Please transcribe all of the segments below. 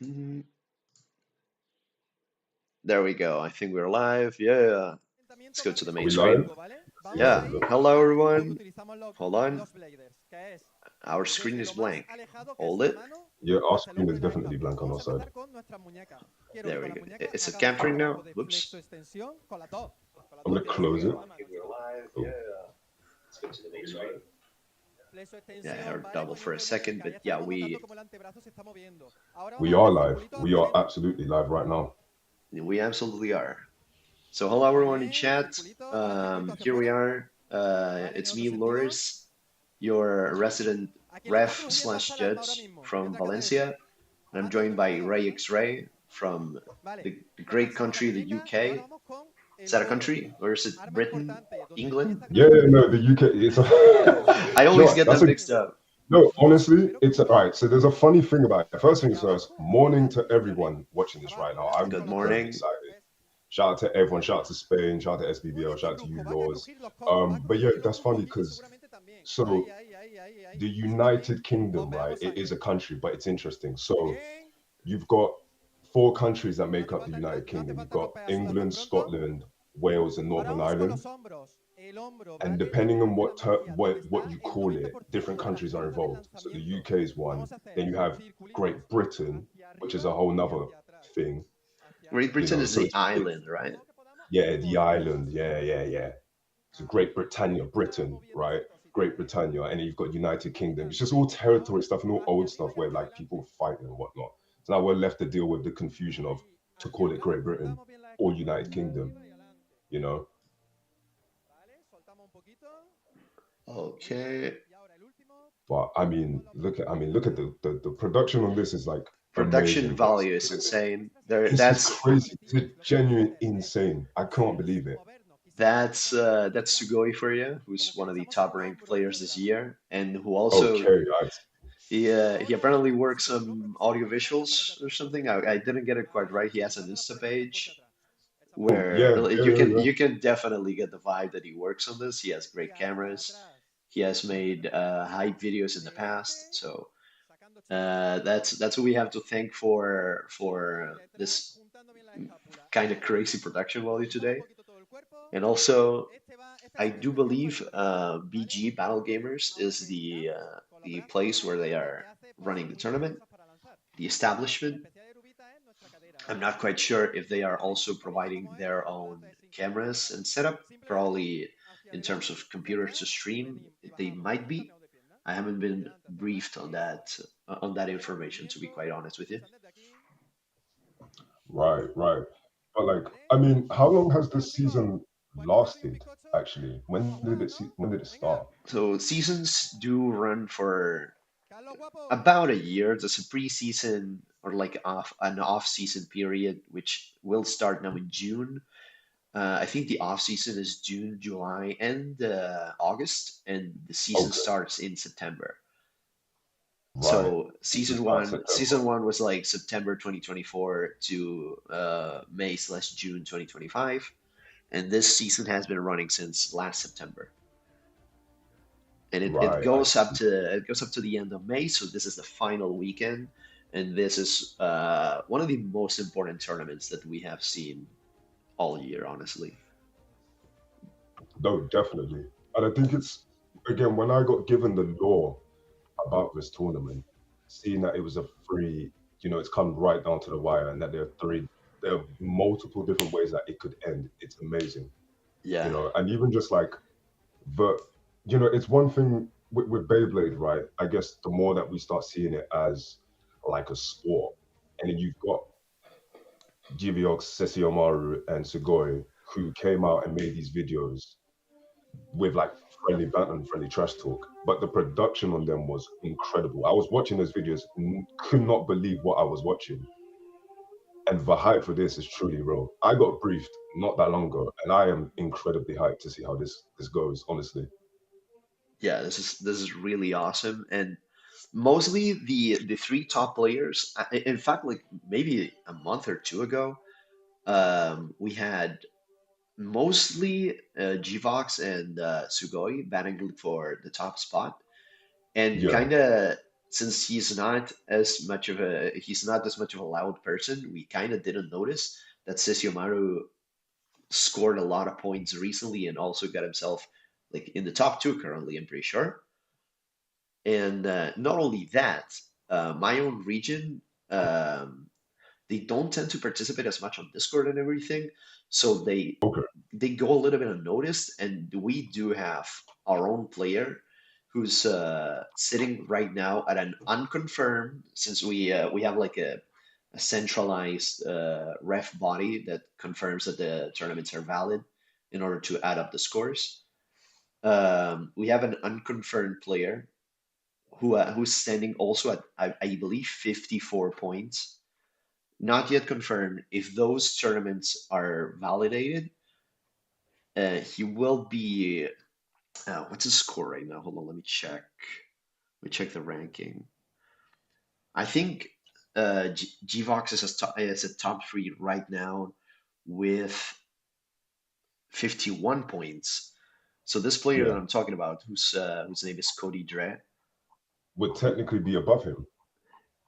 Mm, There we go. I think we're live. Yeah. Let's go to the Are main we live? screen. See, let's have Yeah. a look. Hello, everyone. Hold on. Our screen is blank. Hold it. Yeah, our screen is definitely blank on our side. There we go. Is it capturing now? Whoops. I'm gonna There we close it. go. I think we're live. Yeah. Cool. Let's go to the main screen. Yeah, I heard double for a second, but yeah, We are live. We are absolutely live right now. we absolutely are. So hello, everyone in chat. Here we are. It's me, Loris, your resident ref slash judge from Valencia. And I'm joined by Ray X Ray from the great country, the UK. Is that a country or is it Britain, England? Yeah, no, the UK. It's I you know always what? get That's them a mixed up. no. Honestly, it's all right. So there's a funny thing about it. First things first. Morning to everyone watching this right now. I'm Good very morning. excited. Shout out to everyone. Shout out to Spain. Shout out to SBBL. Shout out to you, Laws. But yeah, that's funny because so the United Kingdom, right? It is a country, but it's interesting. So you've got four countries that make up the United Kingdom. You've got England, Scotland, Wales, and Northern Ireland. And depending on what you call it, different countries are involved. So the UK is one. Then you have Great Britain, which is a whole nother thing. Great You Britain know, is so the island, right? yeah, the island, yeah. So Great Britannia, Britain, right? Great Britannia, and then you've got United Kingdom. It's just all territory stuff and all old stuff where like people fighting and whatnot. So now we're left to deal with the confusion of to call it Great Britain or United Kingdom, you know? Okay. But look at the production on this is like Production amazing, bro. value is insane. There, This is that's crazy. It's genuine insane. I can't believe it. that's Sugoi for you, who's one of the top ranked players this year, and who also Okay, I he apparently works on audio visuals or something. I didn't get it quite right. He has an Insta page oh where yeah. you can definitely get the vibe that he works on this. He has great cameras. He has made hype videos in the past, so that's what we have to thank for this kind of crazy production value today. And also, I do believe BG Battle Gamers is the place where they are running the tournament, the establishment. I'm not quite sure if they are also providing their own cameras and setup. Probably in terms of computers to stream, they might be. I haven't been briefed on that information, to be quite honest with you. Right. But like, I mean, how long has this season lasted? Actually, when did it start? So seasons do run for about a year. There's a preseason or like an off season period, which will start now in June. I think the off season is June, July, and August, and the season Okay, starts in September. right. So Season starts September. season one was like September 2024 to May/June 2025, and this season has been running since last September. And Right, I see. it goes up to the end of May. So this is the final weekend, and this is one of the most important tournaments that we have seen all year, honestly. No, definitely. And I think it's again when I got given the law about this tournament, seeing that it was a free, it's come right down to the wire, and that there are multiple different ways that it could end. It's amazing, Yeah, and even just like the, it's one thing with Beyblade, right? I guess the more that we start seeing it as like a sport, and then you've got Giviox, Sessyomaru, and Sugoi who came out and made these videos with like friendly banter and friendly trash talk. But the production on them was incredible. I was watching those videos, could not believe what I was watching. And the hype for this is truly real. I got briefed not that long ago, and I am incredibly hyped to see how this goes. Honestly, yeah, this is really awesome, and mostly the three top players. In fact, like maybe a month or two ago, we had mostly Gvox and Sugoi battling for the top spot, and yeah, kind of since he's not as much of a loud person, we kind of didn't notice that Sesshomaru scored a lot of points recently and also got himself like in the top two currently, I'm pretty sure. And not only that, my own region, they don't tend to participate as much on Discord and everything, so Okay. they go a little bit unnoticed. And we do have our own player who's sitting right now at an unconfirmed, since we have like a centralized ref body that confirms that the tournaments are valid in order to add up the scores. We have an unconfirmed player who's standing also at I believe 54 points, not yet confirmed. If those tournaments are validated, he will be. What's his score right now? Hold on, let me check. Let me check the ranking. I think Gvox is a top three right now with 51 points. So this player that Yeah. I'm talking about, whose name is Cody Dre, Would technically be above him.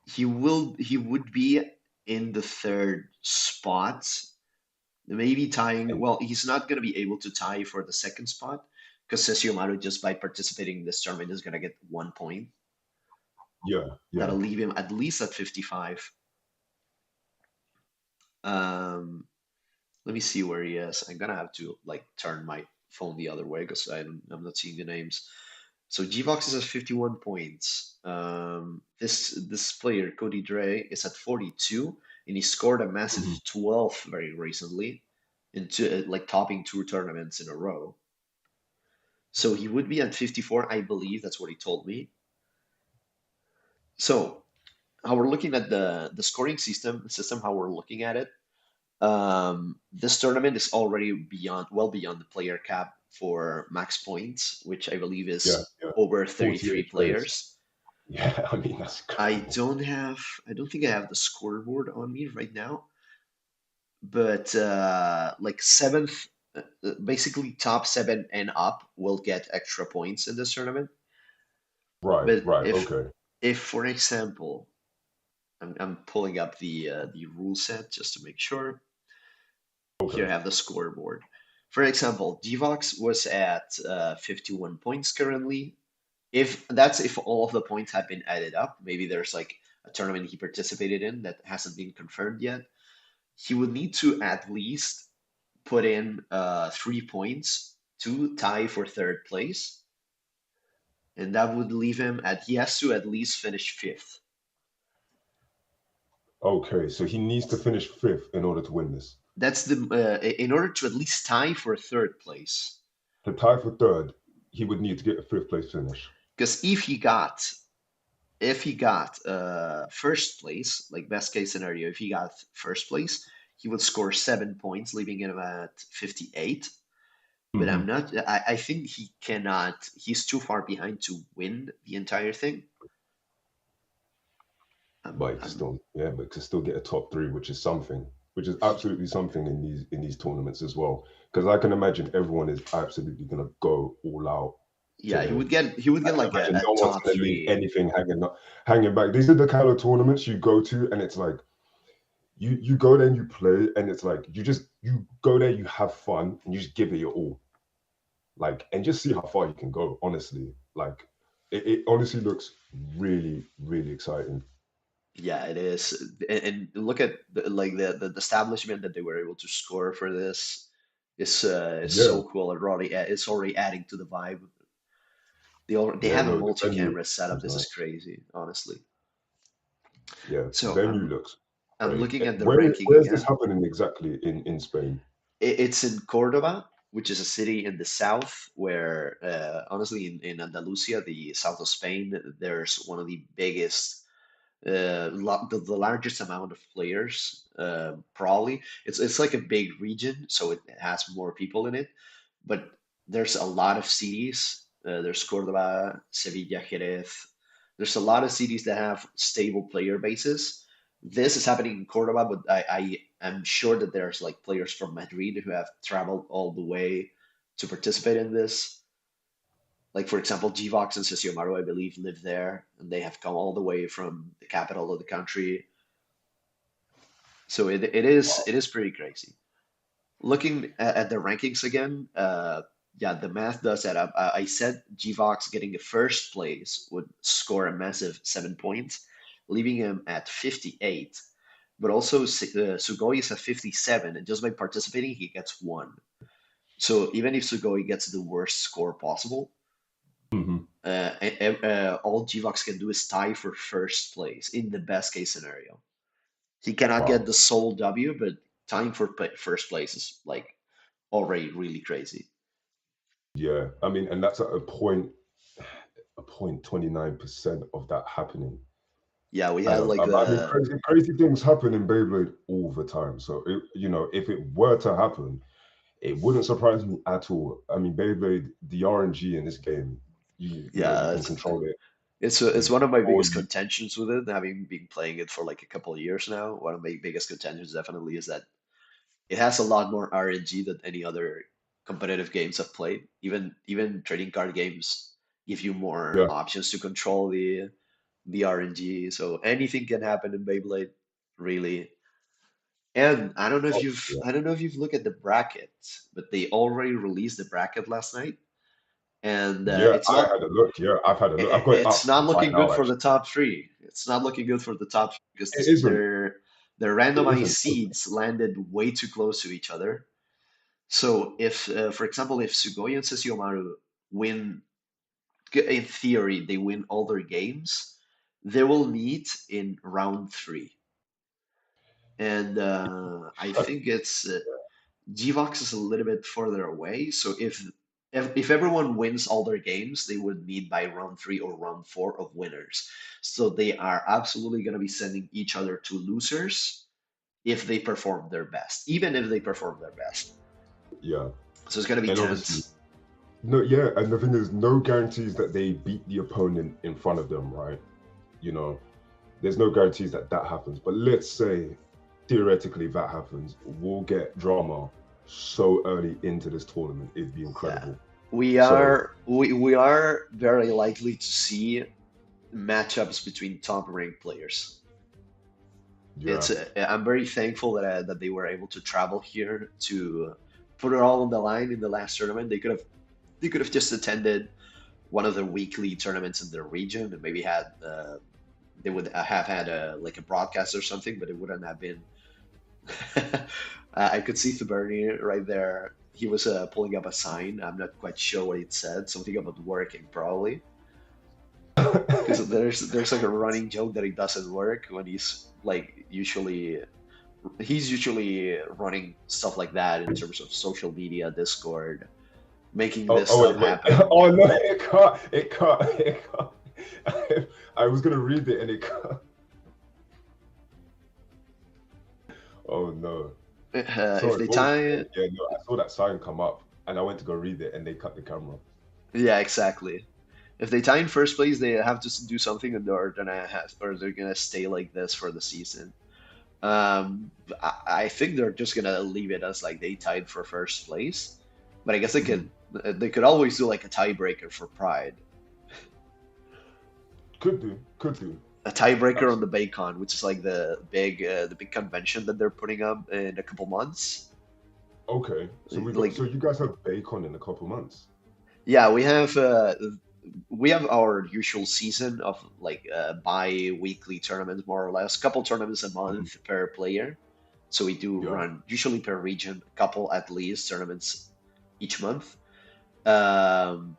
he would be in the third spot, maybe tying. And Well, he's not going to be able to tie for the second spot because Sesshomaru, just by participating in this tournament, is going to get 1 point. yeah, yeah. That'll leave him at least at 55. Um, Let me see where he is. I'm gonna have to like turn my phone the other way because I'm not seeing the names. So Gvox is at 51 points. This player Cody Dre is at 42, and he scored a massive Mhm. 12 very recently, into like topping two tournaments in a row. So he would be at 54, I believe. That's what he told me. So how we're looking at the scoring system, how we're looking at it. This tournament is already well beyond the player cap for max points, which I believe Yeah, is yeah. over 33 48 players. players. Yeah, I mean that's I incredible. don't have, I don't think I have the scoreboard on me right now, but like seventh, basically top seven and up will get extra points in this tournament. Right, But right. Okay. if for example, I'm pulling up the rule set just to make sure. Here I Okay. have the scoreboard. For example, Divox was at 51 points currently. If all of the points have been added up, maybe there's like a tournament he participated in that hasn't been confirmed yet. He would need to at least put in 3 points to tie for third place, and that would leave him at he has to at least finish fifth. Okay. So he needs to finish fifth in order to win this. That's the in order to at least tie for third place. To tie for third, he would need to get a fifth place finish. Because if he got first place, like best case scenario, if he got first place, he would score 7 points, leaving him at 58. But Hmm. I think he cannot, he's too far behind to win the entire thing. But he can I'm still, yeah, but can still get a top three, which is something, which is absolutely something in these tournaments as well. Because I can imagine everyone is absolutely gonna go all out Yeah, to. he would I get can like imagine a no one's top gonna leave three. anything hanging back. These are the kind of tournaments you go to, and it's like you go there and you play, and it's like you go there, you have fun, and you just give it your all, like, and just see how far you can go. Honestly, like, it honestly looks really, really exciting. Yeah, it is. And look at the establishment that they were able to score for this is Yeah, so cool. It's already adding to the vibe. They yeah, have a no, the venue multi-camera setup. is This is nice. crazy, honestly. Yeah, the So venue looks I'm great. looking at the Where ranking where's this again. happening exactly in Spain? It's in Cordoba, which is a city in the south, where honestly in Andalusia, the south of Spain, there's one of the biggest the largest amount of players, probably. It's like a big region, so it has more people in it. But there's a lot of cities. There's Cordoba, Sevilla, Jerez. There's a lot of cities that have stable player bases. This is happening in Cordoba, but I am sure that there's like players from Madrid who have traveled all the way to participate in this. Like for example, Gvox and Sesshomaru, I believe, live there, and they have come all the way from the capital of the country. So it is pretty crazy. Looking at the rankings again, yeah, the math does add up. I said Gvox getting the first place would score a massive 7 points, leaving him at 58. But also Sugoi is at 57, and just by participating, he gets one. So even if Sugoi gets the worst score possible, Hmm. all Gvox can do is tie for first place in the best case scenario. He cannot get Wow. the sole W, but tying for first place is like already really crazy. Yeah. I mean, and that's at a point 29% of that happening. Yeah, we And had like I mean, crazy things happen in Beyblade all the time. So, if it were to happen, it wouldn't surprise me at all. I mean, Beyblade, the RNG in this game, you yeah, can control it it's with one of my all biggest you. contentions with it, having been playing it for like a couple of years now. One of my biggest contentions definitely is that it has a lot more RNG than any other competitive games I've played. Even trading card games give you more Yeah. options to control the RNG. So anything can happen in Beyblade, really. And Oh, yeah. I don't know if you've looked at the bracket, but they already released the bracket last night, and Yeah, I had a look. Yeah, I've had a look. I've got it it's up not right looking good now, for the actually. top three. It's not looking good for the top three because It isn't. their It randomized isn't. seeds landed way too close to each other. So if, for example, if Sugoi and Sesshomaru win, in theory, they win all their games, they will meet in round three. And I think it's Gvox is a little bit further away. So if everyone wins all their games, they would meet by round three or round four of winners. So they are absolutely going to be sending each other to losers if they perform their best, even if they perform their best. Yeah, So it's going to be and obviously, tense. no. Yeah, and the thing is, no guarantees that they beat the opponent in front of them, right? You know, there's no guarantees that that happens. But let's say theoretically that happens, we'll get drama so early into this tournament. It'd be Yeah, incredible. we So are we are very likely to see matchups between top ranked players. yeah. I'm very thankful that they were able to travel here to put it all on the line in the last tournament. They could have just attended one of the weekly tournaments in their region and maybe had they would have had a like a broadcast or something, but it wouldn't have been. I could see Thuberny right there. He was pulling up a sign. I'm not quite sure what it said. Something about working, probably. Because there's like a running joke that it doesn't work when he's usually running stuff like that in terms of social media, Discord, making Oh, this oh stuff wait, wait. happen. Oh no, it can't. It can't. It can't. I was gonna read it and it can't. Oh no. If Sorry, they what was you tie, saying? Yeah, no, I saw that sign come up and I went to go read it and they cut the camera. yeah, exactly. If they tie in first place, they have to do something, or they're gonna stay like this for the season. I think they're just gonna leave it as like they tied for first place, but I guess Mhm. they could always do like a tiebreaker for Pride, Could do, could do. a tiebreaker on the Absolutely. Baycon, which is like the big convention that they're putting up in a couple months. Okay, so Like, so you guys have Bacon in a couple months. yeah, we have our usual season of like bi-weekly tournaments, more or less, couple tournaments a Mhm. month per player. So we do Yeah. run usually per region, a couple at least tournaments each month. Um,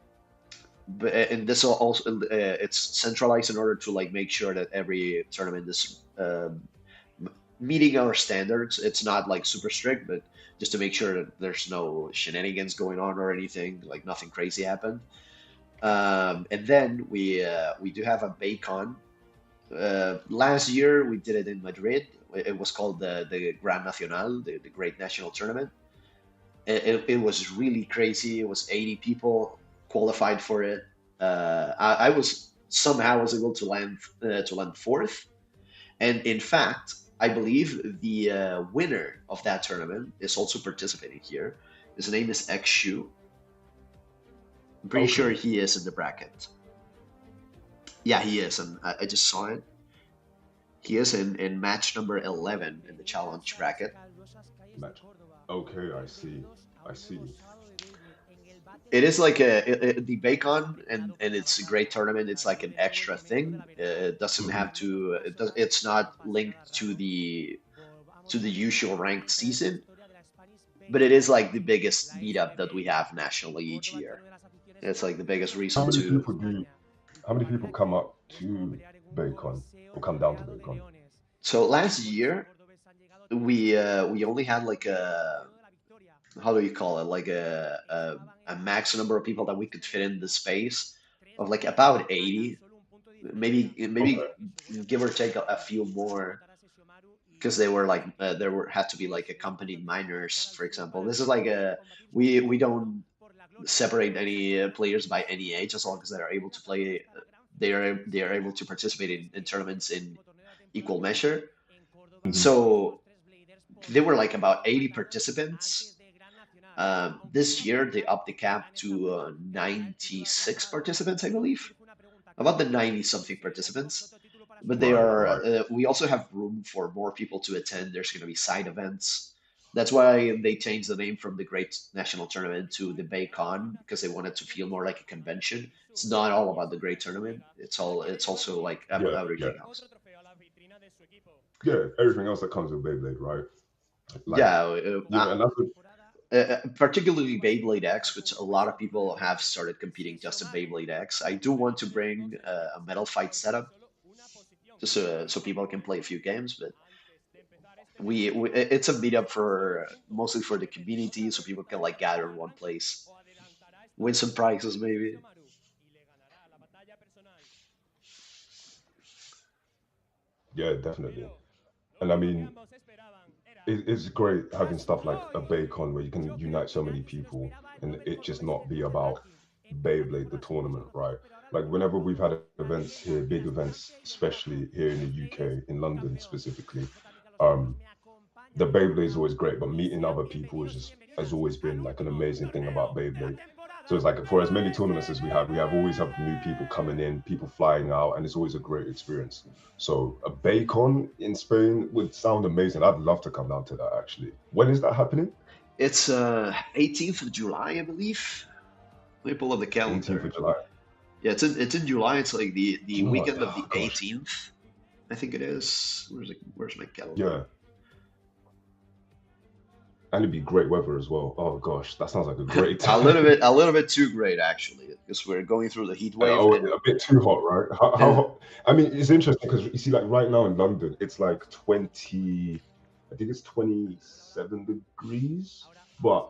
and this also it's centralized in order to like make sure that every tournament is meeting our standards. It's not like super strict, but just to make sure that there's no shenanigans going on or anything, like nothing crazy happened. And then we do have a Baycon. Last year we did it in Madrid. It was called the Grand Nacional, the Great National Tournament. It was really crazy. It was 80 people qualified for it. I was able to land fourth, and in fact, I believe the winner of that tournament is also participating here. His name is X Shu, I'm pretty sure Okay, he is in the bracket. Yeah, he is, and I just saw it. He is in match number 11 in the challenge bracket. match. Okay, I see. I see. It is like the Bacon, and it's a great tournament. It's like an extra thing. It doesn't Hmm. have to. It's not linked to the usual ranked season, but it is like the biggest meetup that we have nationally each year. It's like the biggest How reason many to. people do? How many people come up to Bacon or come down to Bacon? So last year we only had like a, how do you call it, like a max number of people that we could fit in the space of like about 80, maybe Okay. give or take a few more, because they were like there were had to be like accompanied minors, for example. This is like a, we don't separate any players by any age, as long as they are able to play. They are able to participate in tournaments in equal measure. Hmm. So there were like about 80 participants. This year they upped the cap to 96 participants, I believe, about the 90 something participants. But they Right, are. right. We also have room for more people to attend. There's going to be side events. That's why they changed the name from the Great National Tournament to the BayCon, because they wanted to feel more like a convention. It's not all about the Great Tournament. It's all. It's also like Yeah, yeah, everything else. yeah. Everything else that comes with Beyblade, right? Like, Yeah, and that's what, particularly Beyblade X, which a lot of people have started competing just in Beyblade X. I do want to bring a metal fight setup just so people can play a few games, but it's a meetup for mostly for the community, so people can like gather in one place, win some prizes maybe. yeah, definitely. And I mean, it's great having stuff like a Baycon where you can unite so many people and it just not be about Beyblade, the tournament, right? Like whenever we've had events here, big events, especially here in the UK, in London specifically, um, the Beyblade is always great, but meeting other people is just has always been like an amazing thing about Beyblade. So it's like for as many tournaments as we have always have new people coming in, people flying out, and it's always a great experience. So a Baycon in Spain would sound amazing. I'd love to come down to that actually. When is that happening? It's 18th of July, I believe. Let me pull up the 18th calendar. of July. Yeah, it's in July. It's like the Do you know what? weekend of the Oh, gosh. 18th, I think it is. Where's my calendar? Yeah. And it'd be great weather as well. Oh gosh, that sounds like a great time. A little bit too great actually, because we're going through the heat wave Oh, and a bit too hot, right? How uh, hot? I mean, it's interesting because you see, like right now in London, it's like 20, I think it's 27 degrees. But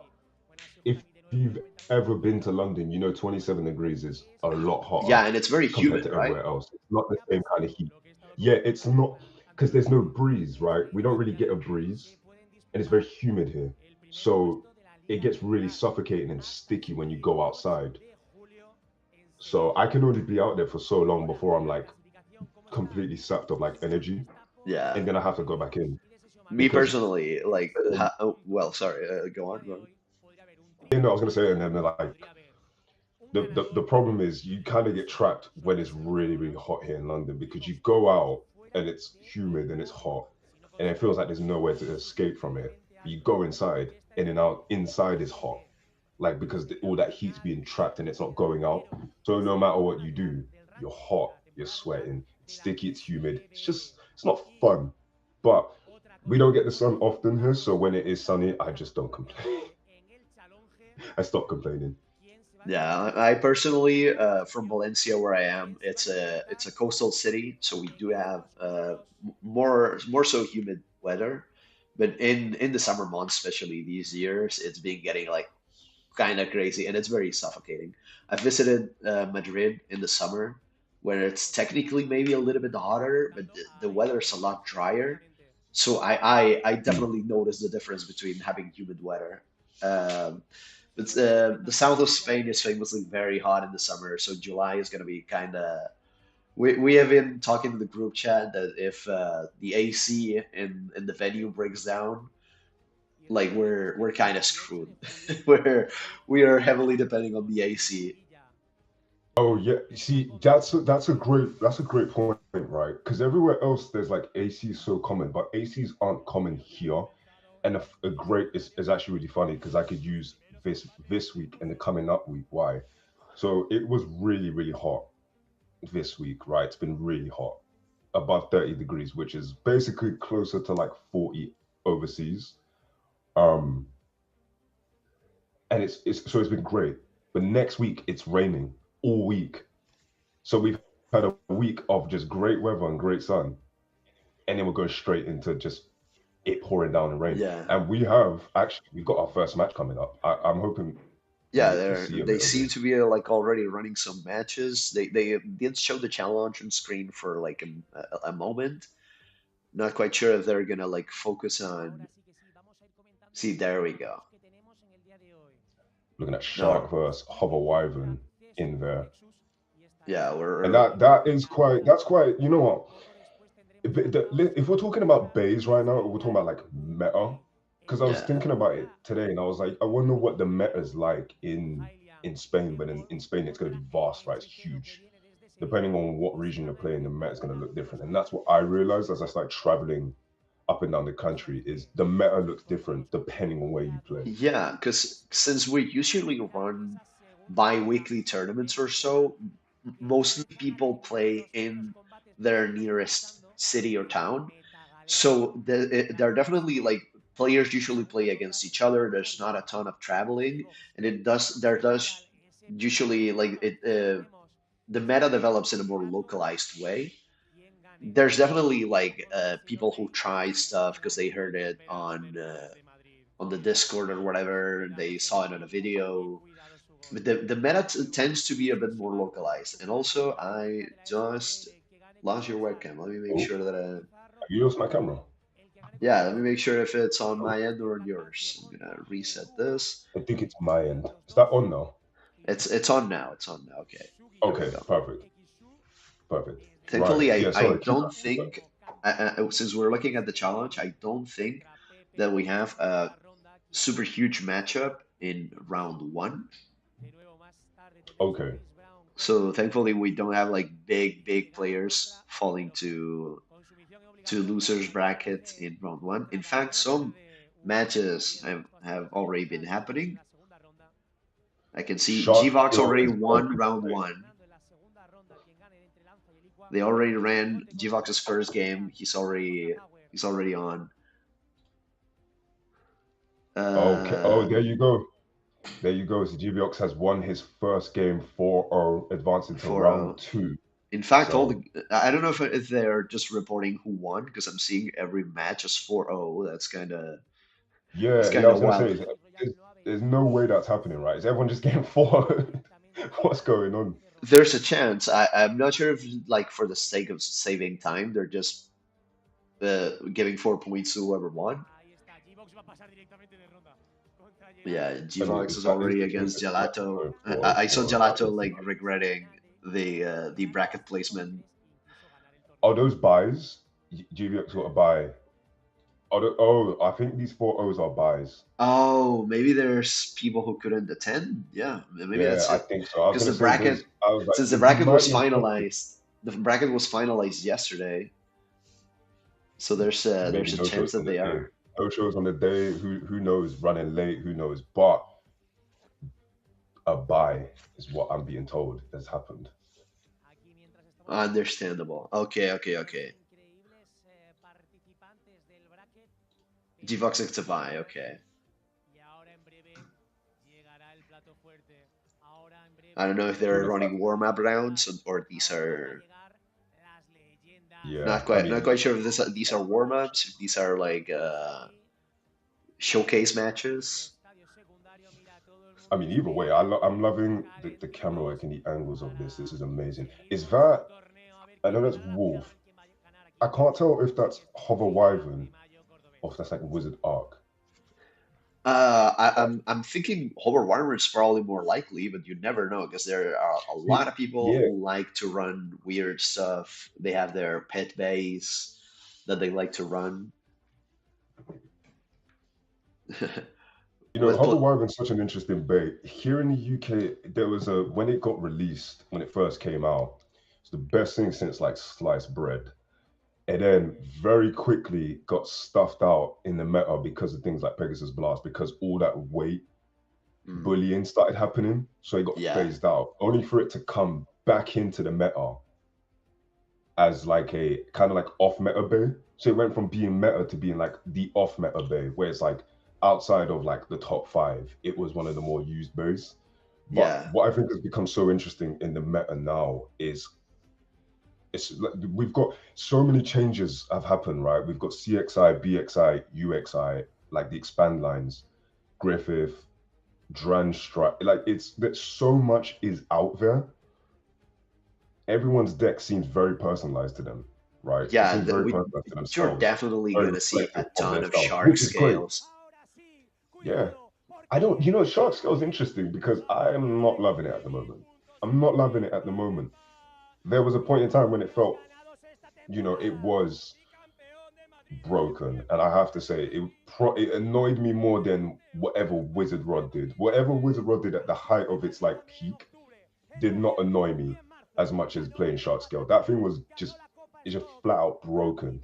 if you've ever been to London, you know 27 degrees is a lot hotter yeah, and it's very compared humid, to right? everywhere else. It's not the same kind of heat. Yeah, it's not because there's no breeze, right? We don't really get a breeze, and it's very humid here. So it gets really suffocating and sticky when you go outside. So I can only be out there for so long before I'm like completely sapped of like energy, Yeah. and then I have to go back in Me because personally, like, oh, well, sorry, go on, go on. you know I was gonna say, and then like the problem is you kind of get trapped when it's really really hot here in London because you go out and it's humid and it's hot and it feels like there's nowhere to escape from it. You go inside and then out inside is hot, like because all that heat's being trapped and it's not going out. So no matter what you do, you're hot, you're sweating, it's sticky, it's humid. It's not fun. But we don't get the sun often here, so when it is sunny, I just don't complain. I stop complaining. Yeah, I personally, from Valencia, where I am, it's a coastal city, so we do have more so humid weather. But in the summer months, especially these years, it's been getting like kind of crazy, and it's very suffocating. I visited Madrid in the summer, where it's technically maybe a little bit hotter, but the weather is a lot drier. So I Mm. definitely noticed the difference between having humid weather. Um, but the south of Spain is famously very hot in the summer, so July is going to be kind of. We have been talking in the group chat that if the AC in the venue breaks down, like we're kind of screwed. We are heavily depending on the AC. Oh yeah, see, that's a great point, right? Because everywhere else there's like ACs so common, but ACs aren't common here. And a great is actually really funny because I could use this week and the coming up week. Why? So it was really hot this week, right? It's been really hot, above 30 degrees, which is basically closer to like 40 overseas. Um, and it's been great. But next week it's raining all week. So we've had a week of just great weather and great sun, and then we're going straight into just it pouring down and rain. Yeah. And we've got our first match coming up. I'm hoping we Yeah, get to see a they bit of seem it. to be like already running some matches. They did show the challenge on screen for like a moment. Not quite sure if they're gonna like focus on. See, there we go. Looking at No, Shark versus Hover Wyvern in there, yeah, and we're that's quite. You know what? If we're talking about bays right now, we're talking about like meta. Because I was yeah. thinking about it today, and I was like, I wonder what the meta is like in Spain. But in Spain, it's going to be vast, right? It's huge. Depending on what region you're playing, the meta is going to look different. And that's what I realized as I started traveling up and down the country is the meta looks different depending on where you play. Yeah, because since we usually run bi-weekly tournaments or so, mostly people play in their nearest city or town. So there are definitely like players usually play against each other. There's not a ton of traveling, and there does usually like the meta develops in a more localized way. There's definitely like people who try stuff because they heard it on the Discord or whatever. They saw it on a video. But the meta tends to be a bit more localized. And also, I just lost your webcam. Let me make Oh, sure that have you lost my camera? yeah, let me make sure if it's on my end or on yours. I'm gonna reset this. I think it's my end. Is that on now? It's on now. It's on now. Okay, there we Okay, go. perfect, perfect. Right. Thankfully, Yeah. I Sorry. Keep don't think since we're looking at the challenge, I don't think that we have a super huge matchup in round one. Okay. So thankfully, we don't have like big players falling to losers bracket in round one. In fact, some matches have already been happening. I can see Shark Gvox still already is on won his round way. one. They already ran Gvox's first game. He's already on. Okay. Oh, Uh, there you go. There you go. So GBX has won his first game 4-0, advancing to for round two. in fact, all So the I don't know if they're just reporting who won because I'm seeing every match is 4-0. That's yeah, yeah, kind I of was gonna wild. say, there's no way that's happening, right? Is everyone just getting four? What's going on? There's a chance. I'm not sure if like for the sake of saving time, they're just giving 4 points to whoever won. Yeah, I mean, Gvox is is that is already the case? against If Galaxy Gelato. going 4-0, I saw 4-0, that Gelato is like nuts. regretting the bracket placement. Are those buys? GBX got a buy. I think these 4-0s are buys. Oh, maybe there's people who couldn't attend. Yeah, maybe Yeah, that's I it. think so. I was Because gonna say there's. I was like, since the you bracket might was be able to take it. finalized, the bracket was finalized yesterday. So Maybe there's a no chance shows that on the they day. are. No shows on the day. Who knows? Running late. Who knows? But a buy is what I'm being told has happened. Understandable. Okay. Gvox to buy. Okay. I don't know if Who they're knows? running warm-up rounds or these are Yeah, I not mean, quite sure if these are warm-ups, if these are like showcase matches. either way, I'm loving the camera work and the angles of this. This is amazing. Is that I know that's Wolf. I can't tell if that's Hover Wyvern or if that's like Wizard Arc. I'm thinking Hover Warmer is probably more likely, but you never know because there are a See, lot of people yeah, who like to run weird stuff. They have their pet base that they like to run. You know, with Hover pl Wyvern's such an interesting bait. Here in the UK, there was a when it got released, when it first came out, it's the best thing since like sliced bread. And then very quickly got stuffed out in the meta because of things like Pegasus Blast, because all that weight mm, bullying started happening. So it got yeah, phased out, only for it to come back into the meta as like a kind of like off meta bay. So it went from being meta to being like the off meta bay, where it's like outside of like the top five, it was one of the more used bays. But yeah, what I think has become so interesting in the meta now is it's like we've got so many changes have happened, right? We've got CXI, BXI, UXI, like the expand lines, Griffith, Dran Strike. Like it's that so much is out there. Everyone's deck seems very personalized to them, right? It yeah. seems very personalized to You're themselves, definitely very gonna see reflective a of ton their of style, shark which is great. scales. Yeah. I don't, you know, Shark Scale is interesting because I am not loving it at the moment. I'm not loving it at the moment. There was a point in time when it felt, you know, it was broken, and I have to say, it annoyed me more than whatever Wizard Rod did. Whatever Wizard Rod did at the height of its like peak did not annoy me as much as playing Shark Scale. That thing was just, it's just flat out broken.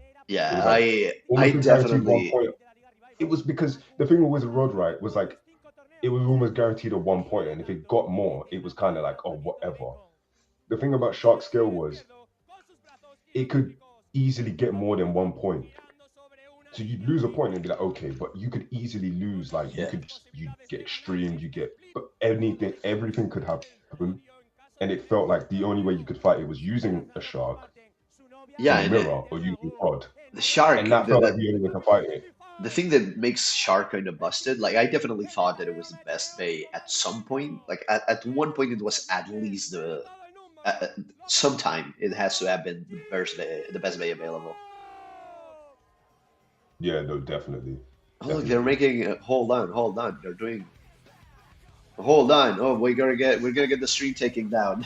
It Yeah, was like I almost a guaranteed one definitely point. It was because the thing with Wizard Rod, right, was like it was almost guaranteed a 1 point, and if it got more, it was kind of like, oh, whatever. The thing about Shark Scale was it could easily get more than 1 point. So you'd lose a point and be like, okay, but you could easily lose. Like yeah, you get extreme, you get but anything, everything could happen. And it felt like the only way you could fight it was using a shark yeah, from a and mirror or using Rod. the shark And that felt like the only way to fight it. the thing that makes Shark kind of busted, like I definitely thought that it was the best bay at some point. Like at one point, it was at least uh, sometime it has to have been the best bay available. Yeah, no, definitely. Oh look, they're Definitely. making. Hold on. They're doing. Hold on. Oh, we're gonna get the stream taking down.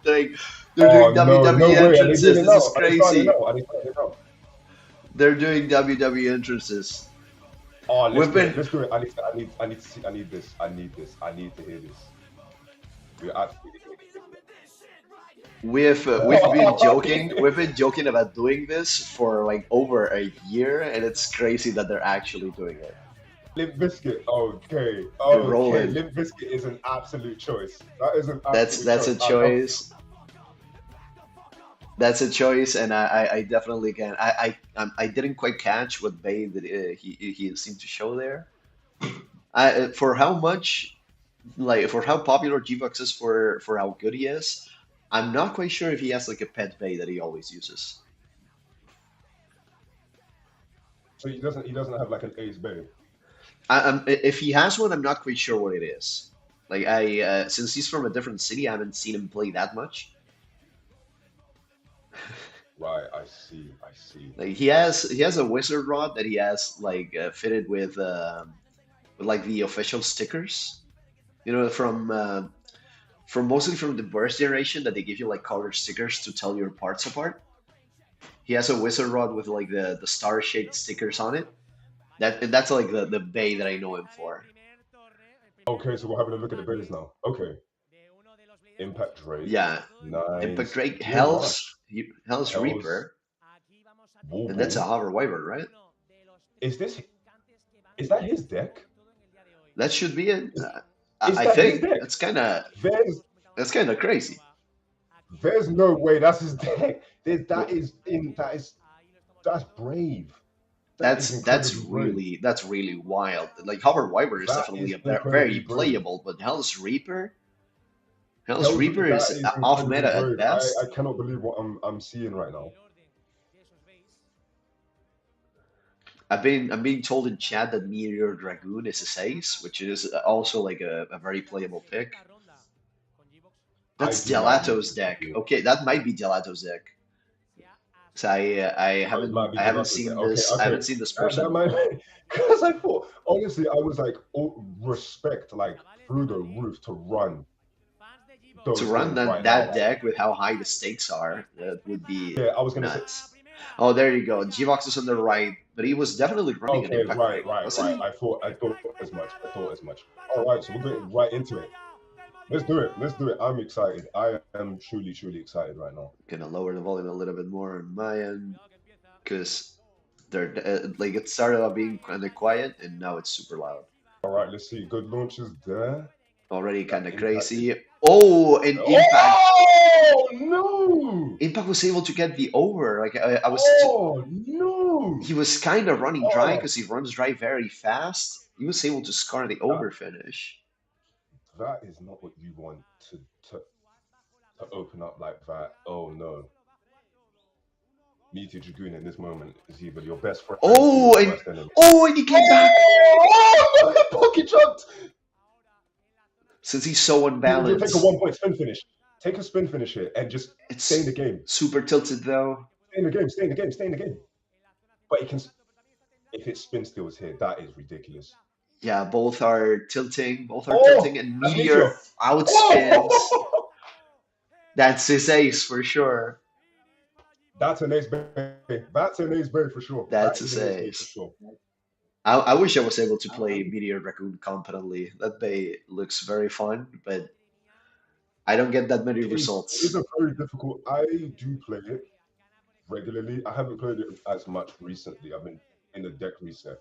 Doing they're Oh doing no, no WWE way. Are they doing entrances. it This now? is Are they starting it crazy. now? Are they starting it now? They're doing WWE entrances. Oh, let's We've do it. been Let's do it. I need to see. I need this. I need this. I need to hear this. We're absolutely going to hear this. we've been joking about doing this for like over a year, and it's crazy that they're actually doing it. Limp Biscuit. Okay. They're Okay. rolling. Limp Biscuit is an absolute choice. That is an absolute That's choice. a I love it. choice. That's a choice, and I definitely can. I didn't quite catch what Bay that he seemed to show there. For how much, like for how popular G-Bucks is, for how good he is, I'm not quite sure if he has like a pet Bay that he always uses. So he doesn't have like an Ace Bay. If he has one, I'm not quite sure what it is. Like since he's from a different city, I haven't seen him play that much. Right. I see. I see. Like he has a wizard rod that he has like fitted with like the official stickers. You know, from mostly from the burst generation that they give you like colored stickers to tell your parts apart. He has a wizard rod with like the star shaped stickers on it. That's like the bay that I know him for. Okay. So we're having a look at the Bays now. Okay. Impact Drake. Yeah, Impact Nice. Drake, Pure Rush. Hell's Hell's Reaper, and that's a Warble. Hover Wyvern, right? Is this? Is that his deck? That should be it. Is I that his think deck? There's that's kind of crazy. there's no way that's his deck. That is in that's brave. That is incredibly brave. That's really wild. Like Hover Wyvern is That definitely is a incredibly very brave. playable, but Hell's Reaper That is is off incredibly meta at brave. I best. cannot believe what I'm seeing right now. I'm being told in chat that Meteor Dragoon is his ace, which is also like a very playable pick. I That's do like Meteor Gelato's deck. Dragoon. Okay, that might be Gelato's deck. So Oh, it might be I haven't Gelato's deck. seen Okay, this I okay. haven't seen this That personally. might because I thought honestly I was like oh, respect like through the roof to run To those run things right now. that Like deck with how high the stakes are, that would be yeah, I was gonna say nuts. Oh, there you go. G-Vox is on the right, but he was definitely running an Okay, impact right, ring, right, wasn't right. he? I thought as much. I thought as much. All right, so we're going right into it. Let's do it. Let's do it. I'm excited. I am truly, truly excited right now. Gonna lower the volume a little bit more on my end because they're like it started out being kind of quiet and now it's super loud. All right, let's see. Good launches there. Already That kind of impact is. crazy. Oh, and Impact. Oh no! Impact was able to get the over. Like I was, Oh no! he was kind of running dry Oh, because he runs dry very fast. He was able to score the that over finish. that is not what you want to to, to open up like that. Oh no! Meteor Dragoon in this moment is either your best friend or Oh, your and worst enemy. oh, and he came back. Oh, Pocky jumped. Since he's so You'll take a unbalanced, 1 point spin finish. Take a spin finish here and just stay in the it's game. super tilted though. Stay in the game. Stay in the game. Stay in the game. But it can, if it spin steals here, that is ridiculous. Yeah, both are tilting. Both are tilting, Oh, and that's Meteor Meteor. outspins. Oh, That's his ace for sure. that's an ace bay. That's an ace bay for sure. That's That is his an ace bay for ace. sure. I wish I was able to play Meteor Raccoon competently. That bay looks very fun, but I don't get that many It is results. a very difficult. I do play it regularly. I haven't played it as much recently. I've been in the deck reset,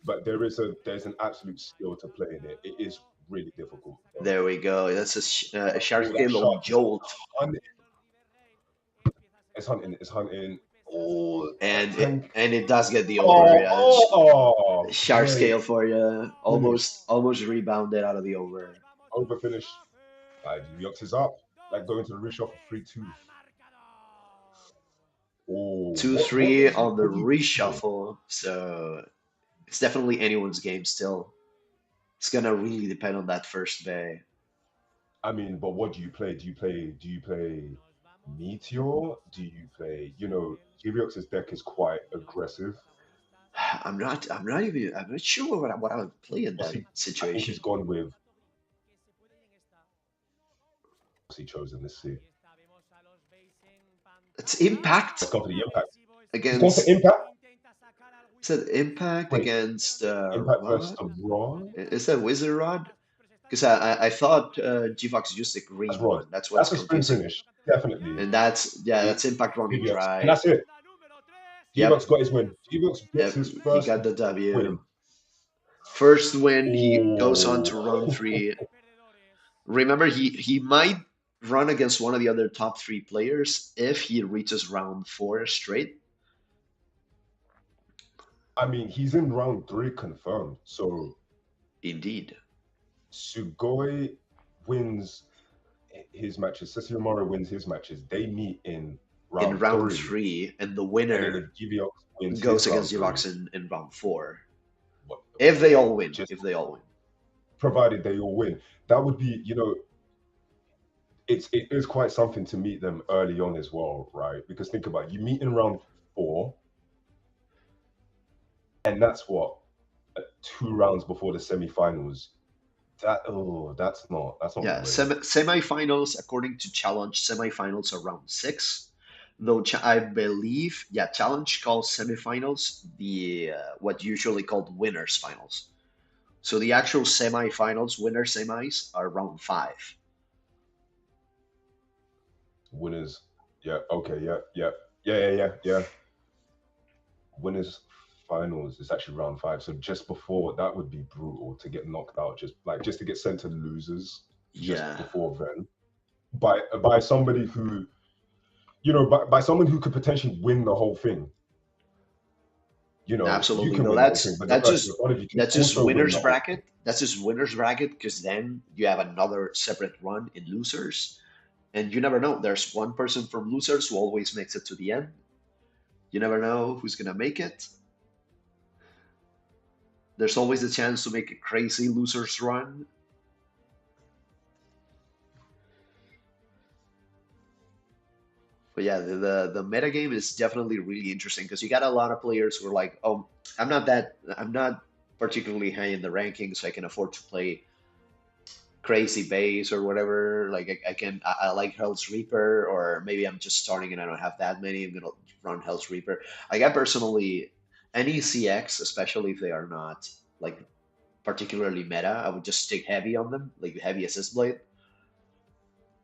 but there's an absolute skill to playing it. It is really difficult though. There we go. That's a shark Oh, that scale on shark is Jolt, hunting. It's hunting. It's hunting. Oh, and it 10. and it does get the over. Oh, Yeah, oh, shark great scale for you. finish. Almost rebounded out of the over. Over finish. Yox is up. Like going to the reshuffle 3-2. Oh, Two what three is it? on the What do you do here? reshuffle. So it's definitely anyone's game still. It's gonna really depend on that first bay. I mean, but what do you play? Do you play Meteor? Do you play, Giviox's deck is quite aggressive. I'm not sure what I would play in What's that he I think he's situation. gone with what's he chosen? Let's see. It's Impact Let's go for the impact. He's gone for against. impact. Is it Impact Wait, against impact versus Rod? the Rod? Is that Wizard Rod? Because I thought G-Fox used the That's green Rod. one. That's what's That's a spin confusing me. finish. Definitely. And that's It's Impact running Giviox. And dry. that's it. Yep, Giviox got his win. Giviox gets yep. his He first got the W. win. First win. He goes on Oh, to run three. Remember, he might run against one of the other top three players if he reaches round four straight. I mean, he's in round 3 confirmed. So Indeed. Sugoi wins his matches. Sesshomaru wins his matches. They meet in In round round 3. three, and the And then if winner Giviox wins goes his against round 3, Jivox in round four. what, If they all win. just If they all win. provided they all win, that would be, it is quite something to meet them early on as well, right? Because think about it, you meet in round 4, and that's what 2 rounds before the semi-finals. That's not Yeah, great. semifinals, according to Challenge, semifinals are round six. Though I believe, yeah, Challenge calls semifinals the what usually called winners finals. So the actual semifinals, winner semis, are round five. Winners, yeah, okay, yeah, yeah, yeah, yeah, yeah, yeah. Winners finals is actually round 5, so just before that would be brutal to get knocked out, just to get sent to losers just Yeah, before then by somebody who by someone who could potentially win the whole thing. You absolutely. can No, win the whole thing, but the person in front of you can that's just also win winners the whole bracket. That's just winners bracket because then you have another separate run in losers, and you never know. There's one person from losers who always makes it to the end. You never know who's gonna make it. There's always a chance to make a crazy losers run. But yeah, the meta game is definitely really interesting because you got a lot of players who are like, oh, I'm not particularly high in the rankings, so I can afford to play crazy base or whatever. Like I like Hell's Reaper, or maybe I'm just starting and I don't have that many. I'm gonna run Hell's Reaper. Like I personally, any CX, especially if they are not like particularly meta, I would just stick heavy on them, like heavy assist blade.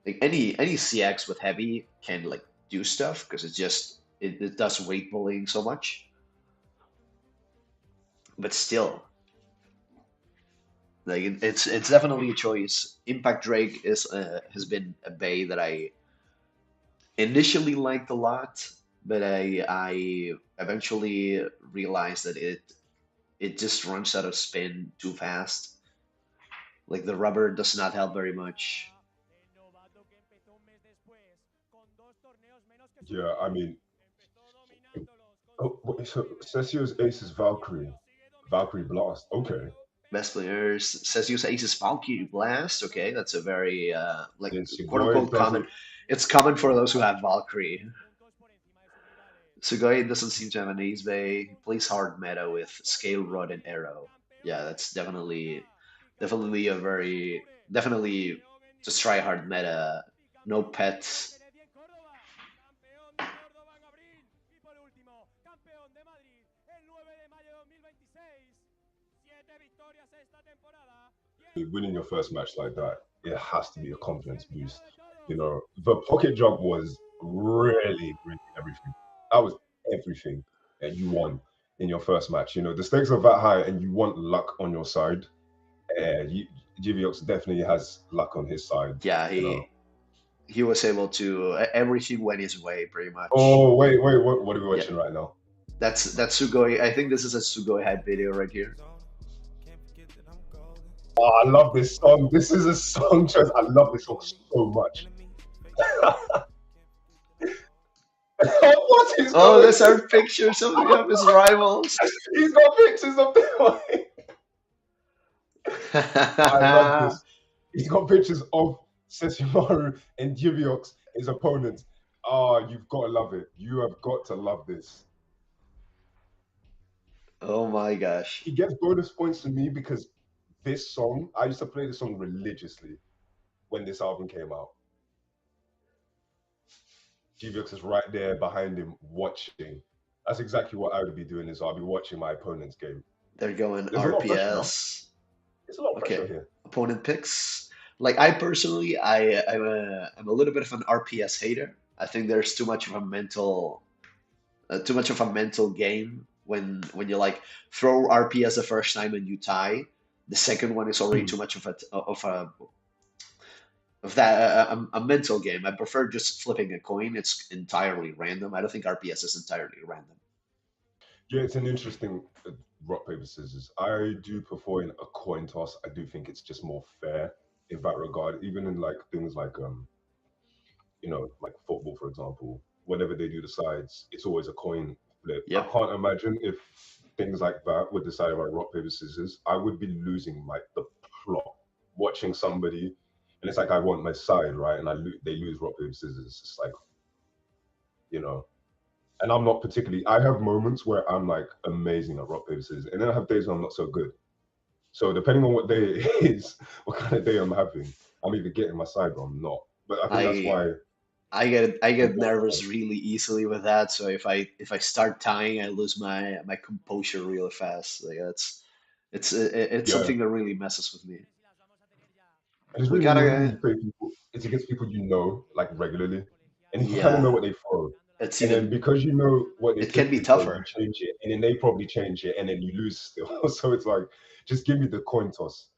Like any CX with heavy can like do stuff because it does weight bullying so much. But still, like it's definitely a choice. Impact Drake is has been a bay that I initially liked a lot, but I eventually realized that it just runs out of spin too fast. Like the rubber does not help very much. Yeah, I mean, so Cecio's ace is Valkyrie. Valkyrie Blast. Okay. Best players says use Aces Valkyrie Blast. Okay, that's a very like Then quote Sugoi unquote common. doesn't. It's common for those who have Valkyrie. Sugoi doesn't seem to have an Ace Bay. He plays hard meta with Scale Rod and Arrow. Yeah, that's definitely a very definitely just try hard meta. No pets. Winning your first match like that, it has to be a confidence boost. You know, the pocket jump was really everything. That was everything, and you won in your first match. You know, the stakes are that high, and you want luck on your side. GVX definitely has luck on his side. Yeah, You know. he was able to everything went his way pretty much. Oh wait, what are we Yeah, watching right now? that's Sugoi. I think this is a Sugoi hype video right here. Oh, I love this song. This is a song choice. I love this song so much. What is Oh, going these are pictures of his rivals. He's got pictures of them. I love this. He's got pictures of Sesshomaru and Giviox, his opponents. Oh, you've got to love it. You have got to love this. Oh my gosh. He gets bonus points to me because this song, I used to play this song religiously when this album came out. Giviox is right there behind him watching. That's exactly what I would be doing is I'll be watching my opponent's game. They're going There's a lot of pressure now. RPS. There's a lot of pressure Okay. here. Opponent picks. Like I personally, I'm a little bit of an RPS hater. I think there's too much of a mental game when you like throw RPS the first time and you tie. The second one is already too Hmm. much of that a mental game. I prefer just flipping a coin. It's entirely random. I don't think RPS is entirely random. Yeah, it's an interesting rock paper scissors. I do prefer in a coin toss. I do think it's just more fair in that regard. Even in like things like like football, for example, whenever they do the sides, it's always a coin flip. I Yep, can't imagine if things like that were decided by rock paper scissors. I would be losing like the plot watching somebody, and it's like I want my side right, and they lose rock paper scissors. It's like you know, and I'm not particularly. I have moments where I'm like amazing at rock paper scissors, and then I have days when I'm not so good. So depending on what day it is, what kind of day I'm having, I'm either getting my side or I'm not. But I think that's I why I the get one nervous really easily with that. So if I start tying, I lose my composure real fast. Like it's yeah, something that really messes with me. and it's We really annoying when gotta you play people. It's against people you know like regularly, and you kind of know yeah. what they throw. It's And then even because you know what they it can be typically throw, you tougher. change it, and then they probably change it, and then you lose still. So it's like, just give me the coin toss.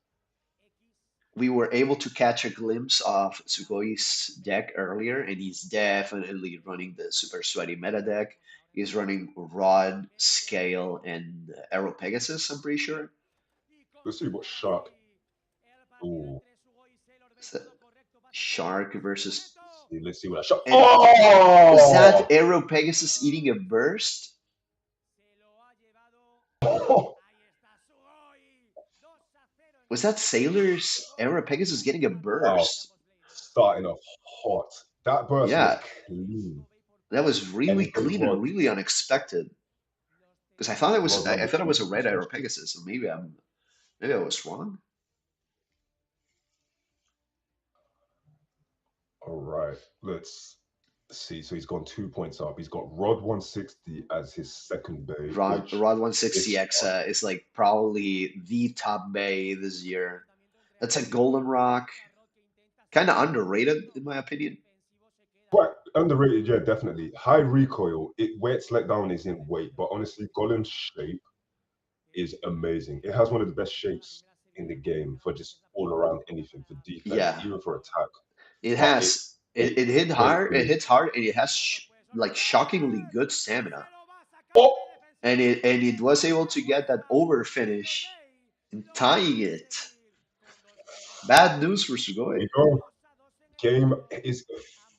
We were able to catch a glimpse of Sugoi's deck earlier, and he's definitely running the super sweaty meta deck. He's running Rod, Scale, and Arrow Pegasus, I'm pretty sure. Let's see what shark. Ooh, Is that Shark versus. let's see what shark. And was that Oh! Arrow Pegasus eating a burst? Was that Sailor's Arrow Pegasus getting a Wow, burst? starting off hot. That burst was Yeah, clean, that was and really he plays clean and rod really unexpected. Because I thought it was rod I number thought it was two, a red Arrow especially. Pegasus, and maybe I was wrong. right, let's see. So he's gone 2 points up. He's got Rod 160 as his second bay, which Rod this 160X one, is like probably the top bay this year. That's a golden rock, kind of underrated in my opinion. quite underrated, yeah, definitely. High recoil. Where it's let down is in weight, but honestly, Golem's shape is amazing. It has one of the best shapes in the game for just all around anything, for defense, Yeah, even for attack. it But it has weight it hit weight hard. It is hits hard, and it has like shockingly good stamina, oh, and it was able to get that over finish and tying it. Bad news for there you Sugoi. go. Game is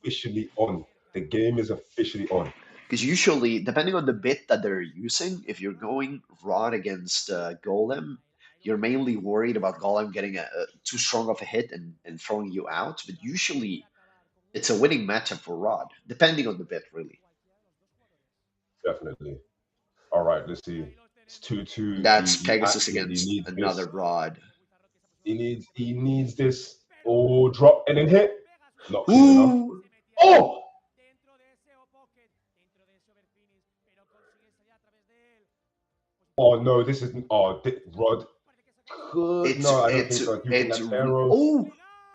officially on. The game is officially on. Because usually, depending on the bit that they're using, if you're going Rod against Golem, you're mainly worried about Golem getting a too strong of a hit and throwing you out. But usually, it's a winning matchup for Rod, depending on the bit, really. Definitely. All right, let's see. It's 2-2. That's He Pegasus absolutely against needs another this. Rod. He needs this. Oh, drop and then hit. Not clean enough. Ooh! Oh, oh no, this isn't. Oh, Rod could. No, I don't think so. I do think It's that's arrow. oh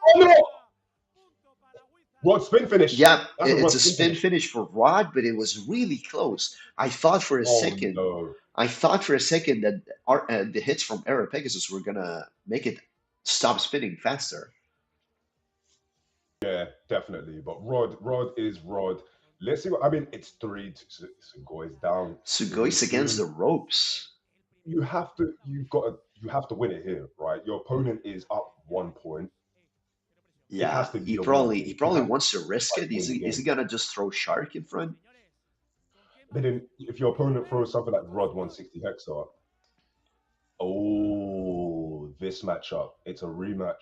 Oh no, Rod spin finish. yeah, That's a it's Rod a spin spin finish. finish for Rod, but it was really close. Oh no. I thought for a second that the hits from Era Pegasus were gonna make it stop spinning faster. Yeah, definitely. But Rod is Rod. Let's see what I mean. It's 3-2. Goes down Sugoi's against 3-2. the ropes. You have to win it here, right? Your opponent is up 1 point. It Yeah, has to be a win here. he He probably has wants to to risk try it. to win the Is he game. gonna just throw Shark in front? But then if your opponent throws something like Rod 160 Hexa, oh, this matchup, it's a rematch,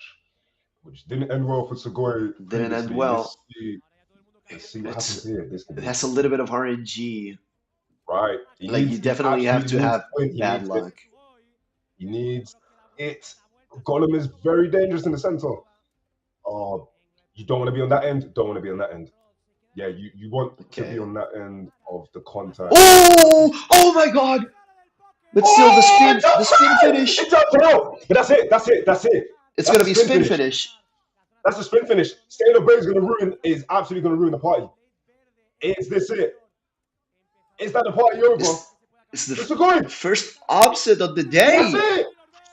which didn't end well for Sugoi Didn't end previously. well. Let's see what happens It's here. This could it be has a little interesting. bit of RNG. Right. Like you He definitely have absolutely to needs have to win. He bad needs it. luck. He needs it. Golem is very dangerous in the center. Oh, you don't want to be on that end. Don't want to be on that end. Yeah, you want to be Okay. on that end of the contact. Oh! Oh my God! But still, Oh, the spin it finish. jumped out. But that's it. That's it. That's it. It's That's gonna the be spin spin finish. finish. That's the spin finish. Sailor Bay is absolutely gonna ruin the party. Is this it? Is that the party over? It's the It's a going. first upset of the That's day. it.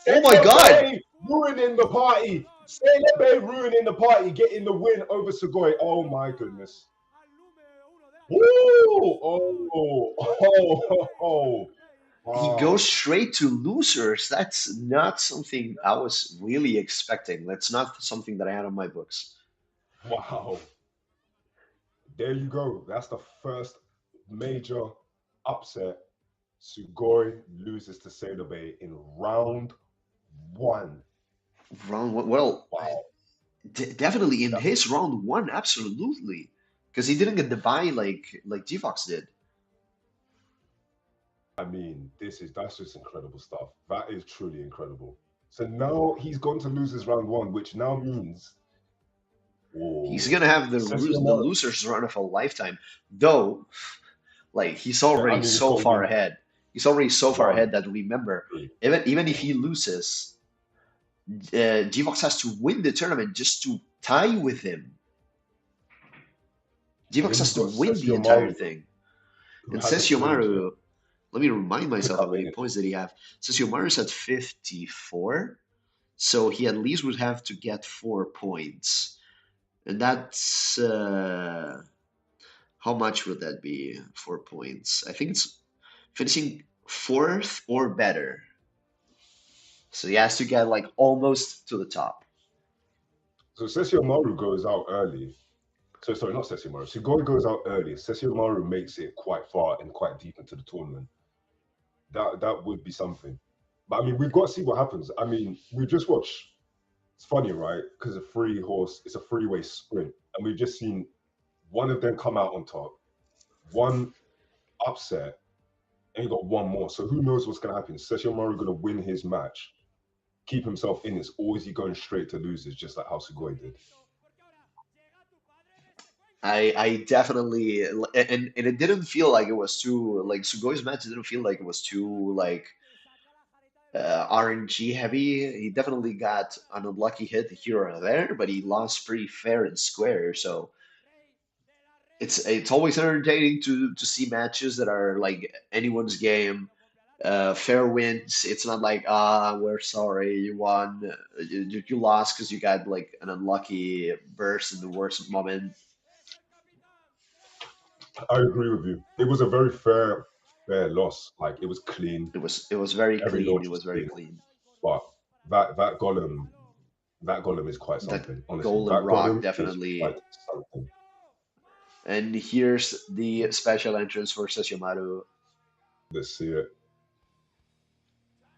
Oh my Sailor God! Bay ruining the party. Sailor Bay ruining the party, getting the win over Sugoi. Oh my goodness. Woo! Oh. He goes Wow. straight to losers. That's not something I was really expecting. That's not something that I had on my books. Wow. There you go. That's the first major upset. Sugoi loses to Sailor Bay in round one. Round one, well, Wow. definitely in That, his round one, absolutely, because he didn't get the buy like G-Fox did. I mean, that's just incredible stuff. That is truly incredible. So now he's gone to lose his round one, which now means He's oh gonna have Sessio the Mora. losers run of a lifetime, though. Like he's Yeah, I already mean it's so got to far be ahead. He's already so far one, ahead that remember, three, even if four. he loses, G-Fox has to win the tournament just to tie with him. And G-Fox then has you've to got win the Sessio entire Maru, thing. who And hasn't played yet. Sessio, let me remind Could myself how have many anything. points did he have. Sessio is at 54, so he at least would have to get 4 points. And that's how much would that be? 4 points. I think it's finishing fourth or better. So he has to get like almost to the top. So Sessio Maru goes out early. So sorry, not Sessio Maru. Sugoi goes out early. Sessio Maru makes it quite far and quite deep into the tournament. That would be something. But I mean, we've got to see what happens. I mean, we just watched. It's funny, right? Because it's a freeway sprint, and we've just seen one of them come out on top, one upset, and you got one more. So who knows what's going to happen? Is Sessio Maru going to win his match, keep himself in this, or is he going straight to losers, just like how Sugoi did? I definitely and it didn't feel like it was too like Sugoi's match didn't feel like it was too like RNG heavy. He definitely got an unlucky hit here or there, but he lost pretty fair and square. So it's always entertaining to see matches that are like anyone's game. Fair wins. It's not like we're sorry you won, you lost because you got like an unlucky burst in the worst moment. I agree with you. It was a very fair loss. Like it was clean. It was very Every clean. It launch was was very clean. clean. But that golem, that golem is quite That something. Honestly, golden that rock golem is definitely. quite something. And here's the special entrance for Sesshomaru. Let's see it.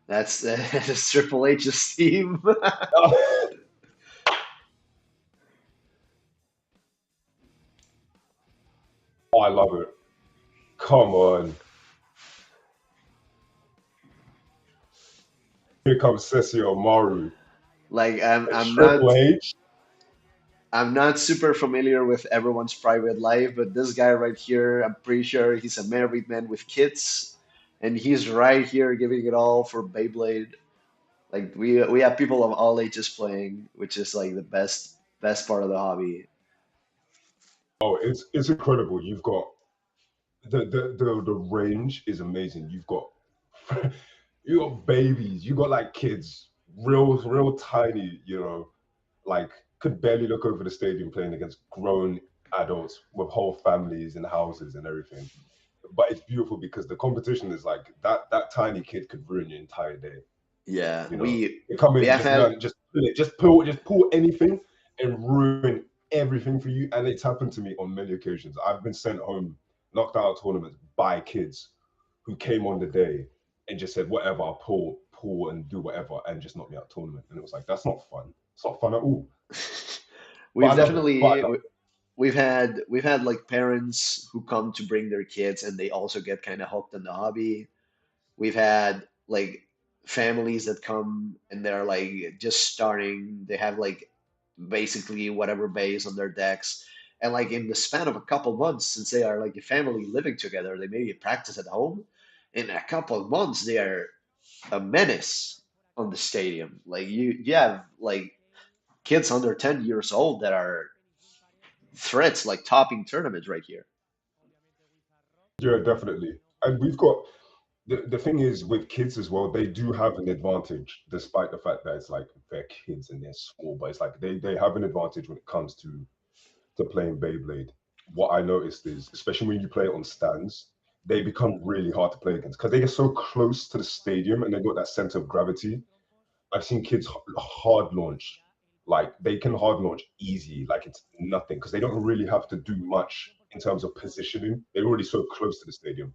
That's Triple H's team. I love it. Come on. Here comes Sessio Maru Like I'm and I'm Triple not H. I'm not super familiar with everyone's private life, but this guy right here, I'm pretty sure he's a married man with kids, and he's right here giving it all for Beyblade. Like we have people of all ages playing, which is like the best part of the hobby. Oh, it's incredible. You've got the range is amazing. You've got you got babies, you got like kids, real tiny, like could barely look over the stadium playing against grown adults with whole families and houses and everything. But it's beautiful because the competition is like that tiny kid could ruin your entire day. Yeah, You know, we they come we in, have just had learn, just pull anything and ruin everything for you. And it's happened to me on many occasions. I've been sent home, knocked out of tournaments by kids who came on the day and just said, whatever, I'll pull and do whatever and just knock me out of tournament. And it was like, that's not fun. It's not fun at all. But I we've love it. But I definitely love we've had like parents who come to bring their kids and they also get kind of hooked in the hobby. We've had like families that come and they're like just starting. They have like basically whatever base on their decks. And like in the span of a couple months, since they are like a family living together, they maybe practice at home. In a couple of months, they are a menace on the stadium. Like you have like kids under 10 years old that are threats, like topping tournaments right here. it. Yeah, definitely. And we've got the thing is with kids as well, they do have an advantage, despite the fact that it's like they're kids and they're small, but it's like they have an advantage when it comes to playing Beyblade. What I noticed is, especially when you play it on stands, they become really hard to play against because they get so close to the stadium and they got that center of gravity. I've seen kids hard launch, like they can hard launch easy, like it's nothing because they don't really have to do much in terms of positioning. They're already so close to the stadium.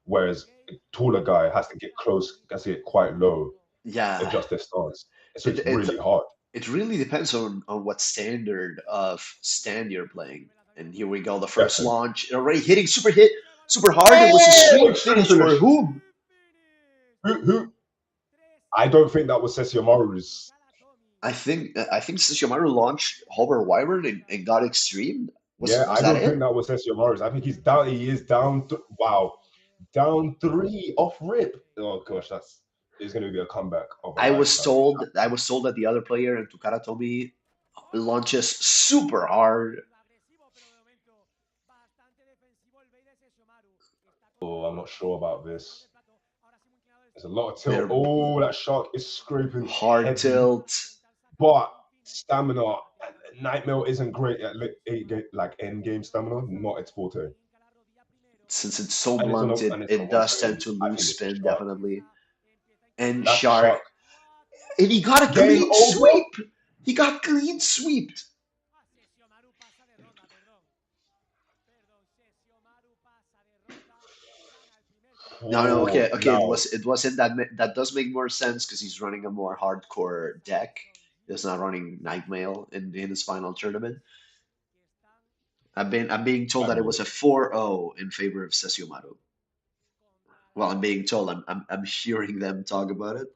Whereas a taller guy has to get close, has to get quite low, Yeah, adjust their stance. So it it's it really hard. it really depends on what standard of stand you're playing. And here we go, the first Definitely. launch already hitting super hard. It was a Oh, stream extreme finish for finish. whom? Who? I don't think that was Sesshomaru's. I think Sesshomaru launched Hover Wyvern and got extreme. Was Yeah, was I that don't think it? that was Sesshomaru's. I think he's down. He is down. Wow, down three off rip. Oh gosh, that's is going to be a comeback of a I was lifetime. told I was told that the other player and Tukara Tomy launches super hard. Oh, I'm not sure about this. There's a lot of tilt. They're Oh, that shark is scraping hard heavy, tilt but stamina. Nightmare isn't great at like end game stamina. Not its forte, since it's so and it's on blunt. a It and it's on a it one does tend swing. to I lose think it's a spin shark. definitely. And That's a Shark, shark. and he got a Game clean over. sweep. He got clean sweeped. No, no, Oh, okay, okay. It now was it was in that does make more sense because he's running a more hardcore deck. He's not running Nightmail in his final tournament. I'm being told I that it mean, was a 4-0 in favor of Sesshomaru. Well, I'm being told. I'm hearing them talk about it.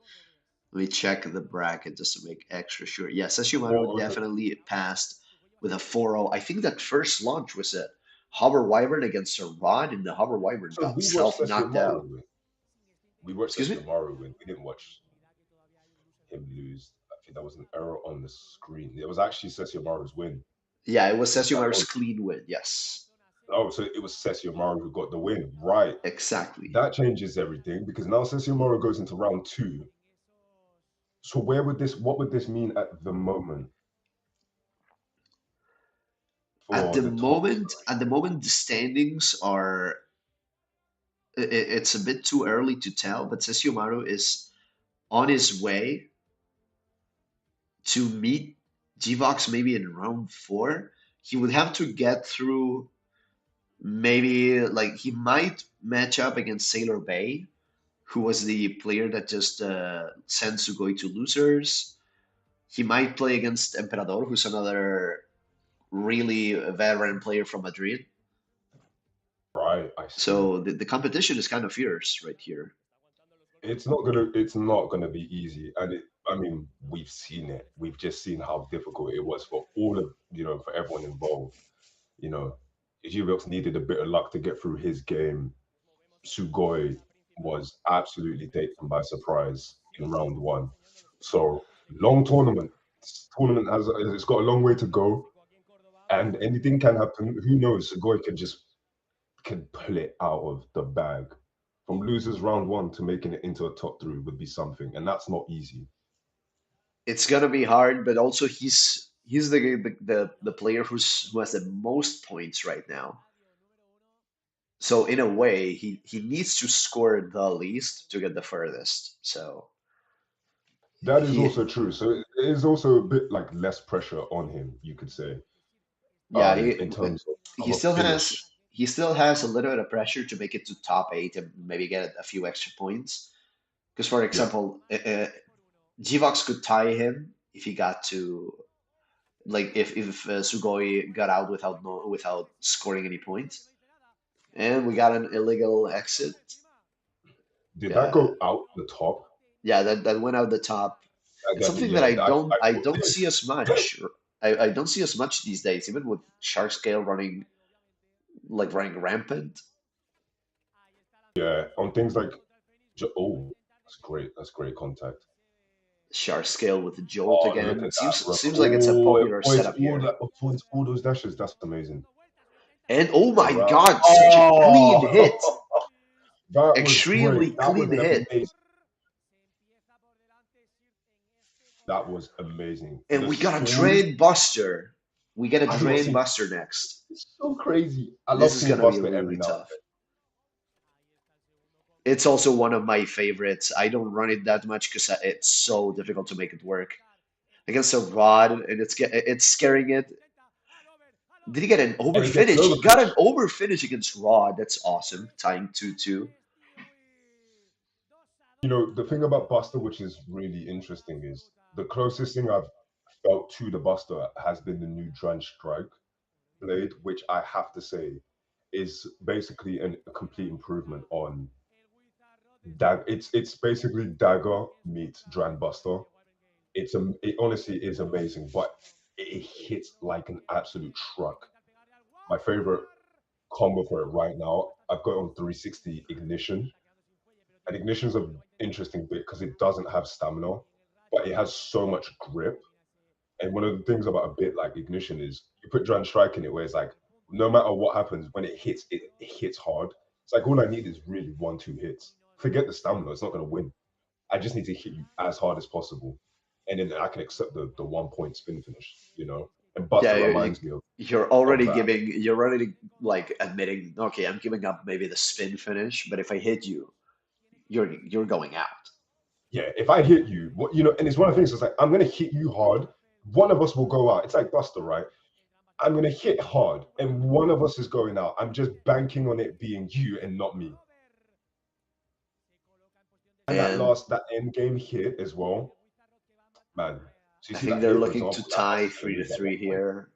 Let me check the bracket just to make extra sure. Yeah, Sesshomaru 4-0 to definitely passed with a 4-0. I think that first launch was a Hover Wyvern against a Rod, and the Hover Wyvern So got we watched self knocked Sesshomaru out. win. We watched Excuse me? Sesshomaru win. We didn't watch him lose. I think that was an error on the screen. It was actually Sesshomaru's win. Yeah, it was Is that Sessiomaru's on? clean win. Yes, Oh, so it was Sesshomaru who got the win. Right. exactly. That changes everything because now Sesshomaru goes into round two. So what would this mean at the moment for the top At the moment, the standings are. It's a bit too early to tell, but Sessiomaru is on his way to meet Gvox maybe in round four. He would have to get through maybe like he might match up against Sailor Bay, who was the player that just sent Sugoi to losers. He might play against Emperador, who's another really veteran player from Madrid. right? I see. So the competition is kind of fierce right here. It's not gonna be easy. And I mean, we've seen it. We've just seen how difficult it was for all of, for everyone involved. You know, Jubilks needed a bit of luck to get through his game. Sugoi was absolutely taken by surprise in round one. So long tournament. This tournament it's got a long way to go, and anything can happen. Who knows? Sugoi can pull it out of the bag. From losers round one to making it into a top three would be something, and that's not easy. It's gonna be hard, but also he's the player who has the most points right now. So in a way, he needs to score the least to get the furthest. So That is he also true. So it is also a bit like less pressure on him, you could say, yeah in terms he of a still finish. has a little bit of pressure to make it to top eight and maybe get a few extra points. Because for Yeah, example, Gvox could tie him if he got to like if Sugoi got out without without scoring any points, and we got an illegal exit. did that Yeah, go out the top? yeah, that went out the top. It's something that Yeah, I thought don't see as much. I don't see as much these days, even with Shark Scale running rampant. yeah, on things like oh, that's great. That's great contact. Shark Scale with the Jolt Oh, look again. at that, bro. Seems like it's a Oh, popular setup here. it avoids all those dashes. That's amazing. And oh my Around. God, such a clean hit! Oh, that was Extremely great. That clean was hit. amazing. That was amazing. And The we got a stall. Drain Buster. We get a I've not Drain seen. Buster next. It's so crazy. I This love is seeing gonna be Buster every really now tough. It's also one of my favorites. I don't run it that much because it's so difficult to make it work against a Rod, and it's scaring it. Did he get an and he gets an overfinish? He got an overfinish. overfinish against Rod. That's awesome. Tying 2-2. The thing about Buster, which is really interesting, is the closest thing I've felt to the Buster has been the new Dran Strike blade, which I have to say is basically a complete improvement on that. It's basically Dagger meets Dran Buster. It honestly is amazing, but it hits like an absolute truck. My favorite combo for it right now, I've got it on 360 Ignition. And Ignition's an interesting bit because it doesn't have stamina, but it has so much grip. And one of the things about a bit like Ignition is you put Dran Strike in it where it's like, no matter what happens, when it hits hard. It's like all I need is really 1, 2 hits. Forget the stamina, it's not going to win. I just need to hit you as hard as possible. And then I can accept the 1 point spin finish. And Yeah, Buster reminds me of that. you're already like admitting, okay, I'm giving up maybe the spin finish, but if I hit you, you're going out. Yeah, if I hit you, and it's one of the things. It's like I'm gonna hit you hard. One of us will go out. It's like Buster, right? I'm gonna hit hard, and one of us is going out. I'm just banking on it being you and not me. And And that end game hit as well, man. So you I see think that they're here, for looking to example, that tie Buster's gonna three to lose that three 1 point. here.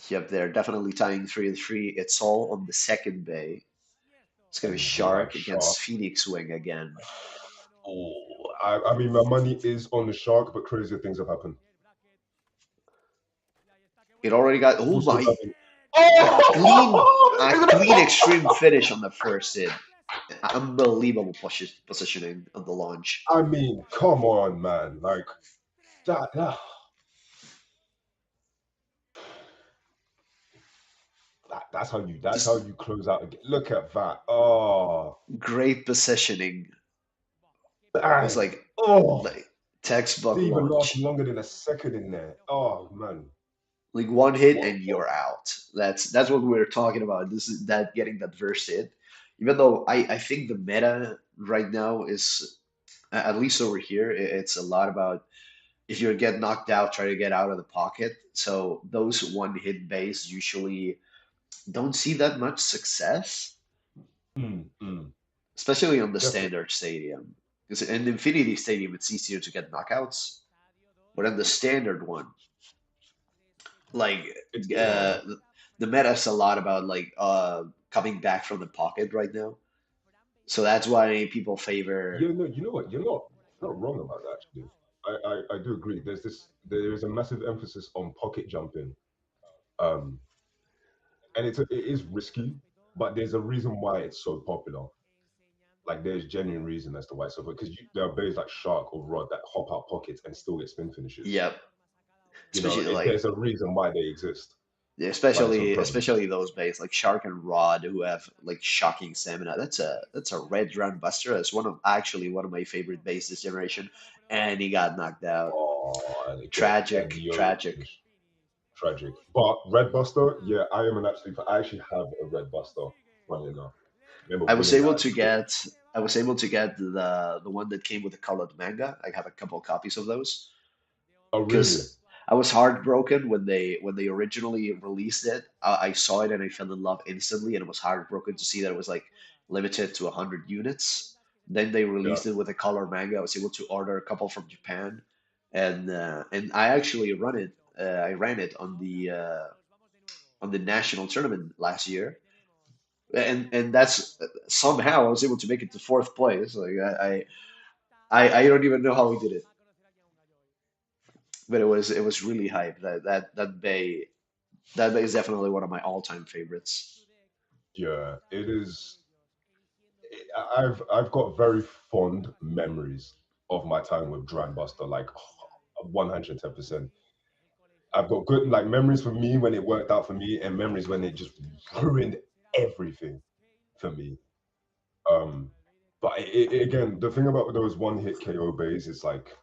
Yep, they're definitely tying 3-3. It's all on the second bay. It's gonna be And we have Shark Shark. against Phoenix Wing again. Oh, I mean, my money is on the Shark, but crazier things have happened. It already got oh Also my having a clean oh, a isn't it? clean extreme finish on the first hit. Unbelievable positioning on the launch. I mean, come on, man. Like that, that's how Just you close out again. Look at that. Oh, great positioning. It was bang. Oh, like textbook they even last launch. longer than a second in there. Oh man. Like one hit What and what you're out. That's what we are talking about. This is that getting that first hit. Even though I think the meta right now is at least over here, it's a lot about if you get knocked out, try to get out of the pocket. So those one hit base usually don't see that much success, mm. especially on the Definitely. standard stadium. Because in Infinity Stadium, it's easier to get knockouts, but in the standard one, like It's a bit uh, harder. the meta is a lot about like coming back from the pocket right now. So that's why people favor. Yeah, no, you know what? You're not wrong about that actually. I do agree. There is a massive emphasis on pocket jumping. Um and it is risky, but there's a reason why it's so popular. Like there's genuine reason as to why it's so because there are bays like Shark or Rod that hop out pockets and still get spin finishes. Yep, You know, especially like there's a reason why they exist, why they're so especially prevalent. especially those bays like Shark and Rod who have like shocking stamina. That's a red run buster. That's one of my favorite bays this generation, and he got knocked out. Oh, and it got and Tragic, the Euro tragic. finish. Tragic. But Red Buster, yeah, I am an absolute I actually have a Red Buster, funny enough. Remember I was winning able that to as a kid. get I was able to get the one that came with the colored manga. I have a couple copies of those Oh really? because I was heartbroken when they originally released it. I saw it and I fell in love instantly, and it was heartbroken to see that it was like limited to 100 units. Then they Yeah, released it with a color manga. I was able to order a couple from Japan, and I actually run it. I ran it on the national tournament last year, and that's somehow I was able to make it to fourth place. Like I don't even know how we did it, but it was really hype. That bay is definitely one of my all-time favorites. yeah. It is. I've got very fond memories of my time with Buster, like 110%. I've got good like memories for me when it worked out for me, and memories when it just ruined everything for me. Um, but again, the thing about those one hit KO bays is like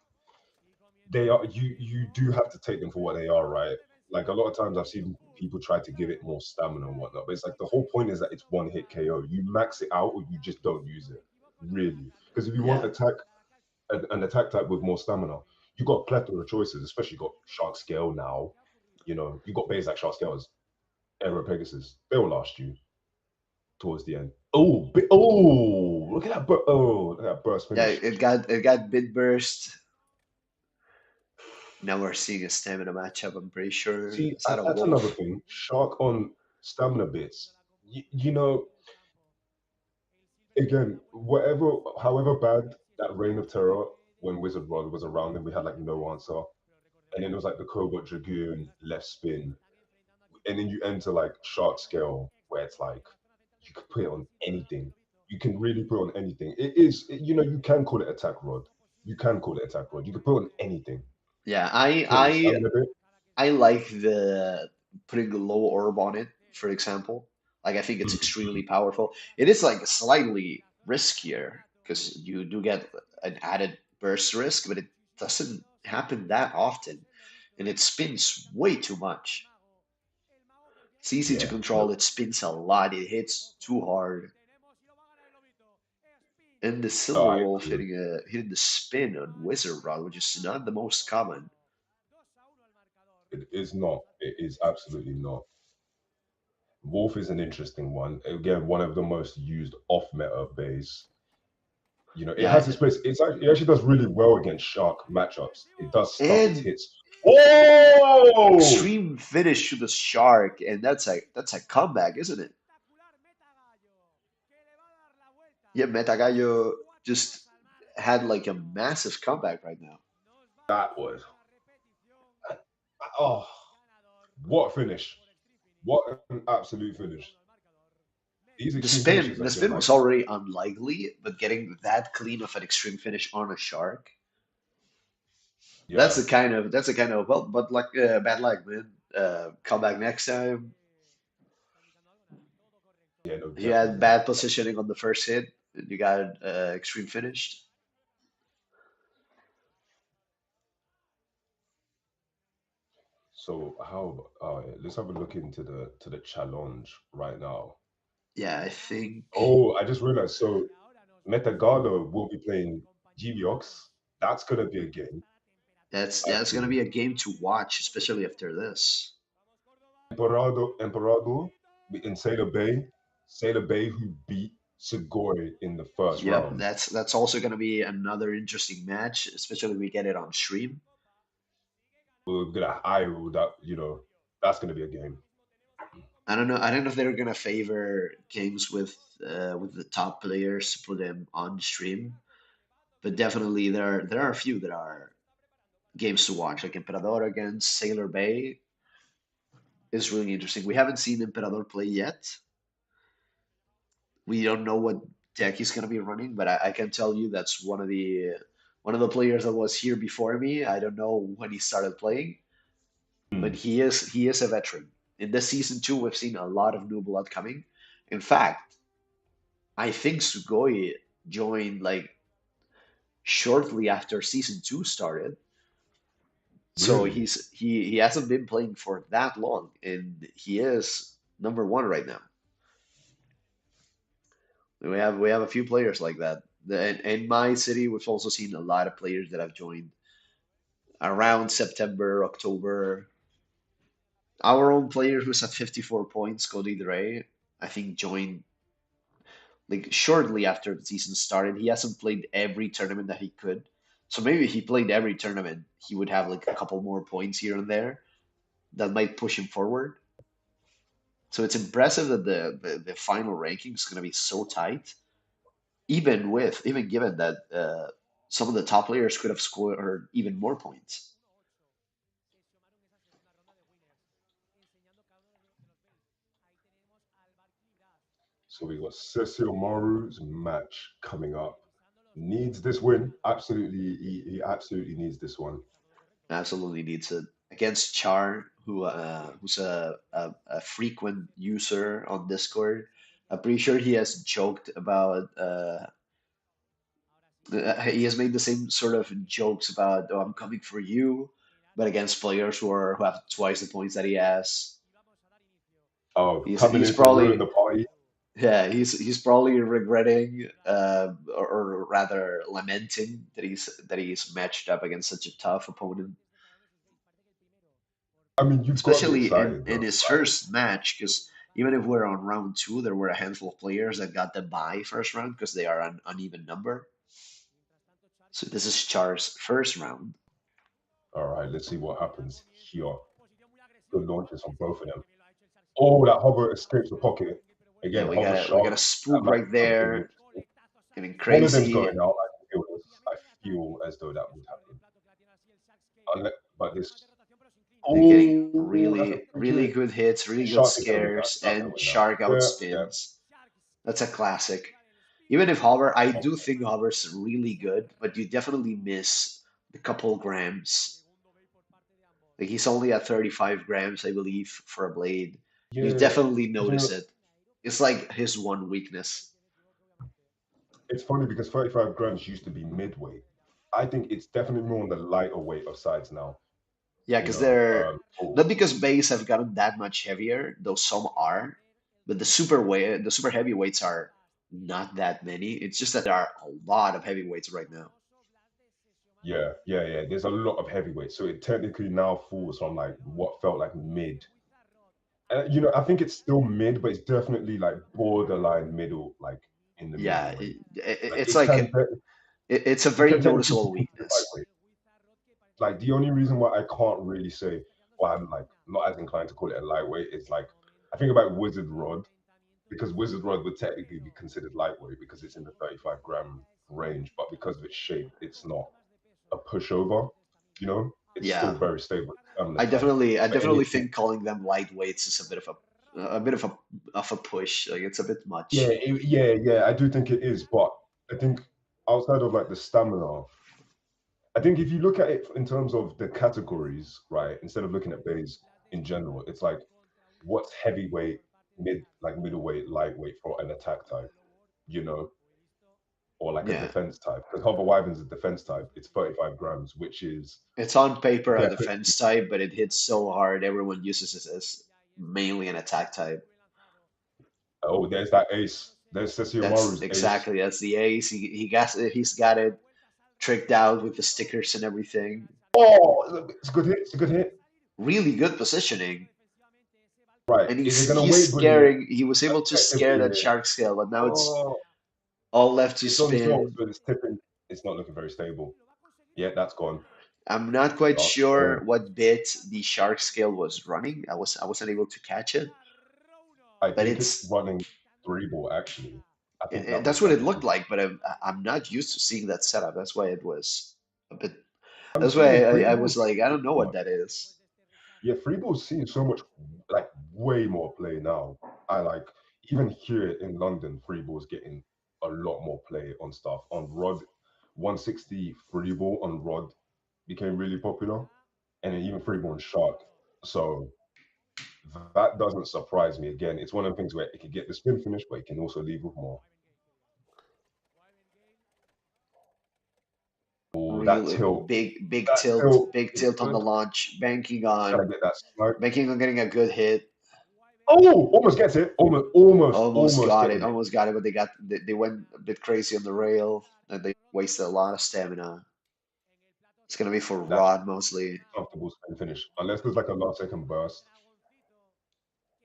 they are you do have to take them for what they are, right? Like a lot of times I've seen people try to give it more stamina and whatnot, but it's like the whole point is that it's one hit KO. You max it out or you just don't use it, really. Because if you want Yeah, an attack type with more stamina, you got a plethora of choices, especially you got Shark Scale now. You know, you got bays like Shark Scales, Aero Pegasus. They'll last you towards the end. Oh, oh, look at that! Look at that burst yeah. finish. It got bit burst. Now we're seeing a stamina matchup. I'm pretty sure. See, Is that a that's another wolf? thing. Shark on stamina bits. You know, again, however bad that reign of terror when Wizard Rod was around and we had like no answer, and then it was like the Cobalt Dragoon left spin, and then you enter like Shark Scale where it's like you could put it on anything. You can really put it on anything. You know, you can call it attack rod. You can call it attack rod. You can put it on anything. Yeah, Put it on the stamina bit. I like the putting a low orb on it, for example. Like I think it's Mm, extremely mm. powerful. It is like slightly riskier because you do get an added burst risk, but it doesn't happen that often, and it spins way too much. It's easy to Yeah, no, control. It spins a lot. It hits too hard. And the no, Silver I Wolf agree. hitting the spin on Wizard Rod, which is not the most common. It is not. It is absolutely not. Wolf is an interesting one. Again, one of the most used off meta bays. You know, it Yeah, has its place. It actually does really well against Shark matchups. It does stuff its and hits. Oh, extreme finish to the shark, and that's a comeback, isn't it? Yeah, Metagayo just had like a massive comeback right now. that was oh. What a finish! What an absolute finish! These extreme finishes The have been spin like, was already unlikely, but getting that clean of an extreme finish on a shark, yeah, that's the kind of well, but like bad luck, man. Come back next time. yeah, no, He had definitely. bad positioning on the first hit, and you got extreme finished. So how? Yeah, let's have a look into the challenge right now. Yeah, I think Oh, I just realized. So Metagalo will be playing Gviox. That's gonna be a game, I that's gonna think. be a game to watch, especially after this. Emperado in Sailor Bay. Sailor Bay who beat Sugoi in the first Yep, round. that's also gonna be another interesting match, especially if we get it on stream. We're gonna Iru that, that's gonna be a game. I don't know. I don't know if they're gonna favor games with the top players to put them on stream, but definitely there are a few that are games to watch, like Emperador against Sailor Bay is really interesting. We haven't seen Emperador play yet. We don't know what deck he's gonna be running, but I can tell you that's one of the players that was here before me. I don't know when he started playing, but Hmm. he is a veteran. In this season two, we've seen a lot of new blood coming. In fact, I think Sugoi joined like shortly after season two started. So Really? he hasn't been playing for that long, and he is number one right now. We have a few players like that. In my city, we've also seen a lot of players that have joined around September, October. Our own player who's at 54 points, Cody Dre, I think joined like shortly after the season started. He hasn't played every tournament that he could. So maybe if he played every tournament, he would have like a couple more points here and there that might push him forward. So it's impressive that the final ranking is going to be so tight, even given that some of the top players could have scored even more points. So we got Cecil Moru's match coming up. Needs this win. Absolutely, he absolutely needs this one. Absolutely needs it against Char, who's a frequent user on Discord. I'm pretty sure he has joked about he has made the same sort of jokes about oh I'm coming for you, but against players who have twice the points that he has. Oh, coming He's in to ruin probably the party. yeah he's probably regretting or rather lamenting that he's matched up against such a tough opponent, I mean, you've got to be especially excited in though, his right? first match because even if we're on round two, there were a handful of players that got the bye first round because they are an uneven number. So this is Char's first round. All right, let's see what happens here. Good launches from both of them. Oh, that hover escapes the pocket. Yeah, Again, hover we got sharp. a That spook might right be something there, interesting. getting One of them's crazy. going out. I feel as though that would happen. But this. They're getting Oh, that's a free really hit. good hits, really good Shark is going down. scares, Shark's going and to win now. Shark Yeah, yeah. outspins. That's a classic. Even if Hover, I Oh, do think Hover's really good, but you definitely miss the couple grams. Like he's only at 35 grams, I believe, for a blade. You yeah. definitely You notice know, it. It's like his one weakness. it's funny because 35 grams used to be midweight. I think it's definitely more on the lighter weight of sides now. Yeah, You because know, they're oh, not because bays have gotten that much heavier, though some are, but the super heavyweights are not that many. It's just that there are a lot of heavyweights right now. yeah, yeah, yeah. There's a lot of heavyweight, so it technically now falls from like what felt like mid. I think it's still mid, but it's definitely like borderline middle, like in the Yeah, middleweight. Like it's like it's a it very can technically noticeable be considered weakness. lightweight. Like the only reason why I can't really say why I'm like not as inclined to call it a lightweight is like I think about Wizard Rod because Wizard Rod would technically be considered lightweight because it's in the 35-gram range, but because of its shape, it's not a pushover, you know? it's still Yeah, very stable stamina I type. definitely, I But definitely anything, think calling them lightweights is a bit of a push. Like it's a bit yeah, much. yeah, I do think it is. But I think outside of like the stamina, I think if you look at it in terms of the categories, right, instead of looking at bays in general, it's like what's heavyweight, like middleweight, lightweight for an attack type, you know, or like a Yeah, defense type. Because Hobber Wyvern's a defense type. It's 35 grams, which is it's on paper a definitely. defense type, but it hits so hard. Everyone uses it as mainly an attack type. Oh, there's that ace. There's That's Sesshomaru's ace. exactly that's the ace. He's got it tricked out with the stickers and everything. Oh, it's a good hit. It's a good hit. Really good positioning. Right. And Is it gonna he's weight bully it scaring. He was able to scare effectively that here? shark scale, but now it's Oh, all left to it's on zones, spin. but it's tipping. It's not looking very stable. Yeah, that's gone. I'm not quite Dark sure square. what bit the shark scale was running. I wasn't able to catch it, I but think it's it's running three ball actually. I think that was that's what like it the looked three. like. But I'm not used to seeing that setup. That's why it was a bit. I'm That's saying why free I balls was like, I see don't know so what much. that is. Yeah, free balls seeing so much like way more play now. I like even here in London, free balls getting a lot more play on stuff. On Rod, 160 free ball on Rod became really popular, and then even free ball on Shark. So that doesn't surprise me. Again, it's one of the things where it can get the spin finish, but it can also leave with more. Oh, Really that tilt, big is tilt on the good. launch, Trying to get that snipe. banking on getting a good hit. Oh, almost gets it. Almost getting it. Almost got it, but they went a bit crazy on the rail and they wasted a lot of stamina. It's gonna be for That's Rod mostly. comfortable spin finish, unless there's like a last second burst,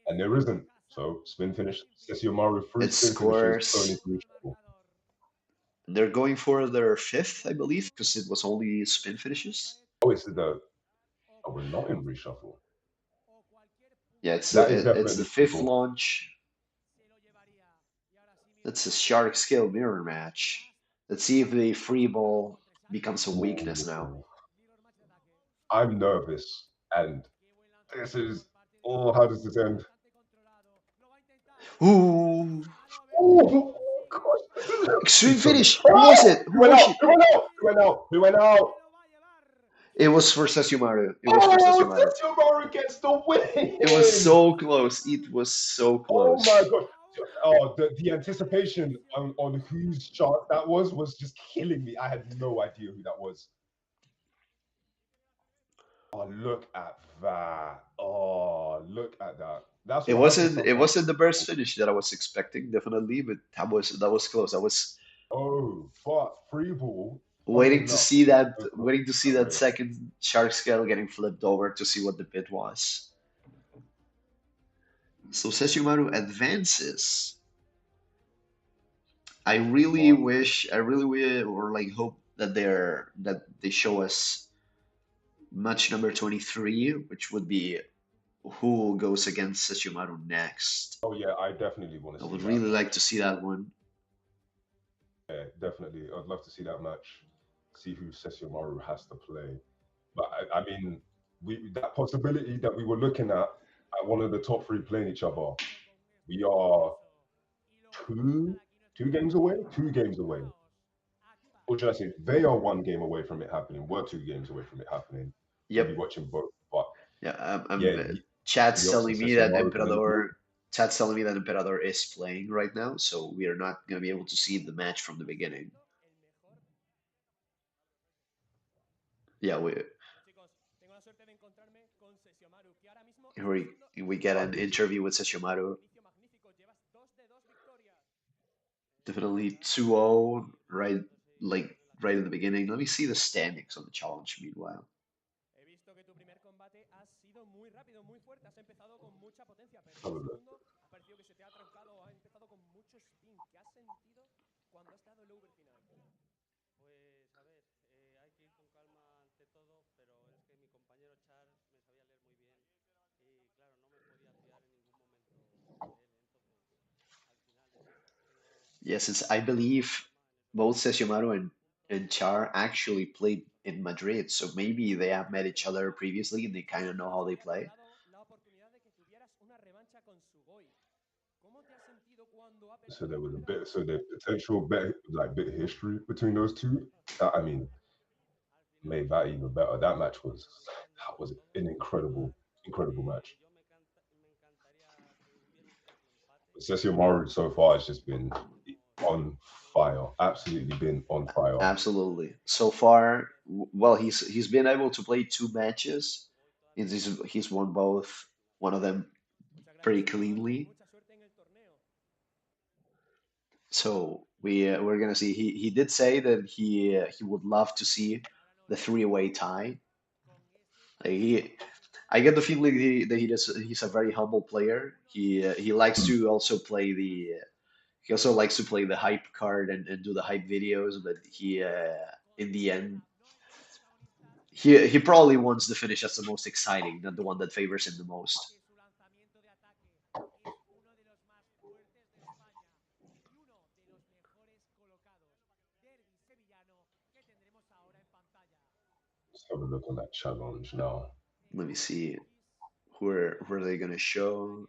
and there isn't. So spin finish. Sesshomaru three It spin finishes going scores. into reshuffle. They're going for their fifth, I believe, because it was only spin finishes. Oh, it's the. Oh, we're not in reshuffle. Yeah, That is it's the definitely fifth people. launch. That's a shark scale mirror match. Let's see if the free ball becomes a weakness now. Ooh, I'm nervous, and this is. Oh, how does this end? Ooh, Oh gosh! extreme He's so good. finish. Who was Oh, it? he Who went was out. it? He went out. He went out. He went out. It was for Sesshomaru. It was for Oh, Sesshomaru. Sesshomaru gets the It was win. so close. It was so Oh my close. god. Oh, the anticipation on whose shot that was just killing me. I had no idea who that was. Oh, look at that. Oh, look at that. That's what happens It sometimes. wasn't the burst finish that I was expecting, definitely, but that was close. I was Oh, but free ball, funny enough, waiting to see that that way. second shark scale getting flipped over to see what the bid was. So Sesshomaru advances. But I really wish, or like hope that they show us match number 23, which would be who goes against Sesshomaru next. oh yeah, I definitely want I to see would that. really like to see that one. Yeah, definitely. I'd love to see that match. See who Sesshomaru has to play. But I mean, we that possibility that we were looking at one of the top three playing each other. We are two two games away, 2 games away. Or should I say, they are 1 game away from it happening. We're 2 games away from it happening. We'll be Yep. watching both. But Yeah. yeah, Chat's Yox and telling me that Sesshomaru going in. Emperador. Chat's telling me that Emperador is playing right now, so we are not gonna be able to see the match from the beginning. Yeah, we get Ah, an this interview with Sesshomaru. Definitely 2-0, right, like right in the beginning. Let me see the standings on the challenge meanwhile. have a look. Yeah, since I believe both Sesshomaru and Char actually played in Madrid, so maybe they have met each other previously and they kind of know how they play. So there was a bit, so the potential bet, like bit of history between those two. That, I mean, made that even better. That was an incredible match. Cecil Maru so far has just been on fire, absolutely been on fire. Absolutely. So far, well, he's been able to play two matches. He's won both, one of them pretty cleanly. So we're gonna see. He did say that he would love to see the three-way tie. Like I get the feeling he's a very humble player. He likes Mm. to also play he also likes to play the hype card and do the hype videos, but he in the end he probably wants the finish that's the most exciting, not the one that favors him the most. Let's have a look on that challenge now. Let me see who are they gonna show?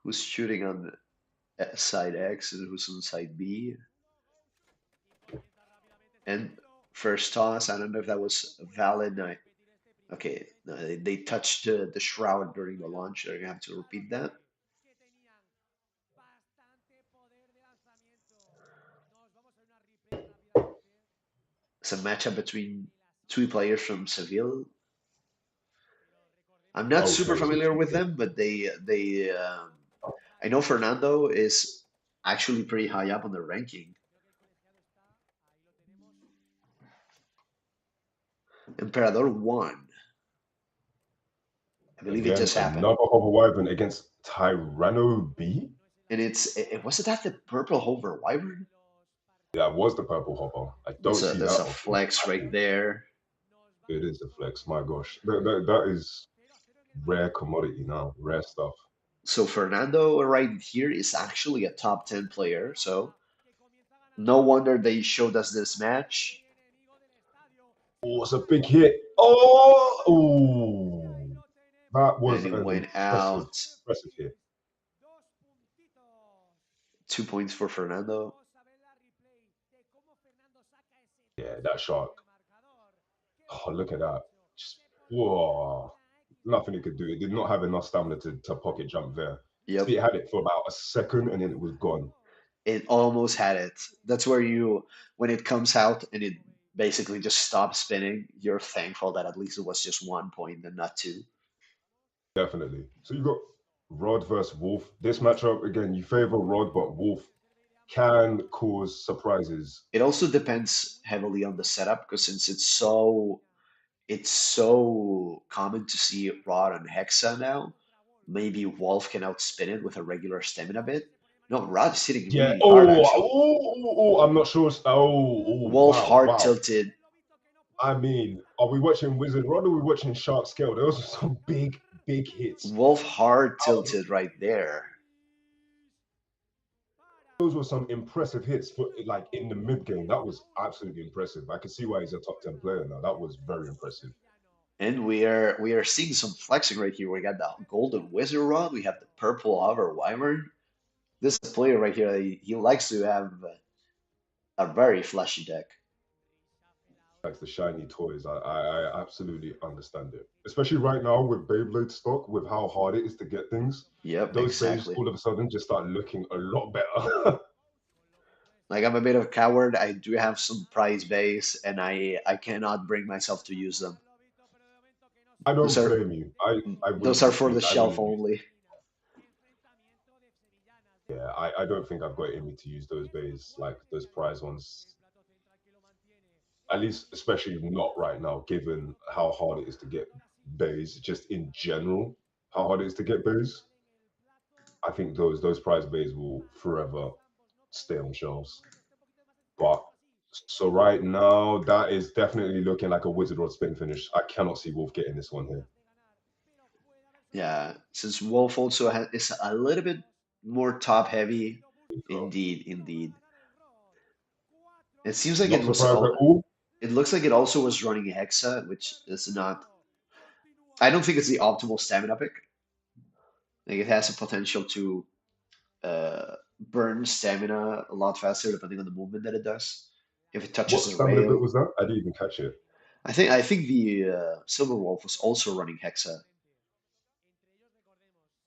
Who's shooting on side X and who's on side B? And first toss, I don't know if that was valid. No, okay, no, they touched the shroud during the launch. They're gonna have to repeat that. It's a matchup between two players from Seville. I'm not super Okay, so familiar with them, but I know Fernando is actually pretty high up on the ranking. Emperador won. I believe it again, just happened. another Hover Wyvern against Tyranno B. And wasn't that the purple hover wyvern? That was the purple Hover. I don't see That's that a often. flex right there. It is a flex. My gosh, that is rare commodity now, rare stuff. So Fernando right here is actually a top 10 player. So no wonder they showed us this match. Oh, it's a big hit. Oh, ooh. That And was it an went impressive, out. impressive hit. 2 points for Fernando. Yeah, that shark. Oh, look at that. Just, whoa. Nothing it could do. It did not have enough stamina to pocket jump there. See, Yep. it had it for about a second and then it was gone. It almost had it. That's where when it comes out and it basically just stops spinning, you're thankful that at least it was just 1 point and not two. Definitely. So you got Rod versus Wolf. This matchup, again, you favor Rod, but Wolf can cause surprises. It also depends heavily on the setup because since it's so common to see Rod on Hexa now, maybe Wolf can outspin it with a regular stamina bit. No, Rod is hitting Yeah. really hard Oh, actually. I'm not sure. Wolf Wow, hard wow. tilted. I mean, are we watching Wizard Rod or are we watching Shark Scale? Those are some big hits. Wolf hard Out of tilted right there. those were some impressive hits for like in the mid game. That was absolutely impressive. I can see why he's a top 10 player now. That was very impressive. And we are seeing some flexing right here. We got the golden wizard rod. We have the purple hover wyvern. This player right here, he likes to have a very flashy deck. Like the shiny toys. I absolutely understand it. Especially right now with Beyblade stock, with how hard it is to get things. Yep, Those bays exactly. all of a sudden just start looking a lot better. Like I'm a bit of a coward. I do have some prize base, and I cannot bring myself to use them. I Those don't are blame you. I those wouldn't are for dispute. the I shelf really do. only. Yeah, I don't think I've got it in me to use those bays, like those prize ones. At least, especially not right now, given how hard it is to get bays, just in general, how hard it is to get bays. I think those prize bays will forever stay on shelves. But so right now, that is definitely looking like a Wizard Rod spin finish. I cannot see Wolf getting this one here. Yeah, since Wolf also is a little bit more top heavy. So, Indeed, indeed. It seems like it not was surprised at all all. It looks like it also was running Hexa, which is not. I don't think it's the optimal stamina pick. Like it has a potential to burn stamina a lot faster depending on the movement that it does. If it touches What a stamina bit rail, was that? I didn't even catch it. I think the Silver Wolf was also running Hexa.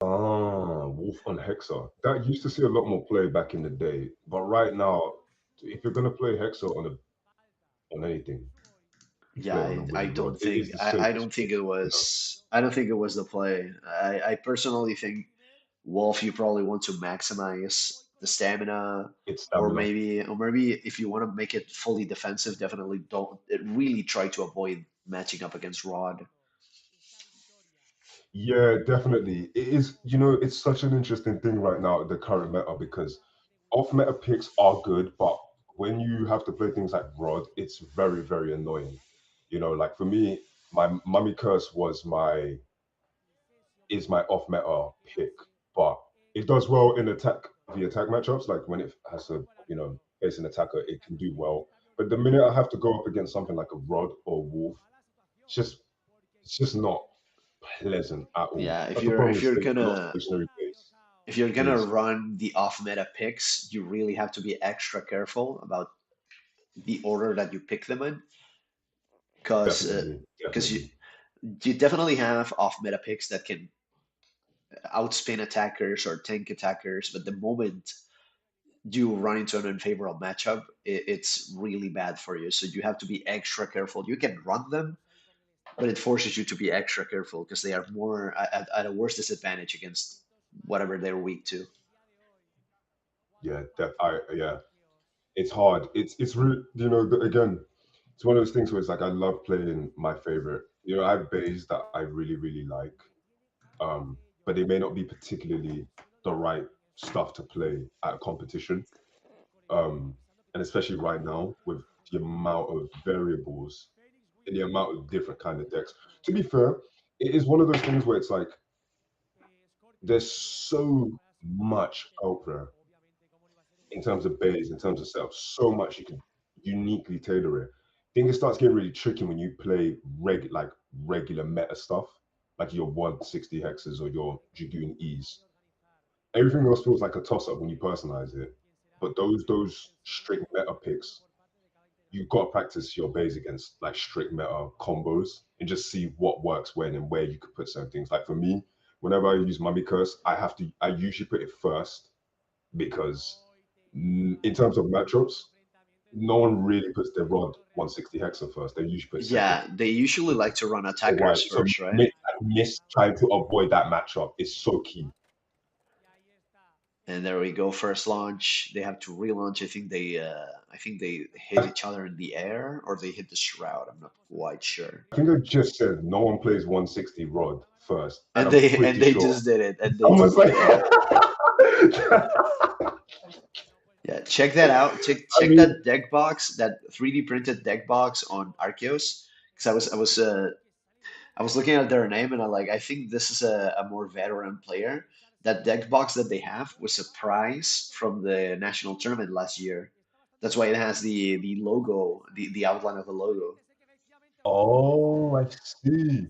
Ah, Wolf on Hexa. That used to see a lot more play back in the day, but right now, if you're gonna play Hexa on anything, you Yeah, play it on a I wooden don't rod. It think is the safest pick, you know. I don't think it was the play. I personally think Wolf you probably want to maximize the stamina, It's or stamina. maybe if you want to make it fully defensive, definitely don't really try to avoid matching up against Rod. Yeah, definitely. It is, it's such an interesting thing right now, the current meta, because off meta picks are good, but when you have to play things like Rod, it's very, very annoying. Like for me, my Mummy Curse is my off meta pick, but it does well in the attack matchups. Like when it has to, face an attacker, it can do well. But the minute I have to go up against something like a Rod or Wolf, it's just it's just not pleasant at all. Yeah, That's the problem with a lot of stationary base if you're gonna is run the off meta picks, you really have to be extra careful about the order that you pick them in, because definitely, because definitely. you definitely have off meta picks that can outspin attackers or tank attackers, but the moment you run into an unfavorable matchup, it's really bad for you. So you have to be extra careful. You can run them, but it forces you to be extra careful because they are more at a worse disadvantage against whatever they're weak to. Yeah, yeah, it's hard. It's really, again, it's one of those things where it's like I love playing my favorite. I have bays that I really, really like, but they may not be particularly the right stuff to play at a competition. Um, and especially right now with the amount of variables and the amount of different kind of decks. To be fair, it is one of those things where it's like there's so much out there in terms of bays, in terms of setup, so much you can uniquely tailor it. I think it starts getting really tricky when you play regular meta stuff, like your 160 hexes or your Dragoon E's. Everything else feels like a toss up when you personalize it. But those strict meta picks, you've got to practice your bays against like strict meta combos and just see what works when and where you could put certain things. Like for me, whenever I use Mummy Curse, I usually put it first because in terms of matchups, no one really puts their rod 160 hexa first. They usually put second. Yeah, they usually like to run So why? attackers So first, right? miss trying to avoid that matchup is so key. And there we go, first launch. They have to relaunch. I think they hit I each other in the air or they hit the shroud. I'm not quite sure. think I just said no one plays 160 rod first, and And I'm they pretty sure just did it. And they someone's just did like, it. Yeah, check that out. I Check mean, that deck box, that 3D printed deck box on Arceus. Because I was looking at their name and I think this is a more veteran player. That deck box that they have was a prize from the national tournament last year. That's why it has the logo, the outline of the logo. oh, I see.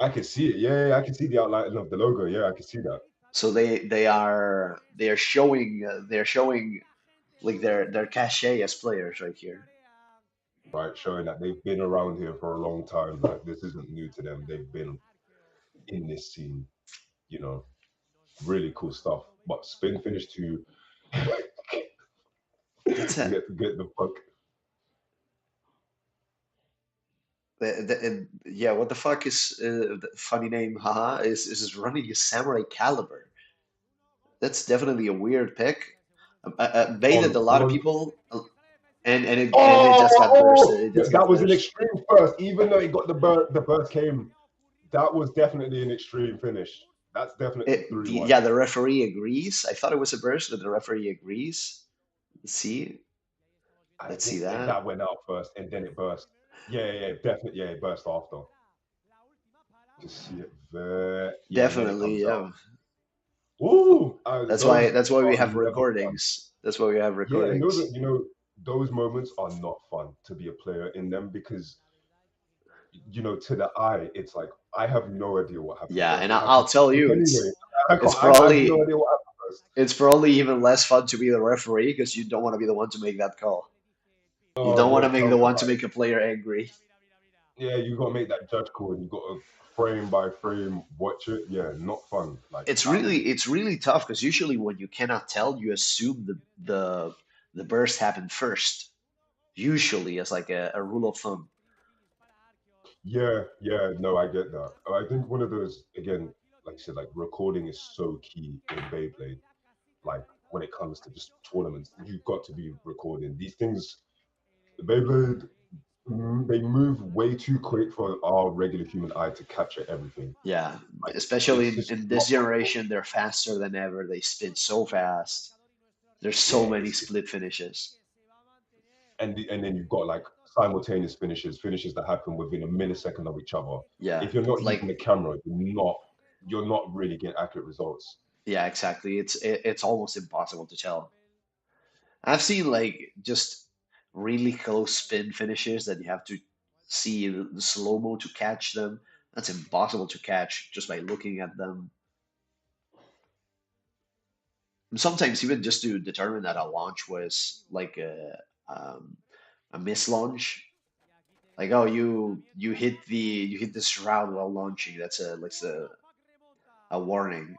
I can see it. Yeah, I can see the outline of the logo. Yeah, I can see that. So they're showing like their cachet as players right here. Right, showing that they've been around here for a long time. Like this isn't new to them. They've been in this scene. You know, really cool stuff. But spin finish to That's a get the fuck. yeah. What the fuck is the funny name? Haha, is running a samurai caliber. That's definitely a weird pick. A bait that a lot of On people and it Oh, just got bursted. It just that got was an burst. extreme first. Even though it got the burst came, that was definitely an extreme finish. That's definitely 3-1. Yeah, the referee agrees. I thought it was a burst, but the referee agrees. Let's see. I Let's see think that. that went out first and then it burst. Yeah, definitely. Yeah, it burst after. Just see it there. Yeah, and then it Definitely, comes yeah. out. Ooh, those That's why we are have never fun. recordings. That's why we have Yeah, and those are, recordings. those moments are not fun to be a player in them because to the eye, it's like I have no idea what happened Yeah, first. and It I'll happened tell you, anyway. I it's can't. I have no probably idea what happened first. it's probably even less fun to be the referee because you don't want to be the one to make that call. You Oh don't want yeah, to make tell the me one to about it. make a player angry. Yeah, you got to make that judge call, and you got to frame by frame watch it. Yeah, not fun, like at all. It's really tough because usually when you cannot tell, you assume the burst happened first. Usually, as like a rule of thumb. Yeah, yeah, no, I get that. I think one of those again, like you said, like recording is so key in Beyblade. Like when it comes to just tournaments, you've got to be recording these things. Beyblade, they move way too quick for our regular human eye to capture everything. Yeah, Like especially it's just in not this possible. generation, they're faster than ever. They spin so fast. There's Yeah, so many it's split finishes. and then you've got like simultaneous finishes that happen within a millisecond of each other. Yeah, If you're not like using the camera, you're not really getting accurate results. yeah, exactly. It's almost impossible to tell. I've seen like just really close spin finishes that you have to see the slow-mo to catch them. That's impossible to catch just by looking at them. And sometimes even just to determine that a launch was like um, a miss launch. Like, oh, you hit this round while launching. That's a warning.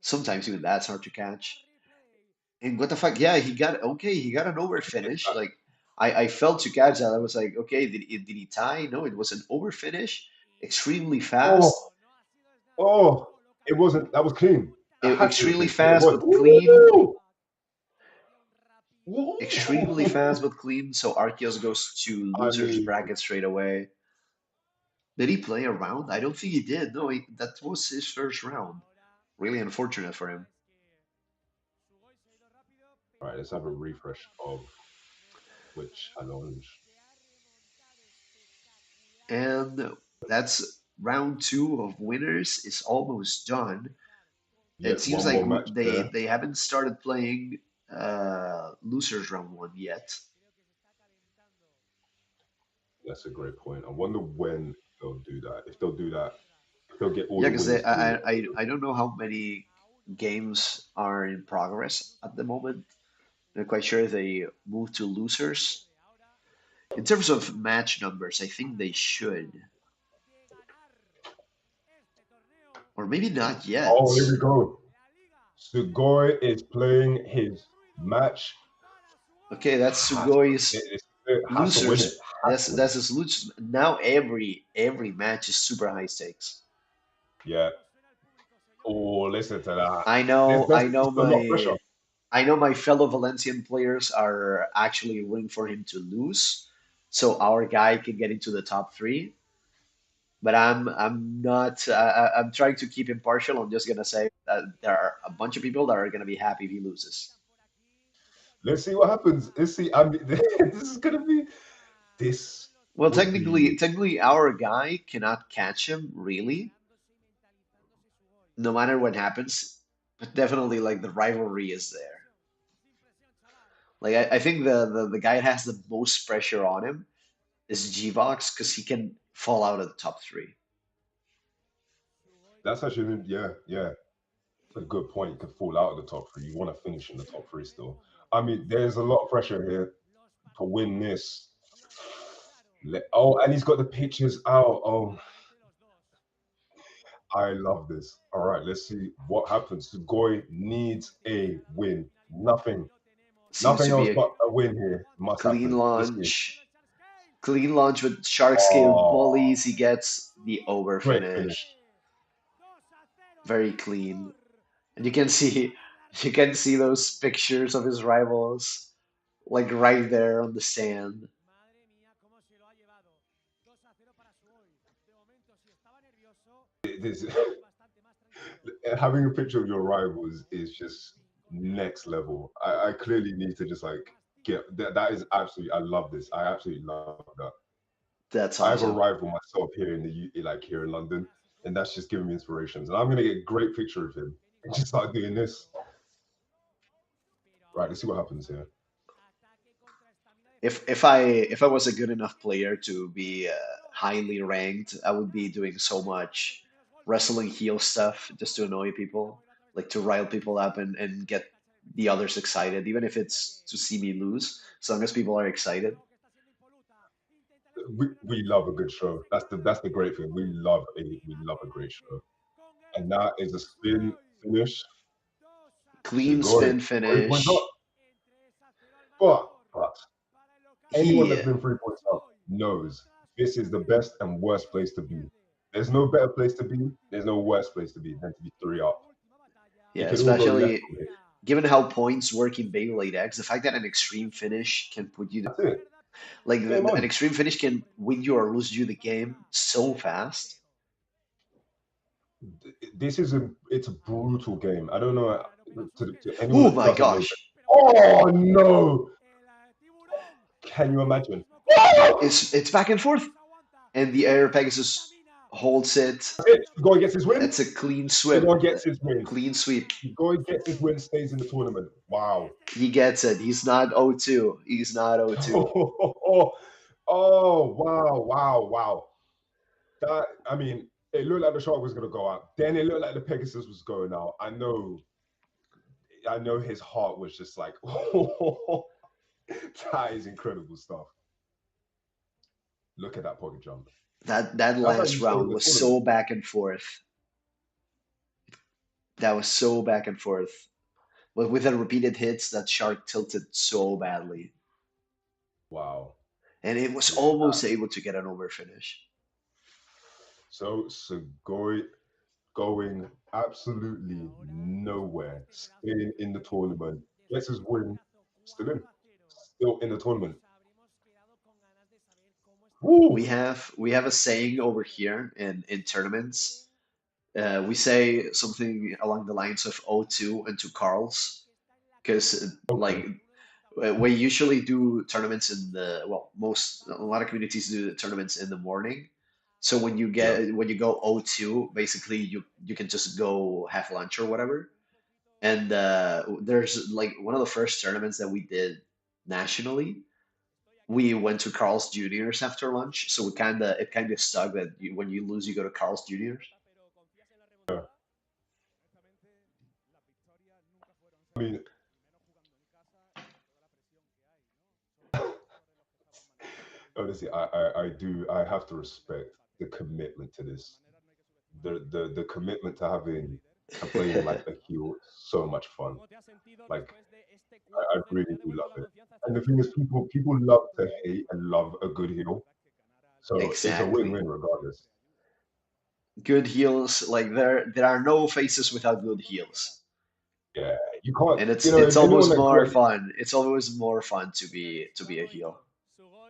Sometimes even that's hard to catch. And what the fuck? Yeah, he got an over finish. Like I felt to catch that. I was like, okay, did he tie? No, it was an over finish, extremely fast. Oh, oh, it wasn't. That was clean. That had to have Extremely been clean. It fast was. but clean. Woo! Extremely Woo! fast but clean. So Arceus goes to I losers mean, bracket straight away. Did he play a round? I don't think he did. No, that was his first round. Really unfortunate for him. all right. Let's have a refresh of which challenge. And that's round two of winners is almost done. It Yep, seems one like more match there. they haven't started playing losers round one yet. That's a great point. I wonder when they'll do that. If they'll do that, if they'll get all Yeah, the because winners through. I don't know how many games are in progress at the moment. I'm not quite sure if they move to losers. In terms of match numbers, I think they should, or maybe not yet. Oh, here we go. Sugoi is playing his match. Okay, that's Has to, Sugoi's it has to win it. losers. Has to win That's it. his losers. Now every match is super high stakes. Yeah. Oh, listen to that. There's I know just a lot of pressure. my fellow Valencian players are actually rooting for him to lose, so our guy can get into the top three. But I'm not. I'm trying to keep impartial. I'm just gonna say that there are a bunch of people that are gonna be happy if he loses. Let's see what happens. Let's see. I mean, this is gonna be. This Well, would be. technically, our guy cannot catch him really, no matter what happens. But definitely, like the rivalry is there. Like I think the guy that has the most pressure on him is G-Box because he can fall out of the top three. That's actually. Yeah, yeah. A good point. You could fall out of the top three. You want to finish in the top three still. I mean, there's a lot of pressure here to win this. Oh, and he's got the pictures out. Oh, I love this. All right, let's see what happens. Sugoi needs a win. Seems Nothing to be else a but a win here must clean happen. Let's see. launch. Clean launch with shark scale Oh, bullies. He gets the over great finish. finish. Very clean. And you can see those pictures of his rivals like right there on the sand. This, having a picture of your rivals is just next level. I clearly need to just like get that. That is absolutely. I love this. I absolutely love that. I That's have a awesome. rival myself here in the like here in London, and that's just giving me inspirations. And I'm gonna get a great picture of him and just start doing this. Right, let's see what happens here. if I was a good enough player to be highly ranked, I would be doing so much wrestling heel stuff just to annoy people, like to rile people up and get the others excited, even if it's to see me lose, as long as people are excited. We love a good show. That's the great thing. We love a great show, and that is a spin finish. Clean Sugoi. spin 3 points up. finish. But anyone that's He, been 3 points up knows this is the best and worst place to be. There's no better place to be. There's no worse place to be than to be 3 up. yeah, It could all go left especially from here. given how points work in Beyblade X, the fact that an extreme finish can put you That's it. like Game an on. extreme finish can win you or lose you the game so fast. This is it's a brutal game. I don't know to anyone Oh that my doesn't know. gosh. Oh no! Can you imagine? It's back and forth. And the Air Pegasus holds it. That's it. Sugoi gets his win. That's a clean sweep. Sugoi gets his win. Clean sweep. Sugoi gets his win. Stays in the tournament. Wow. He gets it. He's not 0-2. He's not 0-2. Oh, wow, wow, wow. That I mean, it looked like the shark was gonna go out. Then it looked like the Pegasus was going out. I know his heart was just like, that is incredible stuff. Look at that pocket jump. That That's how you last stay round in the was tournament. so back and forth. That was so back and forth. But with the repeated hits, that shark tilted so badly. Wow. And it was Yeah. almost able to get an over finish. So Sugoi going absolutely nowhere, staying in the tournament, gets his win, still in the tournament. We Woo! have we have a saying over here in tournaments. We say something along the lines of O2 and to Carl's because Okay. we usually do tournaments in the well most a lot of communities do the tournaments in the morning. So Yeah. when you go O2, basically you can just go have lunch or whatever. And there's like one of the first tournaments that we did nationally. We went to Carl's Juniors after lunch, so it kind of stuck that when you lose, you go to Carl's Juniors. Yeah. I mean, honestly, I have to respect the commitment to this. The commitment to having to playing like a heel is so much fun. Like I really do love it. And the thing is, people love to hate and love a good heel. So it's a Exactly. win-win regardless. Good heels, like there are no faces without good heels. Yeah, you can't. And it's If anyone almost that more grew up, fun. It's always more fun to be a heel.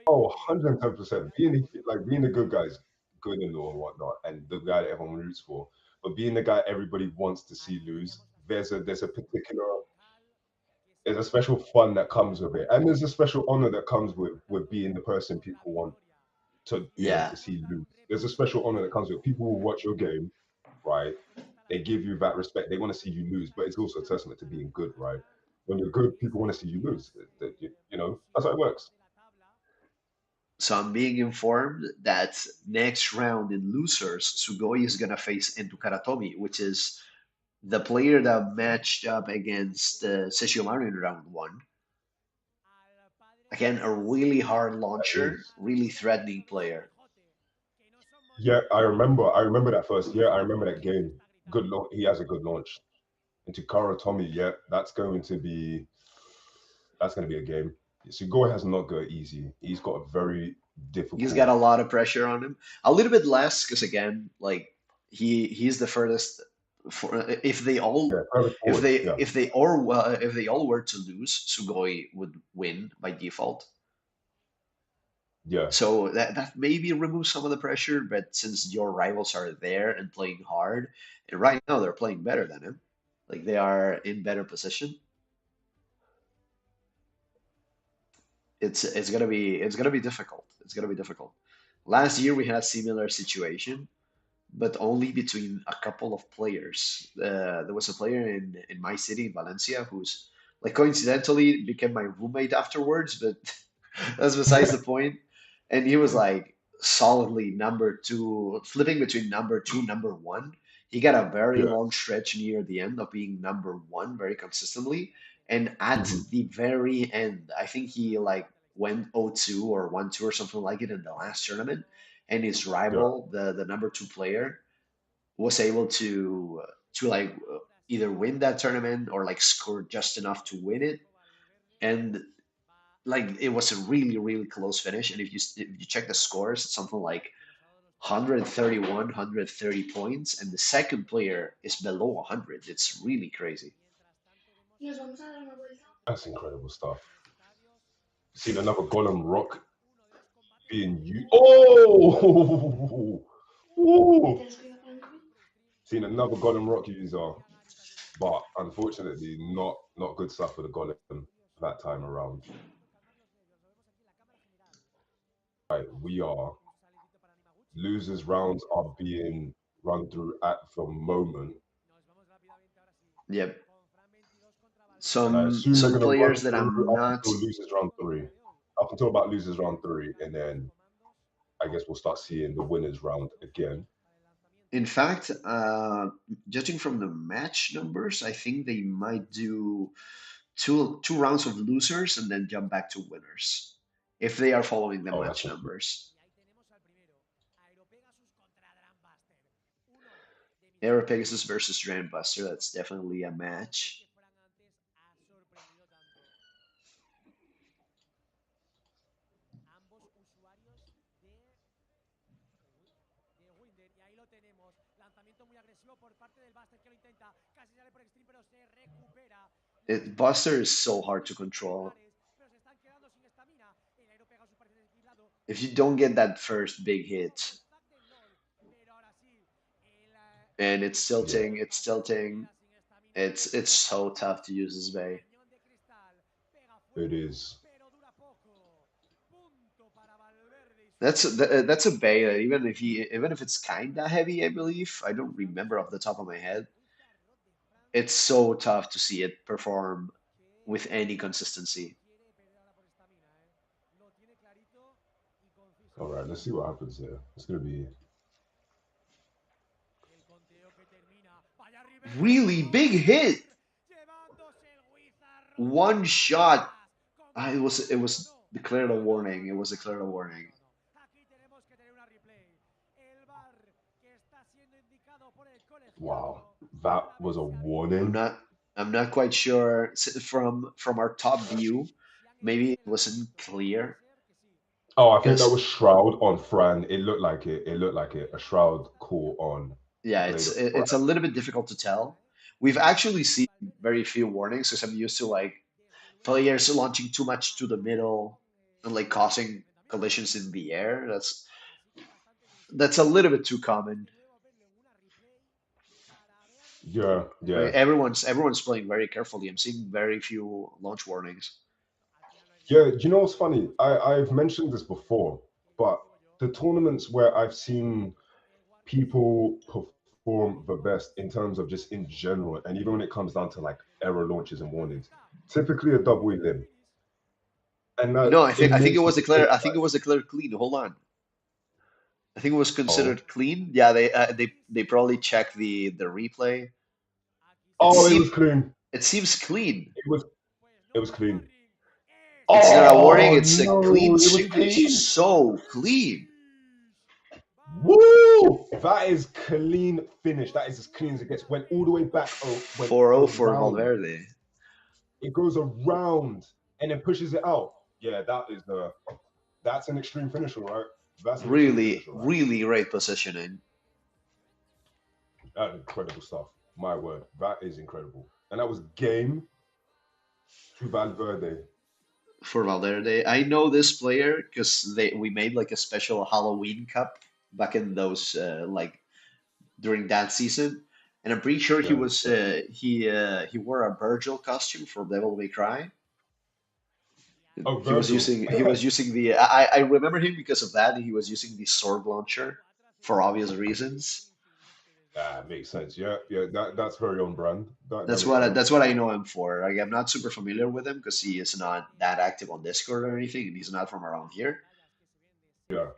oh, 110%. Being the good guy is good and all and whatnot, and the guy that everyone roots for. But being the guy everybody wants to see lose, there's a particular there's a special fun that comes with it, and there's a special honor that comes with being the person people want Yeah. to see lose. There's a special honor that comes with people who watch your game, right? They give you that respect. They want to see you lose, but it's also a testament to being good, right? When you're good, people want to see you lose. That's how it works. So I'm being informed that next round in losers, Sugoi is gonna face Endo Karatomi, which is the player that matched up against Sesshomaru in round one. Again, a really hard That launcher, is. really threatening player. Yeah, I remember. I remember that first. Yeah, I remember that game. Good launch. He has a good launch. Into Kara Tommy. Yeah, that's going to be a game. Sugoi has not got easy. He's got a very He's got difficult. a lot of pressure on him. A little bit less because again, like he's the furthest. For Yeah, further forward. Yeah, if they all were to lose, Sugoi would win by default. yeah. So that maybe removes some of the pressure, but since your rivals are there and playing hard, and right now they're playing better than him, like they are in better position. It's gonna be difficult. It's gonna be difficult. Last year we had a similar situation, but only between a couple of players. There was a player in my city in Valencia who's like coincidentally became my roommate afterwards, but That's besides the point. And he was like solidly number two, flipping between number two, number one. He got a very Yeah. long stretch near the end of being number one very consistently. And at Hmm. the very end, I think he like went 0-2 or 1-2 or something like it in the last tournament. And his Yeah. rival, the number two player, was able to like either win that tournament or like score just enough to win it. And like it was a really really close finish. And if you check the scores, it's something like 131 130 points, and the second player is below 100. It's really crazy. That's incredible stuff. Seen another Golem Rock being used. Oh! Ooh. Seen another Golem Rock user, but unfortunately, not good stuff for the Golem that time around. Right, we are losers rounds are being run through at the moment, Yep. and I some assume they're some going to run players that through I'm up not. until losers round three. Up until about losers round three, and then I guess we'll start seeing the winners round again. In fact, judging from the match numbers, I think they might do two rounds of losers and then jump back to winners if they are following the Oh, that's match a numbers. Aero Pegasus versus Dragon Buster. That's definitely a match. Buster is so hard to control. If you don't get that first big hit, and yeah, it's tilting, it's so tough to use this bay. it is. That's a bay that even if it's kinda heavy, I believe. I don't remember off the top of my head. It's so tough to see it perform with any consistency. All right, let's see what happens here. It's going to be. Really big hit. One shot. It was declared a warning. It was declared a warning. Wow, that was a I'm warning. not I'm not quite sure from our top view. Maybe it wasn't clear Oh, I think that was because Shroud on Fran. It looked like it. It looked like it. A Shroud call on the yeah, blade it's of it- Fran. it's a little bit difficult to tell. We've actually seen very few warnings because I'm used to like players launching too much to the middle and like causing collisions in the air. That's a little bit too common. Yeah, Like yeah, everyone's playing very carefully. I'm seeing very few launch warnings. yeah. Do you know what's funny? I've mentioned this before, but the tournaments where I've seen people perform the best in terms of just in general, and even when it comes down to like error launches and warnings, typically a double limb, and that No, it I think it makes me was declared. think I think it like, was declared clean. Hold on. I think it was oh, considered clean. Yeah, they probably checked the replay. It oh, it was seemed clean. it seems clean. It was clean. It's not a warning. Oh It's a clean no, it was signature. clean. So clean. Woo! That is clean finish. That is as clean as it gets. Went all the way back. Oh, went 4-0 for around. Valverde. It goes around and then pushes it out. Yeah, that's an extreme finish, all right. That's an extreme Really, finish, all right. really great positioning That's incredible stuff. My word, that is incredible. And that was game to Valverde. for Valverde. I know this player because they we made like a special Halloween cup back in those like during that season, and I'm pretty sure he Yeah, was yeah. he wore a Virgil costume for Devil May Cry. Oh, He was Virgil. using the I remember him because of that. He was using the sword launcher for obvious reasons. Ah, makes sense. Yeah, yeah. That's very on brand. That makes That's sense. what I know him for. Like I'm not super familiar with him because he is not that active on Discord or anything, and he's not from around here. Yeah.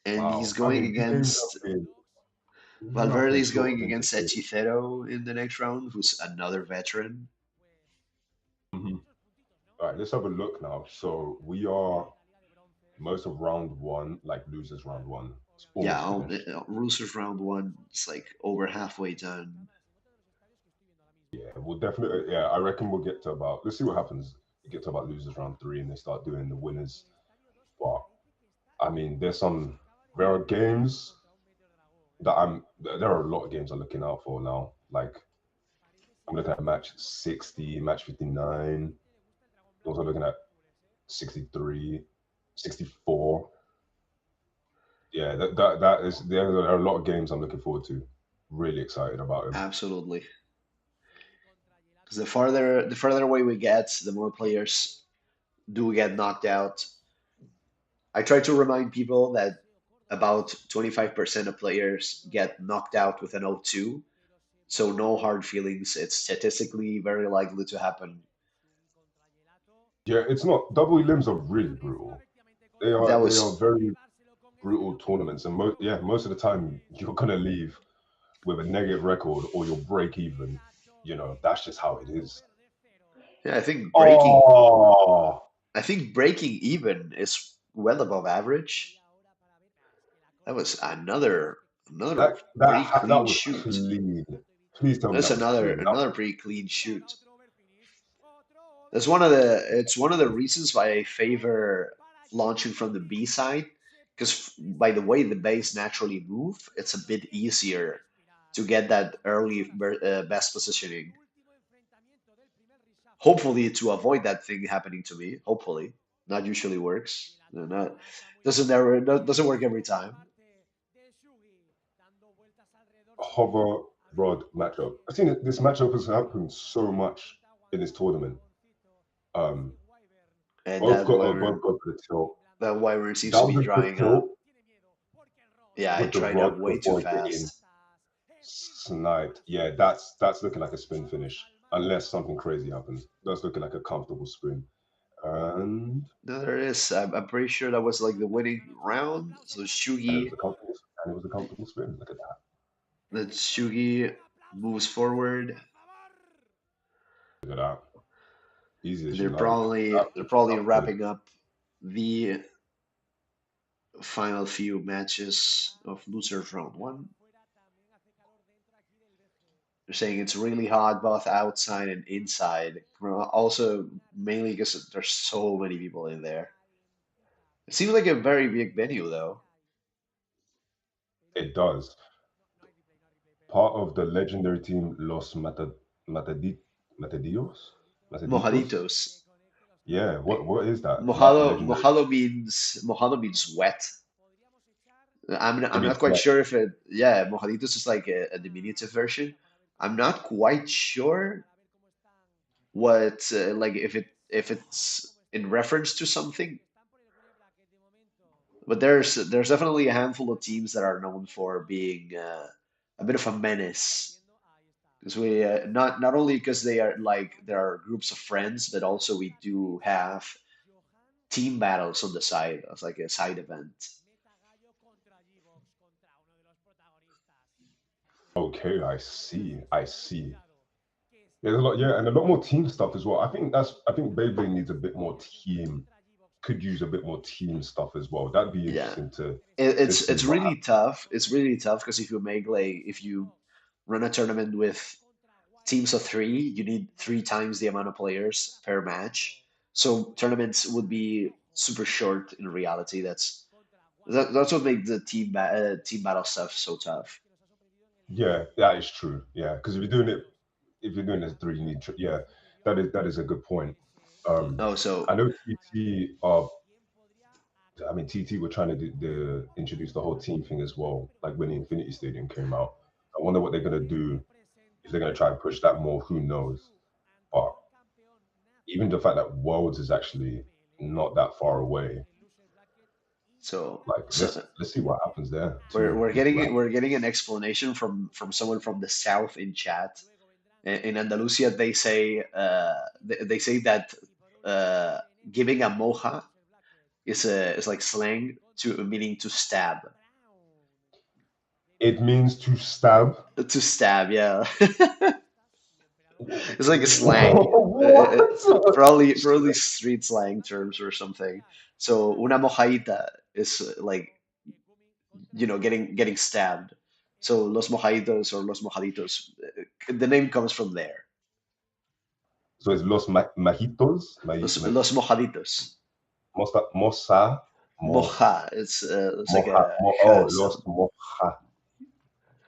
And he's Wow. I going mean, against these games have Valverde been is sort going of against entertaining. Hechicero in the next round, who's another veteran. Mhm. All right, let's have a look now. So we are most of round one, like losers round one. It's Yeah, almost finished. Roosters round one. It's like over halfway done. Yeah, we'll definitely. Yeah, I reckon we'll get to about. Let's see what happens. We get to about losers round three, and they start doing the winners. But I mean, there are games that there are a lot of games I'm looking out for now. Like I'm looking at match 60, match 59. Also looking at 63, 64. Yeah, that is there are a lot of games I'm looking forward to. Really excited about him. Absolutely. Because the further away we get, the more players do get knocked out. I try to remind people that about 25% of players get knocked out with an 0-2, so no hard feelings. It's statistically very likely to happen. Yeah, it's not double limbs are really brutal. That They are was, very brutal tournaments, and most of the time you're gonna leave with a negative record or you'll break even. You know, that's just how it is. yeah, Oh, I think breaking even is well above average. That was another pretty that clean was shoot. clean. Please tell me That's that was clean. That another pretty clean shoot. That's one of the it's one of the reasons why I favor launching from the B side, because by the way the bays naturally move, it's a bit easier to get that early best positioning. Hopefully to avoid that thing happening to me. Hopefully, not usually works. Not doesn't work every time. hover rod matchup. I've seen this matchup has happened so much in this tournament. Um, And that both wyvern go for the tilt. that wyvern seems That to was be a good drying up. tilt Yeah, I with the tried rod that way too before getting fast. sniped. Yeah, that's looking like a spin finish, unless something crazy happens. That's looking like a comfortable spin. And No, there it is. I'm pretty sure that was like the winning round. So and it was Shugi, a comfortable and it was a comfortable spin. Look at that. that Shugi moves forward, Look at that. Easy and as you like. they're That probably felt good. wrapping up the final few matches of losers round one. They're saying it's really hot both outside and inside. Also, mainly because there's so many people in there. It seems like a very big venue, though. It does. Part of the legendary team Matadi- Matadillos? Mataditos? Mojaditos. Yeah, what is that? Legendary. Mojado means wet. It I'm not means quite what? sure if it, yeah, Mojaditos is like a diminutive version. I'm not quite sure what like if it's in reference to something, but there's definitely a handful of teams that are known for being a bit of a menace. Because we not only because they are like there are groups of friends, but also we do have team battles on the side as like a side event. Okay, I see. I see. There's a lot, yeah, and a lot more team stuff as well. I think Beyblade needs a bit more team. Could use a bit more team stuff as well. That'd be Yeah, interesting to see it's what really tough. It's really tough because if you make like if you run a tournament with teams of three, you need three times the amount of players per match. So tournaments would be super short in reality. That's what makes the team battle stuff so tough. Yeah, that is true. Yeah, because if you're doing this three, you need yeah, that is a good point. Um, Oh, so I know TT are. I mean, TT were trying to introduce the whole team thing as well. Like when the Infinity Stadium came out, I wonder what they're gonna do if they're gonna try and push that more. Who knows? But even the fact that Worlds is actually not that far away, So Like let's see what happens there. we're Two getting rank. we're getting an explanation from someone from the south in chat. In Andalusia, they say that uh, giving a moja is like slang to meaning to stab. It means to stab. To stab, yeah. It's like a slang. What? Probably street slang terms or something. So una mojadita is like getting stabbed. So los mojaditos or los mojaditos, the name comes from there. So it's los majitos, Los mojaditos. mosa, Moja. It's like moja, a oh, h los sound.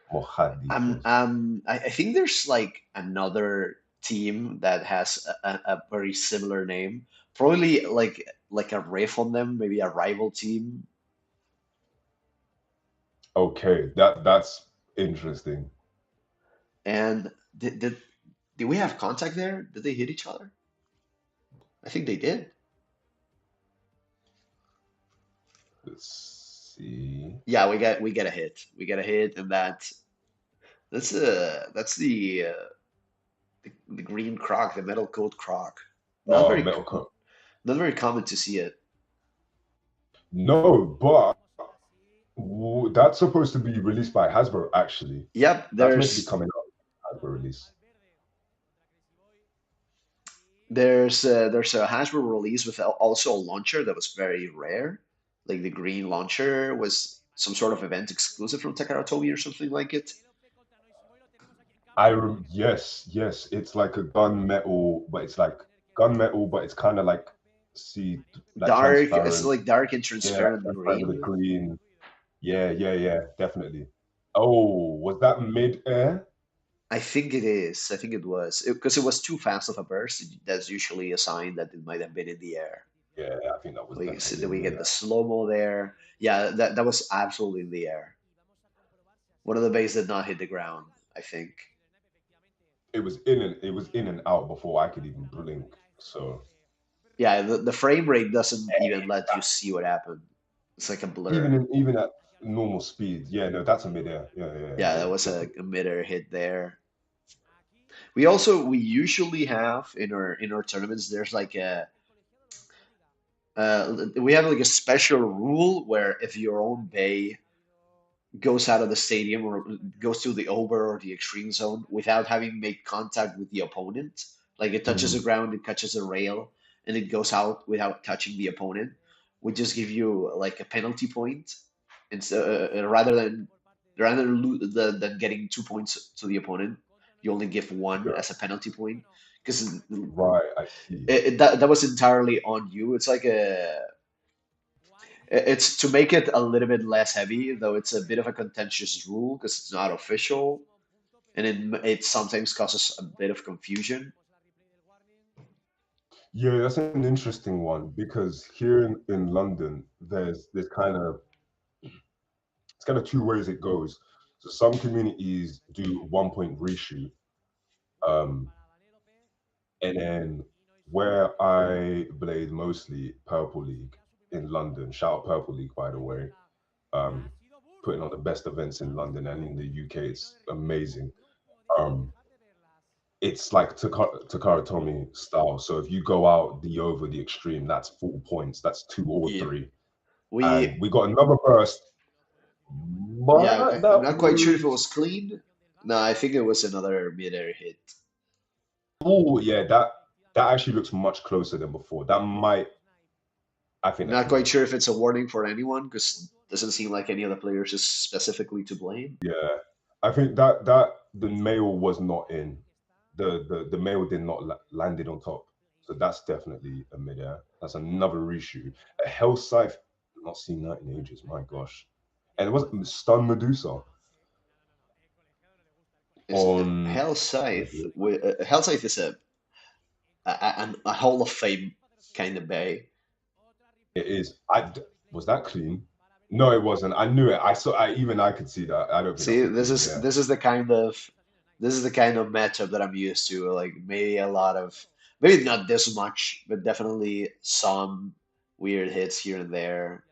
mojaditos. I think there's like another team that has a very similar name. Probably like a riff on them, maybe a rival team. Okay, that's interesting. And did we have contact there? Did they hit each other? I think they did. Let's see. Yeah, we get a hit. We get a hit, and that's the green croc, the metal coat croc. Not very Metal Coat. not very common to see it. No, but that's supposed to be released by Hasbro, actually. Yep, That's meant to be there's coming out Hasbro release. there's a Hasbro release with also a launcher that was very rare. Like the green launcher was some sort of event exclusive from Takaratomi or something like it. Yes, yes, it's like a gunmetal, but it's like gunmetal, but it's kind of like see like Dark, it's transparent. like dark and Yeah, like transparent transparent with the green. green. Yeah, yeah, yeah, definitely. Oh, was that mid-air? I think it is. I think it was because it was too fast of a burst. That's usually a sign that it might have been in the air. Yeah, I think that was We see definitely that we get mid-air. the slow-mo there. Yeah, that was absolutely in the air. One of the bays did not hit the ground, I think. It was in and out before I could even blink. So Yeah, the frame rate doesn't eh, even let you see what happened. It's like a blur. even at normal speed, yeah, no, that's a mid-air. Yeah, yeah, yeah, Yeah, yeah, that was definitely. a mid-air hit there. We usually have in our tournaments. There's like a we have like a special rule where if your own bay goes out of the stadium or goes to the over or the extreme zone without having made contact with the opponent. Like it touches the Mhm. ground, it touches a rail, and it goes out without touching the opponent. We just give you like a penalty point, and so, rather than getting 2 points to the opponent, you only give one Yeah, as a penalty point because right, I see. that was entirely on you. It's to make it a little bit less heavy, though it's a bit of a contentious rule because it's not official, and it sometimes causes a bit of confusion. Yeah, that's an interesting one because here in London, there's kind of two ways it goes. So some communities do 1 point reshoot, um, and then where I played mostly Purple League in London. Shout out Purple League, by the way. Um, Putting on the best events in London and in the UK. It's amazing. Um, it's like Takara Tomy style. So if you go out the over the extreme, that's 4 points. That's 2 or 3. We, And we got another burst, yeah, but I'm that not quite sure if it was was clean. No, I think it was another mid-air hit. oh yeah, that actually looks much closer than before. That might I think I'm that's not quite mid-air. sure if it's a warning for anyone because doesn't seem like any of the players is specifically to blame. Yeah. I think that the mail was not in. The mail did not landed on top. So that's definitely a mid-air. That's another reshoot. A Hell Scythe, not seen that in ages, my gosh. And it was Stun Medusa Is on Hell Scythe? Hell Scythe is a Hall of Fame kind of bay. it is. Was that clean? No, it wasn't. I knew it. I could see that. I don't think See, that's a this clean. is Yeah. this is the kind of this is the kind of matchup that I'm used to. Like maybe not this much, but definitely some weird hits here and there.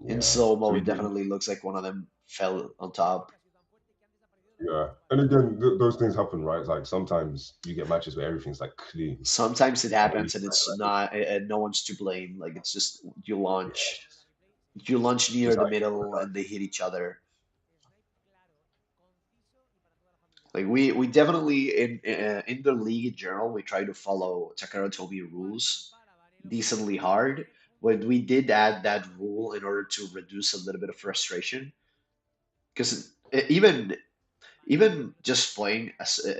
In Yeah. slow So mo, we it did. definitely looks like one of them fell on top. Yeah. And again, those things happen, right? Like sometimes you get matches where everything's like clean, Sometimes it and then you happens and find it's like, not, no one's to blame. Like it's just yeah, you launch near just how the you do middle that. and they hit each other. Like we definitely in the league in general, we try to follow Takara Tomy rules decently hard. But we did add that rule in order to reduce a little bit of frustration. Because even just playing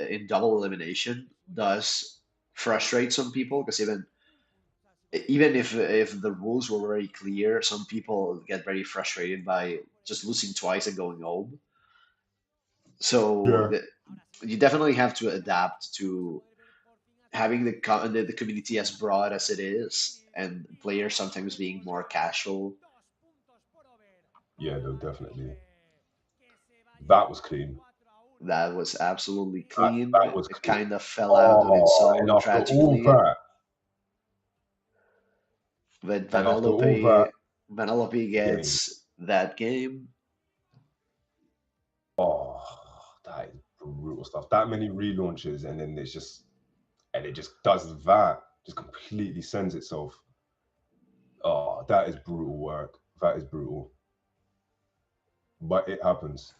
in double elimination does frustrate some people. Because even if the rules were very clear, some people get very frustrated by just losing twice and going home. So Yeah. you definitely have to adapt to having the community as broad as it is, and players sometimes being more casual. Yeah, no, definitely. That was clean. That was absolutely That clean. was It clean. kind of fell out on its Oh, and own after all tragically, that, but and after all that Vanellope game, gets that game. oh, that is brutal stuff. That many relaunches, and then it just does that, just completely sends itself. Oh, that is brutal work. That is brutal, but it happens.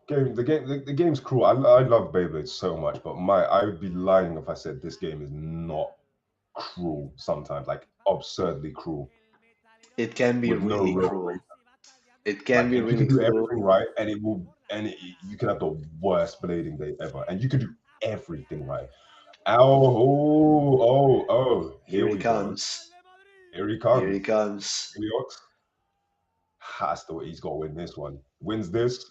The game's cruel. I love Beyblade so much, but I would be lying if I said this game is not cruel sometimes, like absurdly cruel, It can be with no really real cruel. reason. It can Like, be and you really can do cruel. everything right, and you can have the worst blading day ever, and you can do everything right. Here Here he we go. comes. Here he Here he comes. comes. Heliox has to. He's got to win this one. Wins this,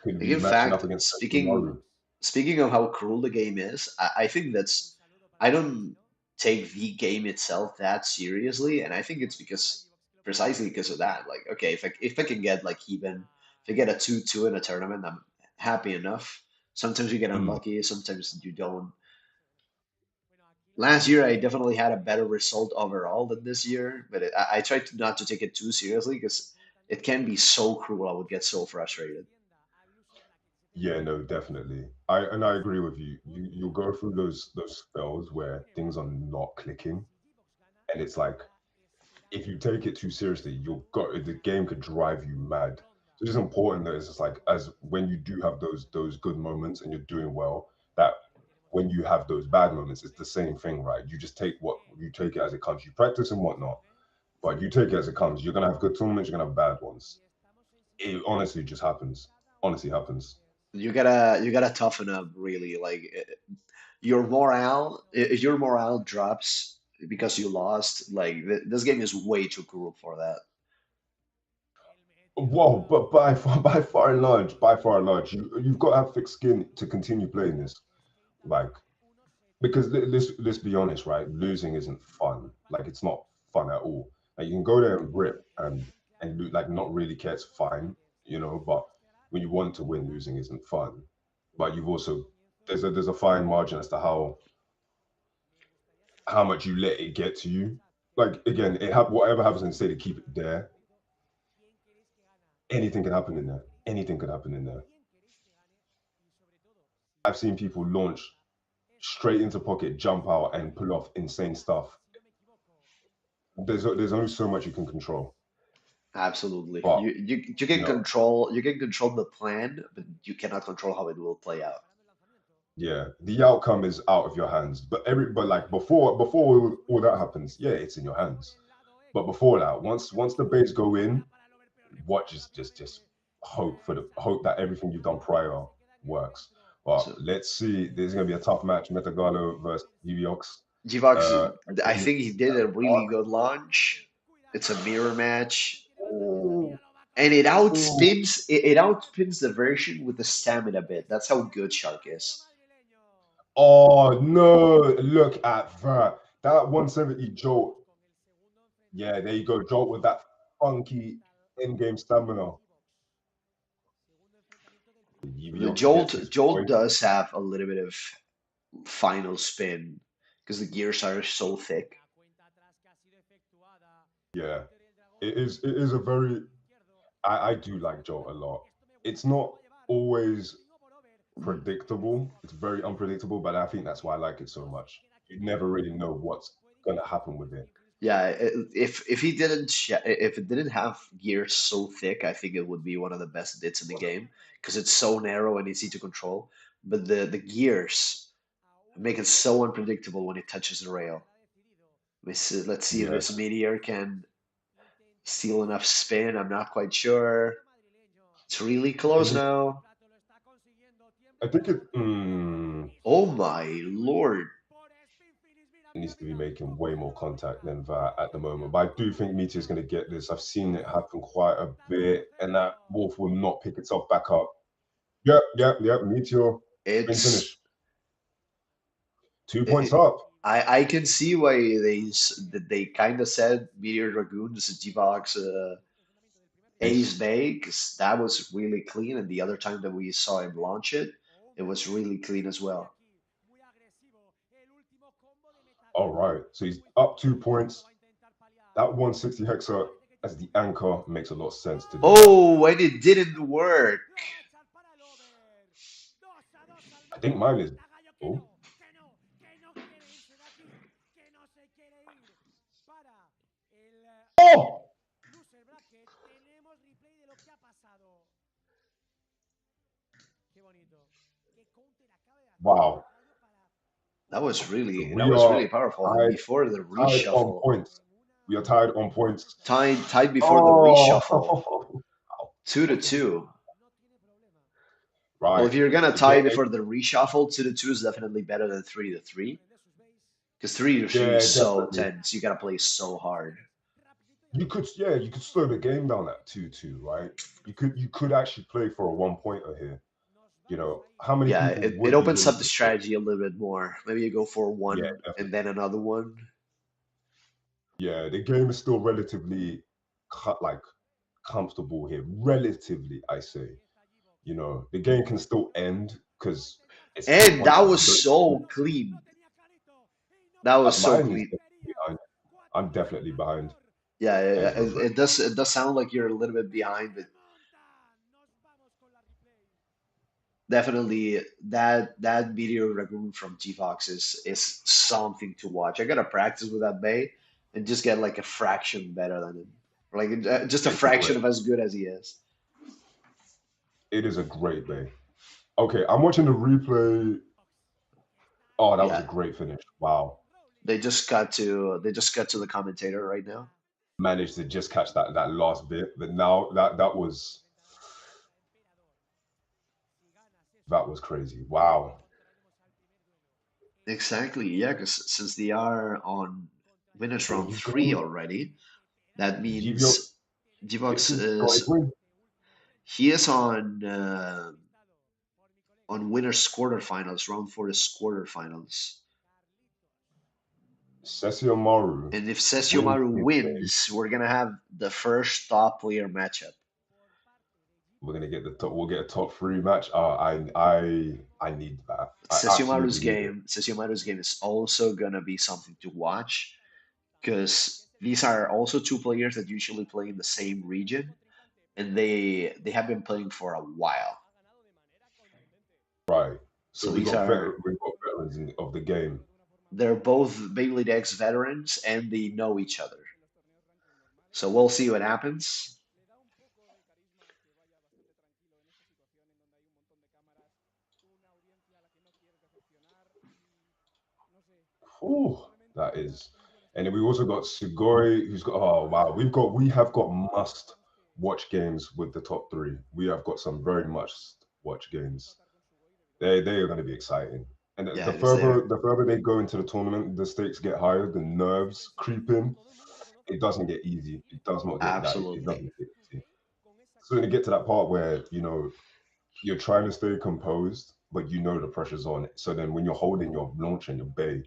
could Like be in matching fact, up against speaking Maru. speaking of how cruel the game is, I think that's I don't take the game itself that seriously, and I think it's because precisely because of that. Like, okay, if I can get like even if I get a 2-2 in a tournament, I'm happy enough. Sometimes you get Mm, unlucky, sometimes you don't. Last year, I definitely had a better result overall than this year, but I tried to not to take it too seriously because it can be so cruel. I would get so frustrated. yeah, no, definitely. I agree with you. You'll go through those spells where things are not clicking, and it's like if you take it too seriously, the game could drive you mad. So it's just important that it's just like as when you do have those good moments and you're doing well, that when you have those bad moments, it's the same thing, right? You take it as it comes. You practice and whatnot, but you take it as it comes. You're gonna have good tournaments, you're gonna have bad ones. It honestly just happens. Honestly happens. You gotta toughen up really. Like if your morale drops because you lost, like this game is way too cruel for that. Whoa, but by far and large, you've got to have thick skin to continue playing this. Like because let's be honest, right? Losing isn't fun. Like it's not fun at all. Like you can go there and rip like not really care. It's fine, But when you want to win, losing isn't fun. But you've also there's a fine margin as to how much you let it get to you. Like again, whatever happens instead of keep it there. Anything can happen in there. Anything could happen in there. I've seen people launch straight into pocket, jump out, and pull off insane stuff. There's only so much you can control. Absolutely. But You you know, can control the plan, but you cannot control how it will play out. yeah, the outcome is out of your hands. But like before all that happens, yeah, it's in your hands. But before that, once the baits go in, what just hope that everything you've done prior works. But So let's see. There's gonna be a tough match, Metagalo versus Eviox. Givox, Uh, I think he did a really good launch. It's a mirror match, ooh, and ooh. it outspins the version with the stamina bit. That's how good Shark is. Oh no! Look at that. That 170 jolt. Yeah, there you go. Jolt with that funky in-game stamina. The Eviox gets Jolt his Jolt point. does have a little bit of final spin because the gears are so thick. Yeah. It is a very I do like Joe a lot. It's not always predictable. It's very unpredictable, but I think that's why I like it so much. You never really know what's gonna happen with it. Yeah, if he didn't if it didn't have gears so thick, I think it would be one of the best bits in the game because it's so narrow and easy to control. But the gears make it so unpredictable when it touches the rail. Let's see if this Yes. meteor can steal enough spin. I'm not quite sure. It's really It close needs, now. I think Oh my lord. it needs to be making way more contact than that at the moment. But I do think Meteor's going to get this. I've seen it happen quite a bit, and that Wolf will not pick itself back up. Yep, yep, yep. Meteor, spin It's finish. 2 points it, up. I can see why that they kind of said Meteor Dragoon is a G-Box Ace Ace. Bay because that was really clean, and the other time that we saw him launch it, it was really clean as well. All right. So he's up 2 points. That 160 hexa as the anchor makes a lot of sense to do that. Oh, and it didn't work. I think mine is. Oh, oh, wow. So That we was are really powerful. And tied, before the tied on reshuffle, points. We are tied on points. tied before the reshuffle, Oh, 2-2. Well, right. if you're gonna The tie game, before the reshuffle, 2-2 is definitely better than 3-3. Because 3-3 is yeah, so definitely. tense. You gotta play so hard. You could slow the game down at 2-2, right? You could actually play for a 1 pointer here. You know, how many Yeah, people it would be opens willing up the to play? strategy a little bit more. Maybe you go for Yeah, one and definitely. then another one. Yeah, the game is still relatively like comfortable here. Relatively, I say. You know, the game can still end because it's two And that punches. was so clean. That was so Mine is clean. definitely behind. I'm definitely behind. Yeah, Edge reverse. it does sound like you're a little bit behind, but definitely that Meteor Dragoon from G-Fox is something to watch. I gotta practice with that Bay and just get like a fraction better than him, like just a It's a fraction great. of as good as he is. It is a great bay. Okay, I'm watching the replay. Oh, that was a Yeah, great finish. Wow. they just cut to the commentator right now. Managed to just catch that last bit. But now that was crazy. Wow. Exactly, yeah, because since they are on winners And round he's three going already, that GVO means Divox Gibson got his is win. he is on winners quarterfinals, round four is quarterfinals. Sessio Maru And if wins Sesshomaru his game. wins, we're gonna have the first top player matchup. We're gonna get the top. We'll get a top three match. I need that. I absolutely need it. Sesshomaru's game is also gonna be something to watch because these are also two players that usually play in the same region, and they have been playing for a while. Right. So So we these got are veterans of the game. they're both Beyblade X veterans and they know each other. So we'll see what happens. Oh, that is. And then we also got Sugoi, who's got. Oh wow, we have got must watch games with the top three. We have got some very must watch games. They are going to be exciting. And the Yeah, because they're further the further they go into the tournament, the stakes get higher. The nerves creep in. It doesn't get easy. It does not get that. It absolutely. doesn't get easy. So when you get to that part where you're trying to stay composed, but you know the pressure's on. So then when you're holding your launch and your bay,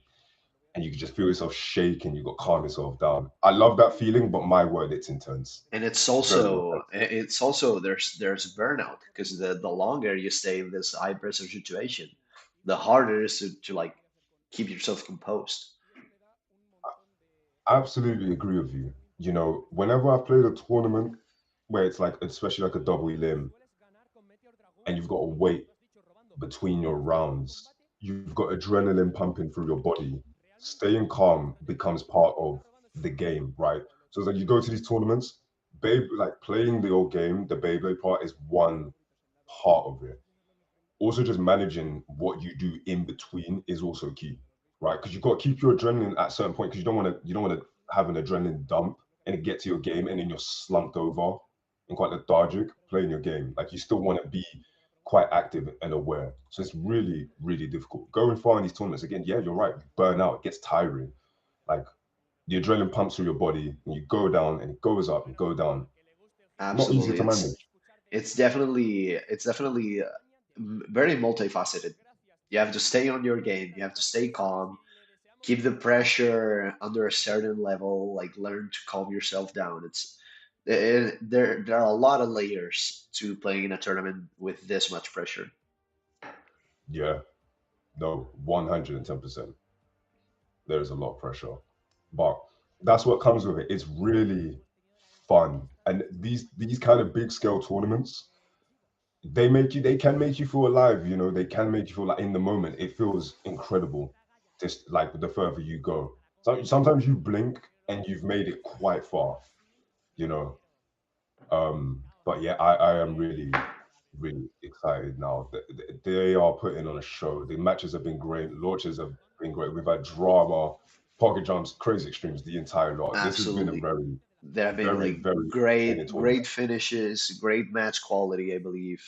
and you can just feel yourself shake and you got to calm yourself down. I love that feeling, but my word, it's intense. And Very intense. it's also there's burnout because the longer you stay in this high pressure situation, the harder it is to like keep yourself composed. I absolutely agree with you. whenever I've played a tournament where it's like, especially like a double elim, and you've got to wait between your rounds, you've got adrenaline pumping through your body. Staying calm becomes part of the game, right? So it's like you go to these tournaments, like playing the old game, the Beyblade part is one part of it. Also, just managing what you do in between is also key, right? Because you've got to keep your adrenaline at a certain point because you don't want to have an adrenaline dump and it get to your game and then you're slumped over and quite lethargic playing your game. Like you still want to be quite active and aware. So it's really, really difficult. Going far in these tournaments again, yeah, you're right. You burn out, it gets tiring. Like the adrenaline pumps through your body and you go down and it goes up and go down. Not easy Absolutely. to manage. It's definitely very multifaceted. You have to stay on your game. You have to stay calm, keep the pressure under a certain level, like learn to calm yourself down. There are a lot of layers to playing in a tournament with this much pressure. Yeah, no, 110%. There's a lot of pressure. But that's what comes with it. It's really fun. And these kind of big scale tournaments, they can make you feel alive, they can make you feel like in the moment. It feels incredible. Just like the further you go. So sometimes you blink and you've made it quite far, you know. But yeah, I am really, really excited now. They are putting on a show. The matches have been great, launches have been great. We've had drama, pocket jumps, crazy extremes, the entire lot. This has been a Absolutely. very, There have been very, like very entertaining great tournament. finishes, great match quality, I believe.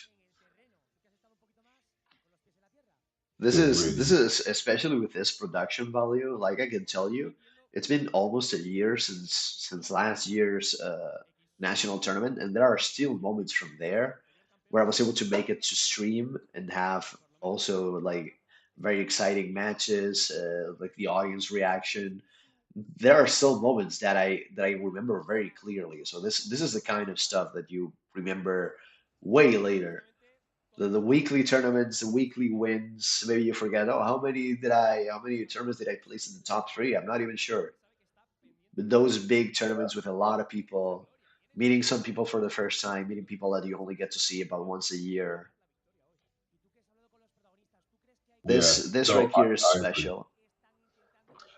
This It is really, this is especially with this production value. Like I can tell you, it's been almost a year since last year's national tournament, and there are still moments from there where I was able to make it to stream and have also like very exciting matches, like the audience reaction. There are still moments that I remember very clearly. So this is the kind of stuff that you remember way later. The weekly tournaments, the weekly wins. Maybe you forget, oh, how many tournaments did I place in the top three? I'm not even sure. But those big tournaments with a lot of people, meeting some people for the first time, meeting people that you only get to see about once a year. yeah. This No, right here is I agree. special.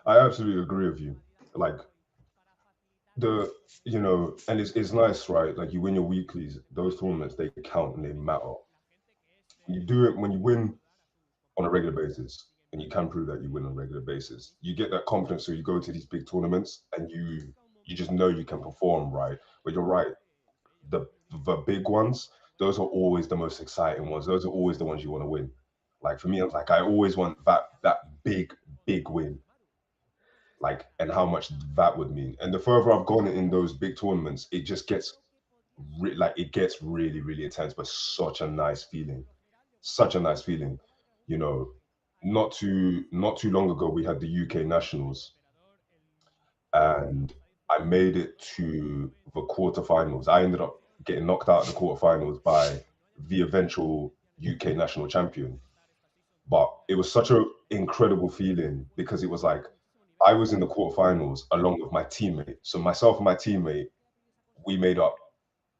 I absolutely agree with you. Like the, and it's nice, right? Like you win your weeklies, those tournaments, they count and they matter. You do it when you win on a regular basis, and you can prove that you win on a regular basis. You get that confidence, so you go to these big tournaments, and you just know you can perform, right? But you're right, the the big ones, those are always the most exciting ones. Those are always the ones you want to win. Like for me, I'm like I always want that big win, like and how much that would mean. And the further I've gone in those big tournaments, it just gets like it gets really really intense, but such a nice feeling, such a nice feeling. You know, not too long ago we had the UK Nationals, and I made it to the quarterfinals. I ended up getting knocked out of the quarterfinals by the eventual UK national champion. But it was such an incredible feeling because it was like I was in the quarterfinals along with my teammate. So myself and my teammate, we made up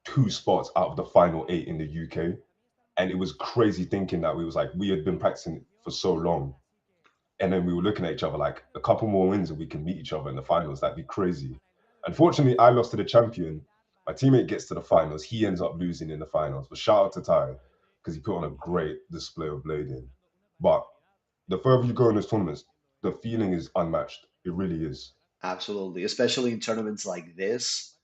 two spots out of the final eight in the UK. And it was crazy thinking that we had been practicing for so long. And then we were looking at each other like a couple more wins and we can meet each other in the finals. That'd be crazy. Unfortunately, I lost to the champion. My teammate gets to the finals. He ends up losing in the finals. But shout out to Ty because he put on a great display of blading. But the further you go in those tournaments, the feeling is unmatched. It really is. Absolutely, especially in tournaments like this.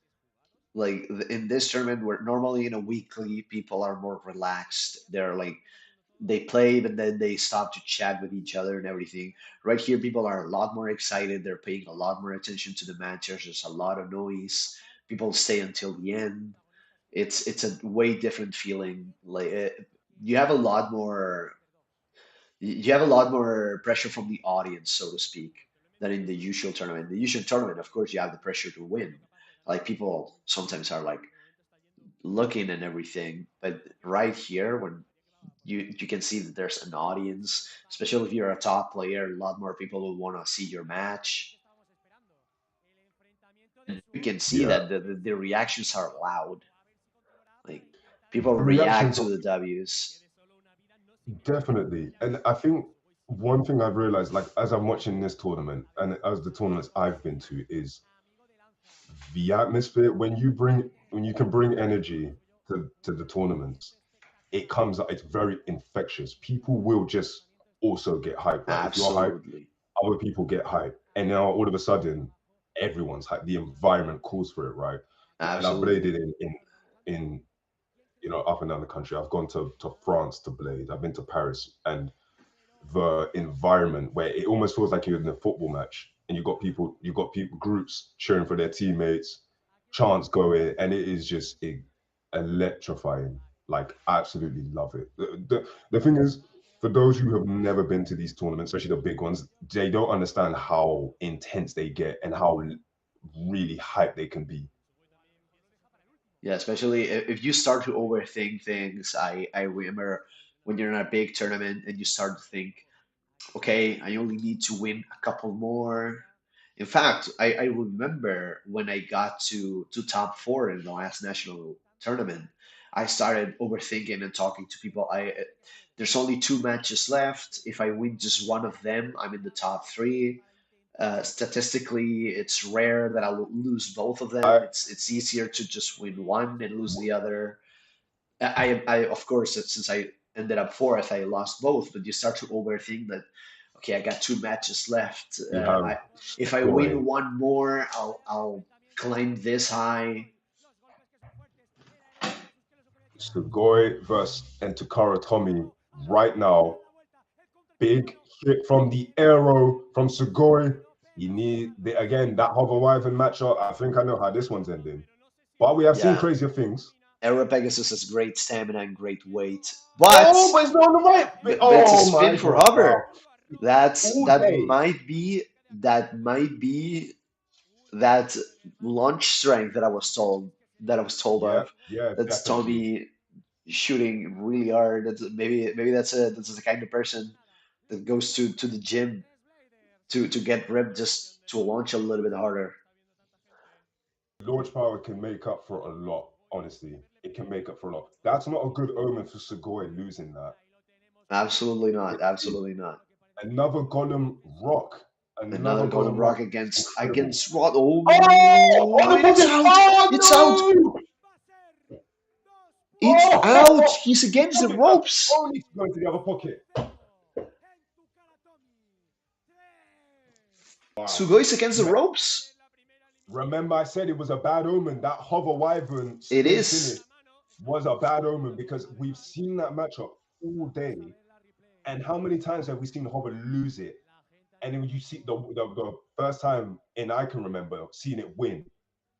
Like in this tournament, where normally in a weekly people are more relaxed. They're like they play, but then they stop to chat with each other and everything. Right here, people are a lot more excited. They're paying a lot more attention to the matches. There's a lot of noise. People stay until the end. It's a way different feeling. Like you have a lot more you have a lot more pressure from the audience, so to speak, than in the usual tournament. The usual tournament, of course, you have the pressure to win. Like people sometimes are like looking and everything, but right here, when you can see that there's an audience, especially if you're a top player, a lot more people will want to see your match. You can see Yeah, that the reactions are loud. Like people the react reactions to are the W's. definitely, and I think one thing I've realized, like as I'm watching this tournament and as the tournaments I've been to, is the atmosphere when you can bring energy to the tournaments. It comes it's very infectious. People will just also get hyped, right? If you're hyped, Absolutely, other people get hyped, and now all of a sudden everyone's hyped. The environment calls for it, right? And I've absolutely. bladed in up and down the country. I've gone to France to blade. I've been to Paris, and the environment where it almost feels like you're in a football match and you got people groups cheering for their teammates, chants going, and it is just electrifying. Like absolutely love it. The thing is, for those who have never been to these tournaments, especially the big ones, they don't understand how intense they get and how really hyped they can be. Yeah, especially if you start to overthink things. I remember when you're in a big tournament and you start to think, okay, I only need to win a couple more. In fact, I remember when I got to top four in the last national tournament, I started overthinking and talking to people. There's only two matches left. If I win just one of them, I'm in the top three. Statistically, it's rare that I'll lose both of them. I It's easier to just win one and lose the other. I of course since I ended up fourth, I lost both. But you start to overthink that. Okay, I got two matches left. we have If I Goy, win one more, I'll climb this high. Sugoi versus and Takara Tommy right now. Big hit from the arrow from Sugoi. You need again that Hover Wyvern matchup. I think I know how this one's ending. But we have seen Yeah, crazier things. Era Pegasus has great stamina and great weight, but Oh, but it's not on the right. but it's a Oh my spin for god! Wow. hover. All That day. might be that launch strength that I was told Yeah, of. yeah, That's definitely. Tommy shooting really hard. Maybe that's the kind of person that goes to the gym to get ripped just to launch a little bit harder. Launch power can make up for a lot. Honestly, it can make up for a lot. That's not a good omen for Sugoi losing that. Absolutely not. Really. Absolutely not. Another Golem Rock. Another Another Golden Golem Rock Rock. against Incredible. Rod. Oh, on Oh, the and it's pocket. out. It's out. Oh no! It's Oh, out. He's against the pocket that ropes. only to go into the other pocket. Wow. Sugoi's against the Me- ropes. Remember, I said it was a bad omen. That Hover Wyvern It spin finish is. was a bad omen because we've seen that matchup all day. And how many times have we seen Hover lose it? And then you see the first time, and I can remember seeing it win.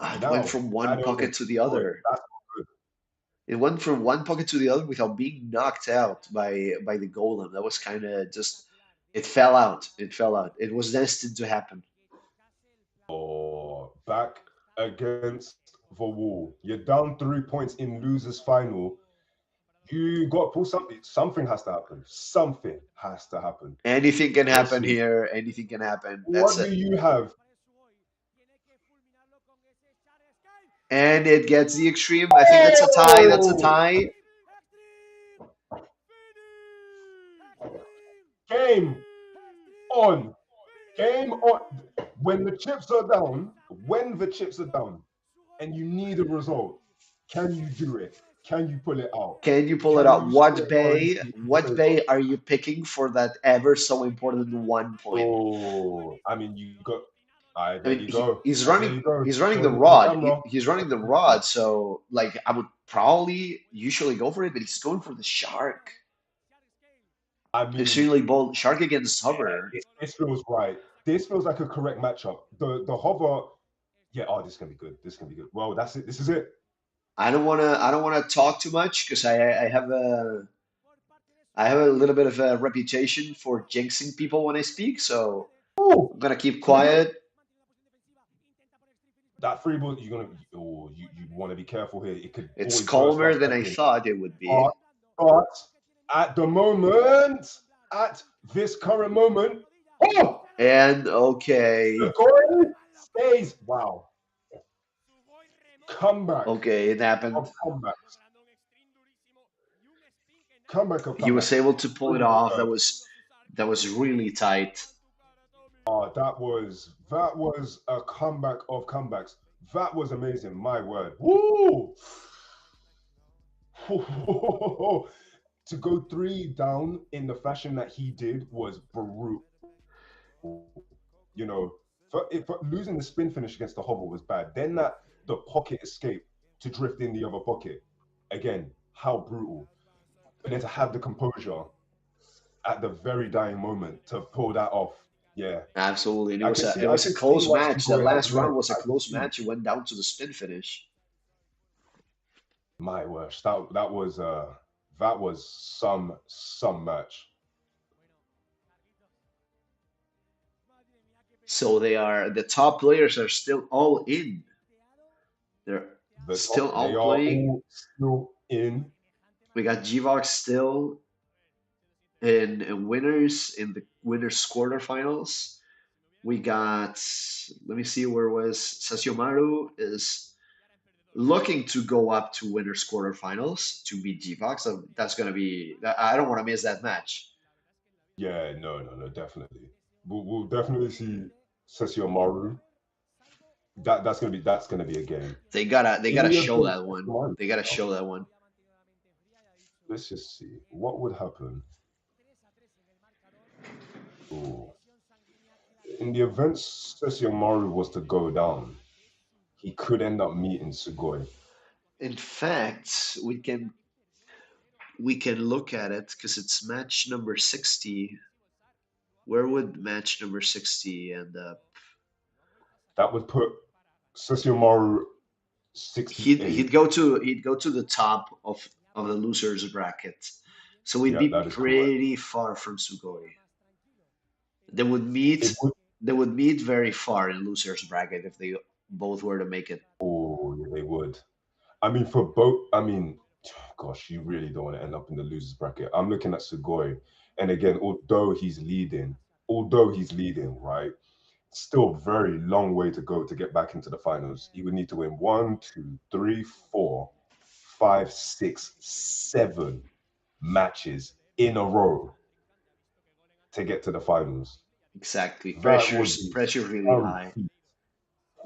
It went Now, from one bad omen pocket to for the Sugoi. other. That's not good. It went from one pocket to the other without being knocked out by the golem. That was kind of just. It fell out. It fell out. It was destined to happen. Oh, back against the wall. You're down 3 points in losers final. You got to pull something. Something has to happen. Something has to happen. Anything can Let's happen see. here. Anything can happen. That's What it. do you have? And it gets the extreme. I think that's a tie. That's a Oh, tie. game on. Game on. When the chips are down, when the chips are down, and you need a result, can you do it? Can you pull it out? Can you pull it Can out? you show it honesty and What say, bay are you picking for that ever so important 1 point? oh, I mean, you got, all right, I there mean, you go. running There you go. he's running the Showing it to the rod. camera. He's running the rod. So like I would probably usually go for it, but he's going for the shark. I mean, Extremely bold shark against hover. this feels right. This feels like a correct matchup. The hover, yeah. Oh, this can be good. This can be good. Well, that's it. This is it. I don't wanna talk too much because I have a little bit of a reputation for jinxing people when I speak, so Oh, I'm gonna keep can we get quiet. that free ball? You're gonna, oh, you want to be careful here. It could It's always burst calmer us than back I in. thought it would be. But, but at the moment, at this current moment, oh, And the okay, goal stays. Wow. Comeback Okay, it happened. of comebacks. Comeback of He was comebacks. able to pull it Three off. returns. That was really tight. Oh, that was a comeback of comebacks. That was amazing. My word. Woo! To go three down in the fashion that he did was brutal. You know, for losing the spin finish against the hover was bad. Then the pocket escape to drift in the other pocket. Again, how brutal. But then to have the composure at the very dying moment to pull that off. Yeah. Absolutely, and I can see it I was a can see close why match. The Sugoi has last round legs. was a I can close see. match. It went down to the spin finish. My worst. That was some match. So the top players are still all in. They're The top, still they all are playing. all still in. We got Gvox still in winners in the winners quarterfinals. We got, let me see where was Sasiomaru is looking to go up to winners quarterfinals to beat Gvox. So that's gonna be. I don't want to miss that match. Yeah, no, no, no, definitely. We'll definitely see Sessio Maru. That's gonna be a game. They In gotta the show event that Sessio one. Maru, They gotta show that one. let's just see what would happen. Ooh. In the event Sessio Maru was to go down, he could end up meeting Sugoi. In fact, we can look at it because it's match number 60. Where would match number 60 end up? That would put Sessio Maru 68. He'd go to the top of the losers bracket. So we'd Yeah, be that is correct. pretty far from Sugoi. They would It meet would. they would meet very far in losers bracket if they both were to make it. Oh, yeah, they would. I mean, for both. I mean, gosh, you really don't want to end up in the losers bracket. I'm looking at Sugoi, and again, although he's leading, right? Still very long way to go to get back into the finals. He would need to win one, two, three, four, five, six, 7 matches in a row to get to the finals. Exactly. That would be Pressure really some high. feat.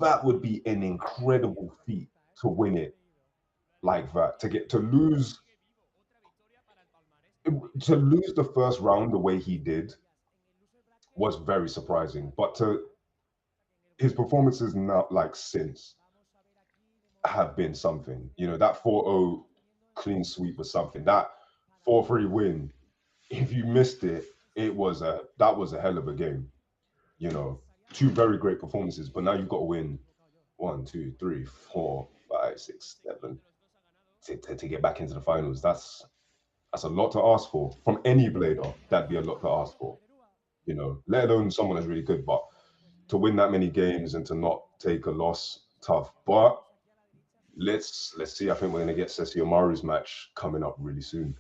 That would be an incredible feat to win it like that. To lose the first round the way he did was very surprising. But to his performances now, like since, have been something. That 4-0 clean sweep was something. That 4-3 win, if you missed it, that was a hell of a game. You know, two very great performances, but now you've got to win one, two, three, four, five, six, seven to get back into the finals. That's a lot to ask for from any blader. That'd be a lot to ask for. Let alone someone that's really good. But to win that many games and to not take a loss, tough. But let's see. I think we're gonna get Sessio Maru's match coming up really soon.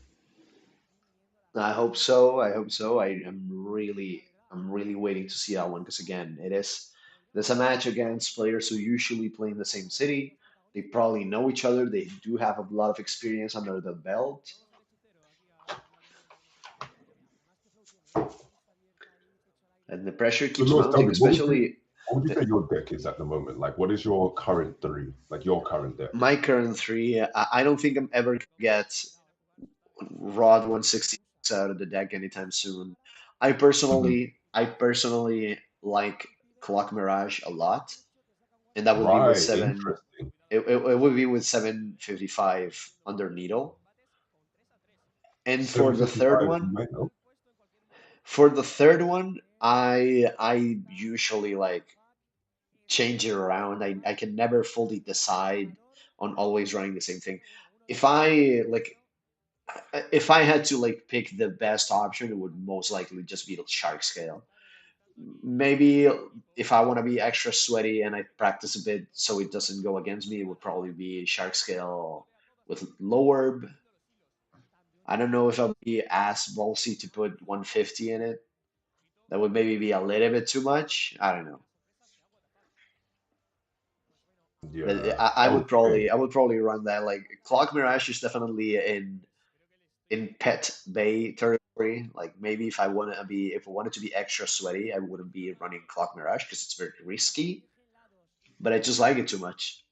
I hope so. I hope so. I'm really waiting to see that one because again, there's a match against players who usually play in the same city. They probably know each other. They do have a lot of experience under the belt, and the pressure So keeps Lewis, tell mounting, me, especially what would you the, say your deck is at the moment? Like, what is your current three? Like your current deck? my current three. I don't think I'm ever gonna get Rod 160 out of the deck anytime soon. Mhm. I personally like Clock Mirage a lot, and that would be with Right, seven. interesting. It would be with 755 under Needle. And 755. You went, no? for the third one, I usually like change it around. I can never fully decide on always running the same thing. If I like if I had to like pick the best option, it would most likely just be the shark scale. Maybe if I want to be extra sweaty and I practice a bit so it doesn't go against me, it would probably be shark scale with lower. I don't know if I'll be as ballsy to put 150 in it. That would maybe be a little bit too much. I don't know. But Yeah. I Okay. would probably run that. Like Clock Mirage is definitely in pet bay territory. Like maybe if I wanted to be extra sweaty, I wouldn't be running Clock Mirage because it's very risky. But I just like it too much.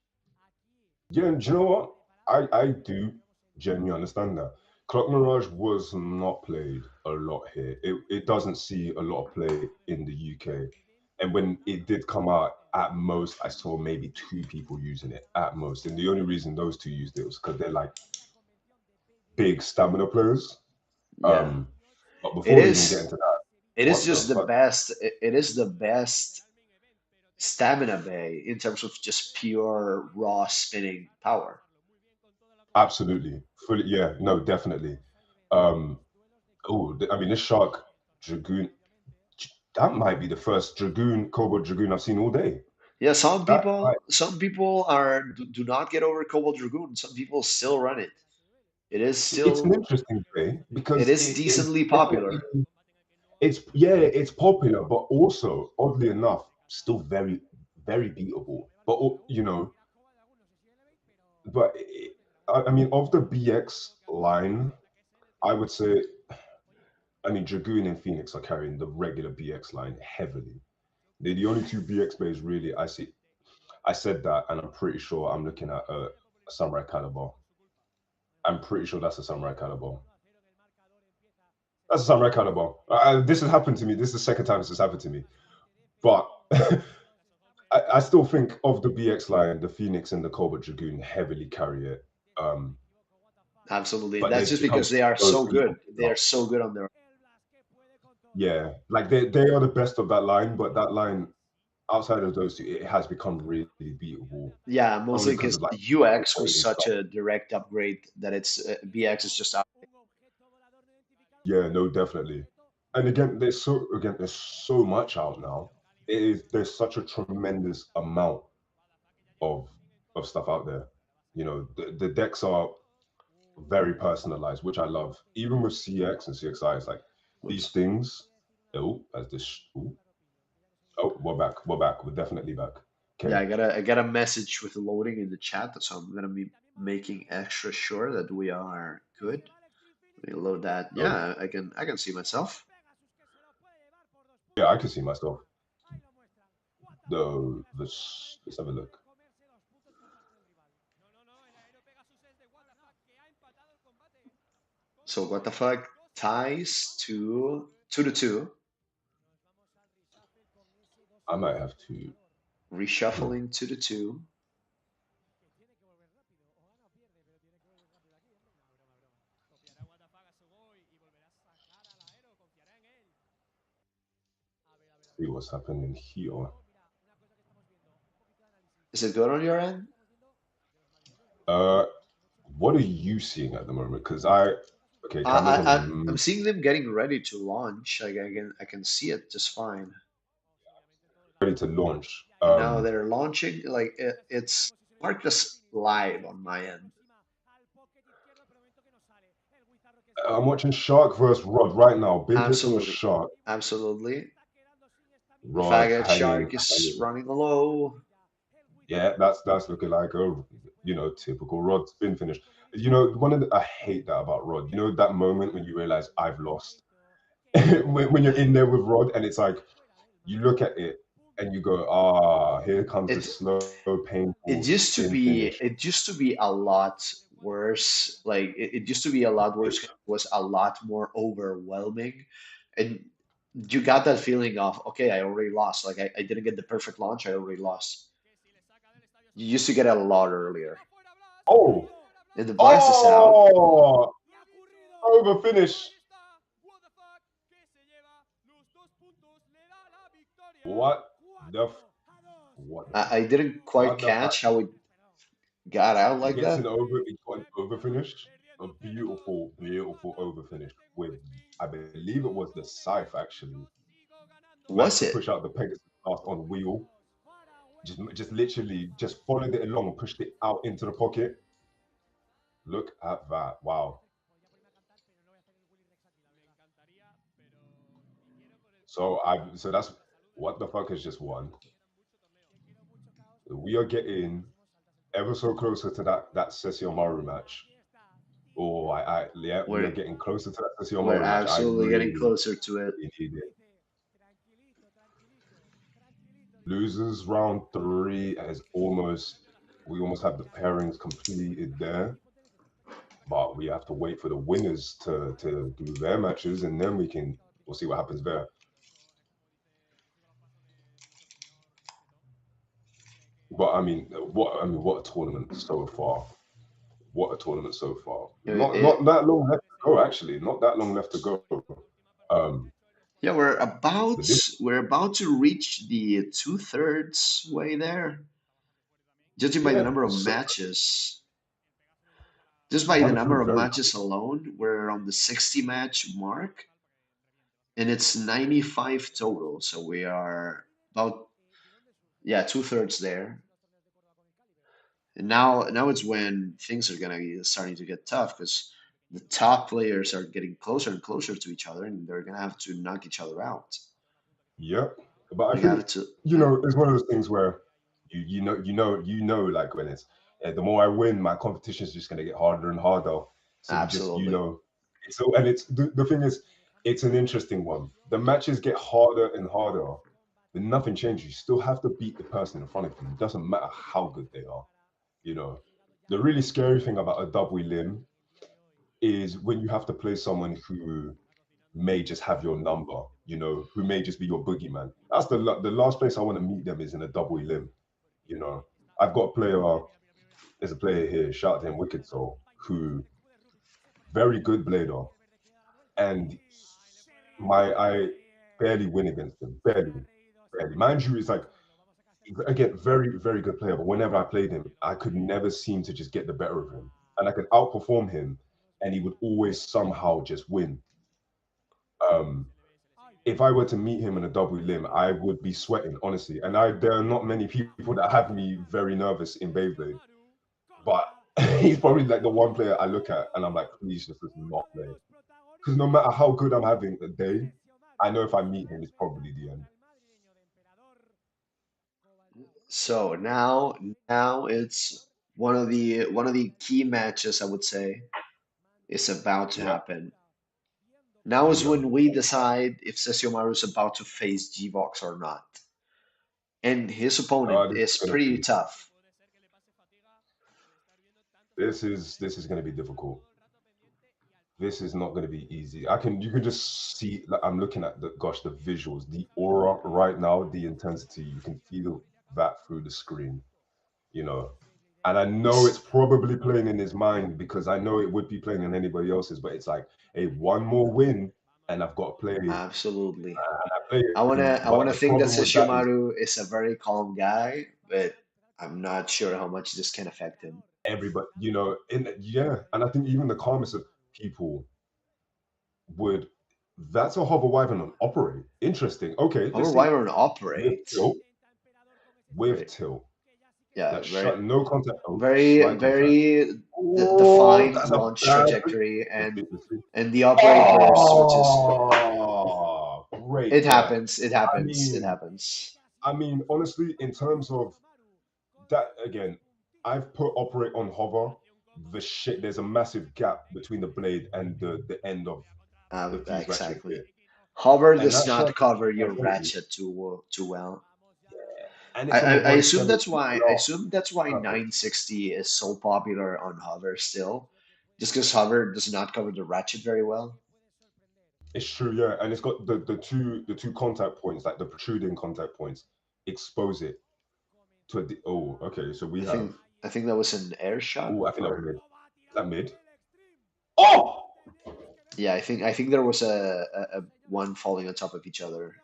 Yeah, and do you know what? I do genuinely understand that. Clock Mirage was not played a lot here. It doesn't see a lot of play in the UK. And when it did come out, at most, I saw maybe two people using it at most. And the only reason those two used it was because they're like big stamina players. Yeah, Um, but it before we even get is. into that, It is what the just the fuck? best. It is the best stamina bay in terms of just pure raw spinning power. Absolutely. Fully, yeah, no, definitely. Um, I mean, this Shark Dragoon, that might be the first Dragoon, Cobalt Dragoon I've seen all day. Yeah, That might, some people do not get over Cobalt Dragoon. Some people still run it. it's an interesting play It because is it is decently popular. definitely, it's, yeah, it's popular, but also, oddly enough, still very, very beatable. But, but I mean, of the BX line, I would say, I mean, Dragoon and Phoenix are carrying the regular BX line heavily. They're the only two BX bays really I see. I said that, and I'm pretty sure I'm looking at a Samurai Caliber. I'm pretty sure that's a Samurai Caliber. That's a Samurai Caliber. This has happened to me. This is the second time this has happened to me. But I still think of the BX line, the Phoenix and the Cobalt Dragoon heavily carry it. Um, Absolutely. but That's they've just become because they are so so good. They are popular. so good on their. Yeah, like they are the best of that line, but that line outside of those two, it has become really beatable Yeah, only mostly because because of like UX was weight and such stuff. a direct upgrade that it's BX is just out. Yeah, no, definitely. And again, there's so much out now. There's such a tremendous amount of of stuff out there. The decks are very personalized, which I love. Even with CX and CXI, it's like these Whoops. things. Oh, as this. Ooh, oh, we're back. We're back. We're definitely back. Yeah, Okay. I got a message with loading in the chat, so I'm gonna be making extra sure that we are good. Let me load that. Oh, Yeah, I can see myself. yeah, I can see myself. Let's have a look. So what the fuck ties to 2-2, I might have to. Hmm. reshuffling 2-2. See what's happening here. Is it good on your end? Uh, what are you seeing at the moment? Because okay, cameras on I'm the seeing them getting ready to launch. Like I can see it just fine. ready to launch. And now they're launching. Like it's marked as live on my end. I'm watching Shark versus Rod right now. Big hits on the Absolutely, Shark. absolutely. Rod Faggot hanging, Shark is hanging. running low. Yeah, that's looking like a typical Rod spin finish. One of I hate that about Rod. That moment when you realize I've lost when you're in there with Rod, and it's like you look at it and you go, here comes the It slow, painful spin finish. it used to be a lot worse. Like it used to be a lot worse 'cause it was a lot more overwhelming. And you got that feeling of, okay, I already lost. Like I didn't get the perfect launch, I already lost. You used to get it a lot earlier. Oh, And the blast is out. oh, over finish. What the f- what the I didn't quite what the fuck? catch how it got out like that. It got an over finish. A beautiful, beautiful over finish with I believe it was the scythe actually. Managed Was to it? push out the Pegasus blast on wheel. Just literally just followed it along, pushed it out into the pocket. Look at that. Wow. So that's what the fuck has just won. We are getting. ever so closer to that Sessio Maru match. Oh, yeah, we are We're getting closer to that Sessio we're Maru match. I absolutely getting really, closer to it. really need it. Losers round three is almost. We almost have the pairings completed there, but we have to wait for the winners to do their matches, and then we'll see what happens there. But what a tournament so far! What a tournament so far! Not that long left to go. Actually, not that long left to go. Um, Yeah, but this, we're about to reach the two-thirds way there, judging by the yeah, number of so matches. Just by the gone number through of very matches quick. alone, we're on the 60 match mark, and it's 95 total. So we are about, yeah, two-thirds there. And now it's when things are gonna be starting to get tough because the top players are getting closer and closer to each other, and they're gonna have to knock each other out. Yep. But I They think have to, it's one of those things where like when it's the more I win, my competition is just gonna get harder and harder. So you just absolutely. so and it's the thing is it's an interesting one. The matches get harder and harder, but nothing changes. You still have to beat the person in front of you. It doesn't matter how good they are. You know, the really scary thing about a double limb is when you have to play someone who may just have your number, who may just be your boogeyman. That's the last place I want to meet them is in a double limb. You know, I've got a player. There's a player here. Shout out to him, Wicked Soul, who very good blader, and my I barely win against him. Barely, barely. Mind you, it's like again very very good player, but whenever I played him, I could never seem to just get the better of him, and I could outperform him, and he would always somehow just win. Um, if I were to meet him in a double limb, I would be sweating, honestly. And there are not many people that have me very nervous in Beyblade, but he's probably like the one player I look at and I'm like, please just let's not play. Because no matter how good I'm having a day, I know if I meet him, it's probably the end. So now it's one of the key matches I would say is about to Yeah, happen. Now is yeah. when we decide if Sesshomaru is about to face G-Vox or not. And his opponent This is is gonna pretty be tough. this is gonna be difficult. This is not gonna be easy. You can just see like I'm looking at the visuals, the aura right now, the intensity. You can feel that through the screen. you know. And I know it's He's probably playing in his mind because I know it would be playing in anybody else's, but it's like, hey, one more win and I've got to play and absolutely. I play him. I But wanna the think that problem with that is Sesshomaru is a very calm guy, but I'm not sure how much this can affect him. everybody, and I think even the calmest of people would that's a hover wyvern on operate. Interesting. Okay, Our let's see. Wyvern With operate. tilt, with Very, tilt. yeah, That's shut no contact. Oh, very, slight contact. very Oh, defined that's a launch bad. trajectory Let's see. and the operate burst, which is Oh, great it work. happens. It I happens. It mean, happens. honestly, in terms of that, again, I've put operate on hover. There's a massive gap between the blade and the end of the fuse ratchet Exactly. bit, Hover and does that not shows cover your ability. ratchet too well. And I, it's on I, a I assume 170 that's why I block. assume that's why Perfect. 960 is so popular on hover still, just because hover does not cover the ratchet very well. It's true, yeah, and it's got the two contact points, like the protruding contact points, expose it to oh, okay. So we I have. think I think that was an air shot, Oh, I think that was or mid. Is that mid? Oh, yeah, I think there was a one falling on top of each other.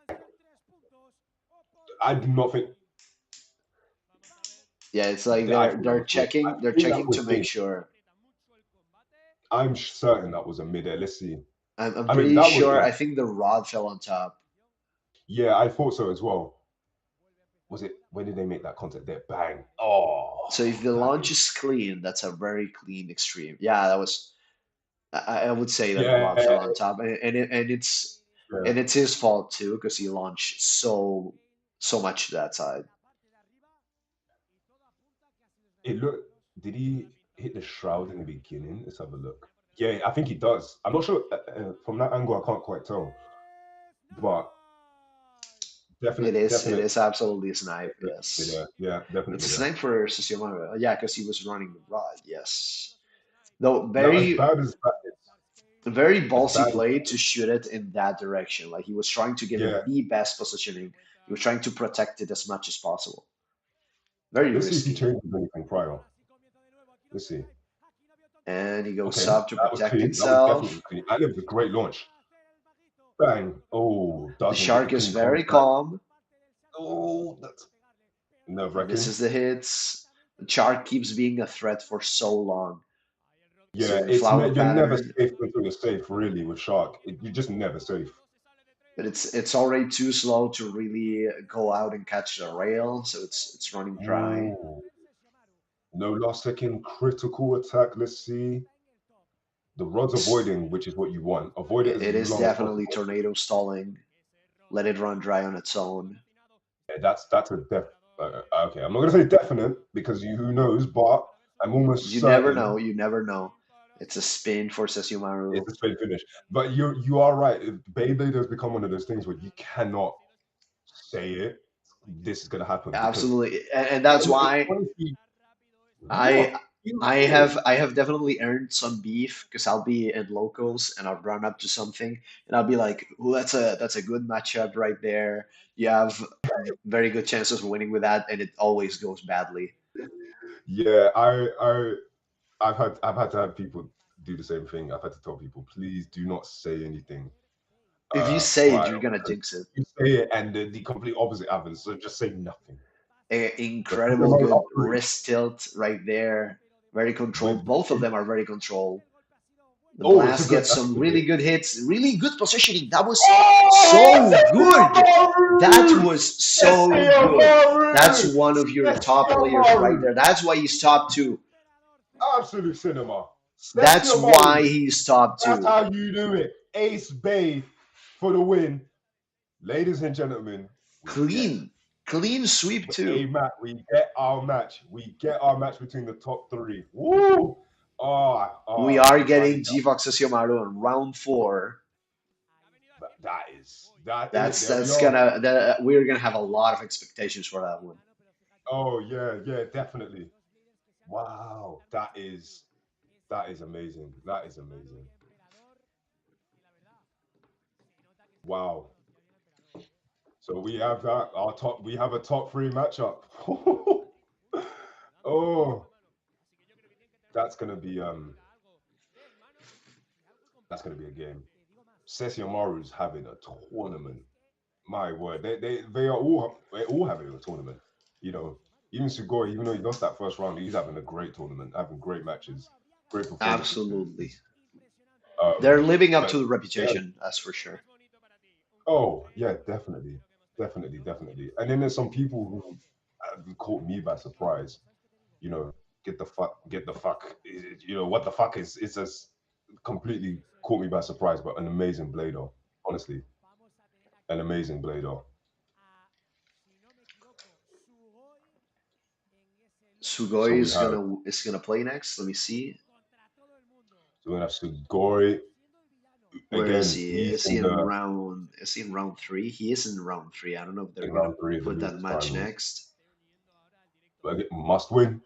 I do not think. Yeah, it's like I they're think that they're was mid. I checking they're think that checking was to make mid. sure. I'm certain that was a mid air. Let's see. I'm I mean, pretty that was sure. like, I think the rod fell on top. yeah, I thought so as well. Was it? When did they make that contact there? Bang. Oh, So if the that launch is. is clean, that's a very clean extreme. Yeah, that was. I would say that the rod fell Yeah, on top, yeah. and it's his fault too because he launched so much to that side. it looked. Did he hit the shroud in the beginning? Let's have a look. Yeah, I think he does. I'm not sure from that angle. I can't quite tell, but definite, It definite, is absolutely a snipe. definite Yes, there. Yeah, it's a definitely there. snipe for Sosiyama. Yeah, because he was running the rod. Yes, though Now, very as ballsy bad as play that to is, shoot it in that direction. Like he was trying to give yeah. it the best positioning. He was trying to protect it as much as possible. Very Let's see if he risky. changes anything prior. Let's see. And he goes Okay, up to that was protect clean. That was definitely himself. clean. And it was a great launch. Bang. Oh, The doesn't get the shark is clean very contact. calm. Oh, that's nerve wracking. Misses the hits. The shark keeps being a threat for so long. He's Yeah, doing a flower you're never pattern, safe until you're safe. Really, with shark, you're just never safe. but it's already too slow to really go out and catch the rail, so it's running dry. Ooh, no last second critical attack. Let's see. The rod's It's, avoiding, which is what you want. Avoid it as it is long as definitely possible. tornado stalling. Let it run dry on its own. Yeah, that's a okay. I'm not gonna say definite because who knows, but I'm almost You never certain know. You never know. It's a spin for Sesshomaru. it's a straight finish. But you are right. Beyblade has become one of those things where you cannot say it. This is gonna happen because Absolutely, and that's why honestly, what I you I know, have definitely earned some beef because I'll be in locals and I'll run up to something and I'll be like, "Well, that's a good matchup right there. You have very good chances of winning with that," and it always goes badly. yeah, I've had to have people do the same thing. I've had to tell people, please do not say anything If you say it, prior you're gonna because jinx it. you say it and the complete opposite happens. So just say nothing. But Incredible Sesshomaru good up three wrist tilt right there. Very with controlled. Both of the them are very controlled. The oh, it's a blast good gets that's a some good really hit. good hits, really good positioning. That was Oh, so good. That Sesshomaru! was so good. That's Sesshomaru! one of your top players right Sesshomaru! there. That's why he's top two. Absolute cinema. That's why Sesshomaru! he's top That's two. how you do it. Ace Bay for the win. Ladies and gentlemen, we get Clean, clean sweep a too. match. We get our match. We get our match between the top three. Woo! We are We finally getting got G-Vox Sesshomaru in round four. that is there we That's are. gonna we're gonna have a lot of expectations for that one. Oh yeah, yeah, definitely. Wow, that is amazing. That is amazing. Wow. So we have that our top. We have a top three matchup. Oh, that's gonna be that's gonna be a game. Sesshomaru's having a tournament. My word, they're all having a tournament. You know, even Sugoi, even though he lost that first round, he's having a great tournament, having great matches, great Absolutely. performances. They're living up to But the yeah, reputation, that's for sure. oh yeah, definitely, definitely, definitely. And then there's some people who have caught me by surprise. You know, get the fuck. You know what the fuck is? It's just completely caught me by surprise. But an amazing blader, honestly, an amazing blader. So Sugoi we have is gonna play next. Let me see. so we have Sugoi Where is again. he? He's in the Is he in round three? He is in round three. I don't know if they're in gonna round three, I put believe that it's match finals. next. Like must win.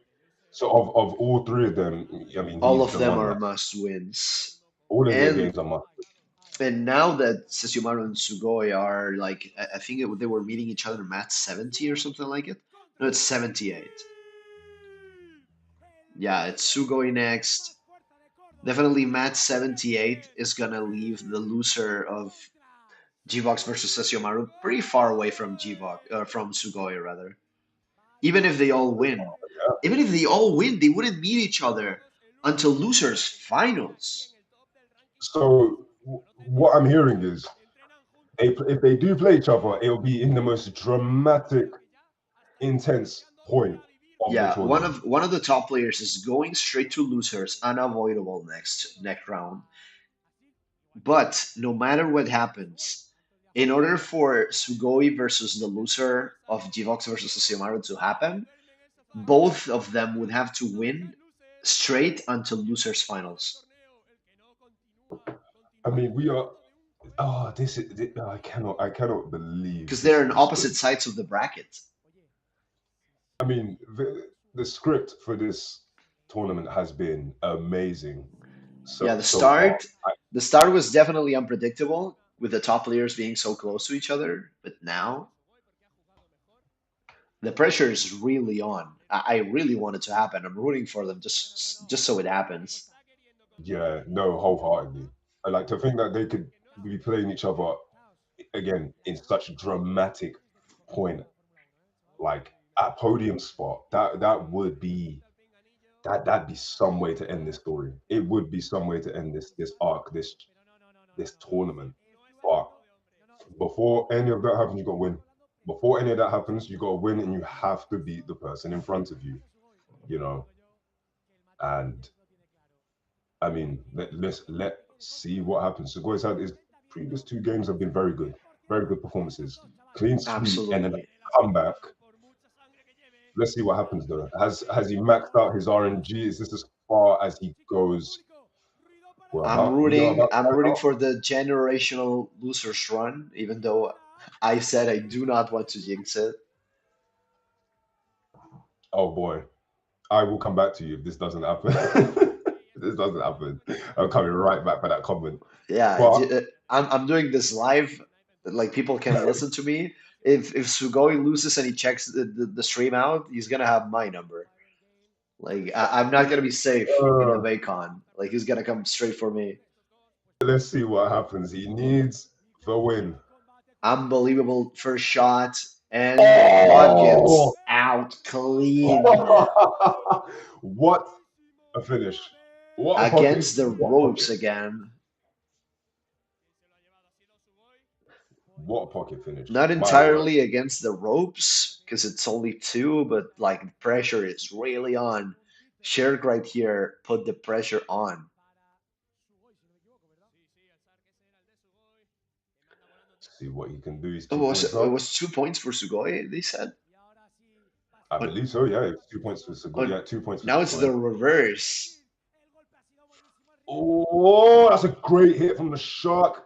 So of all three of them, I mean, All he's of the them one are that must wins. all of their And games are must. and now that Sesshomaru and Sugoi are like I think they were meeting each other in match 70 or something like it. No, it's 78. Yeah, it's Sugoi next. Definitely match 78 is gonna leave the loser of G-Box versus Sesshomaru pretty far away from G-Box from Sugoi rather. Even if they all win. Even if they all win, they wouldn't meet each other until losers finals. So what I'm hearing is, if they do play each other, it'll be in the most dramatic, intense point of the Yeah, tournament. one of the top players is going straight to losers, unavoidable next round. But no matter what happens, in order for Sugoi versus the loser of Jivox versus Sesshomaru to happen, both of them would have to win straight until losers finals I mean, we are. Oh, I cannot believe because this they're is on the script. opposite sides of the bracket. I mean, the script for this tournament has been amazing Yeah, so far. the start was definitely unpredictable with the top players being so close to each other, but now the pressure is really on. I really want it to happen. I'm rooting for them just so it happens. Yeah, no, wholeheartedly. I like to think that they could be playing each other again in such a dramatic point, like at podium spot. That would be that'd be some way to end this story. It would be some way to end this arc, this tournament. But before any of that happens, you got to win. Before any of that happens, you got to win, and you have to beat the person in front of you. You know, and I mean, let's see what happens. Sugoi's had his previous two games have been very good performances, clean sweep, and then a Absolutely. comeback. Let's see what happens though. Has he maxed out his RNG? Is this as far as he goes? We are about to I'm find rooting out. for the generational losers run, even though I said I do not want to jinx it. Oh boy, I will come back to you if this doesn't happen. If this doesn't happen, I'm coming right back for that comment. Yeah, But I'm doing this live, like people can listen to me. If Sugoi loses and he checks the stream out, he's gonna have my number. Like I'm not gonna be safe in the uh, Vacon. Like he's gonna come straight for me. let's see what happens. He needs the win. Unbelievable first shot, and Rod Oh! gets out clean What a finish. What a pocket. against the What a ropes pocket. again. What a pocket finish. Not My word. entirely against the ropes because it's only two, but like the pressure is really on. Shirk right here put the pressure on. See what he can do. He's It 2 points it up. was 2 points for Sugoi, they said. I But, believe so. Yeah, it's 2 points for Segura. but Yeah, 2 points for now it's Segura. the reverse. Oh, that's a great hit from the shark.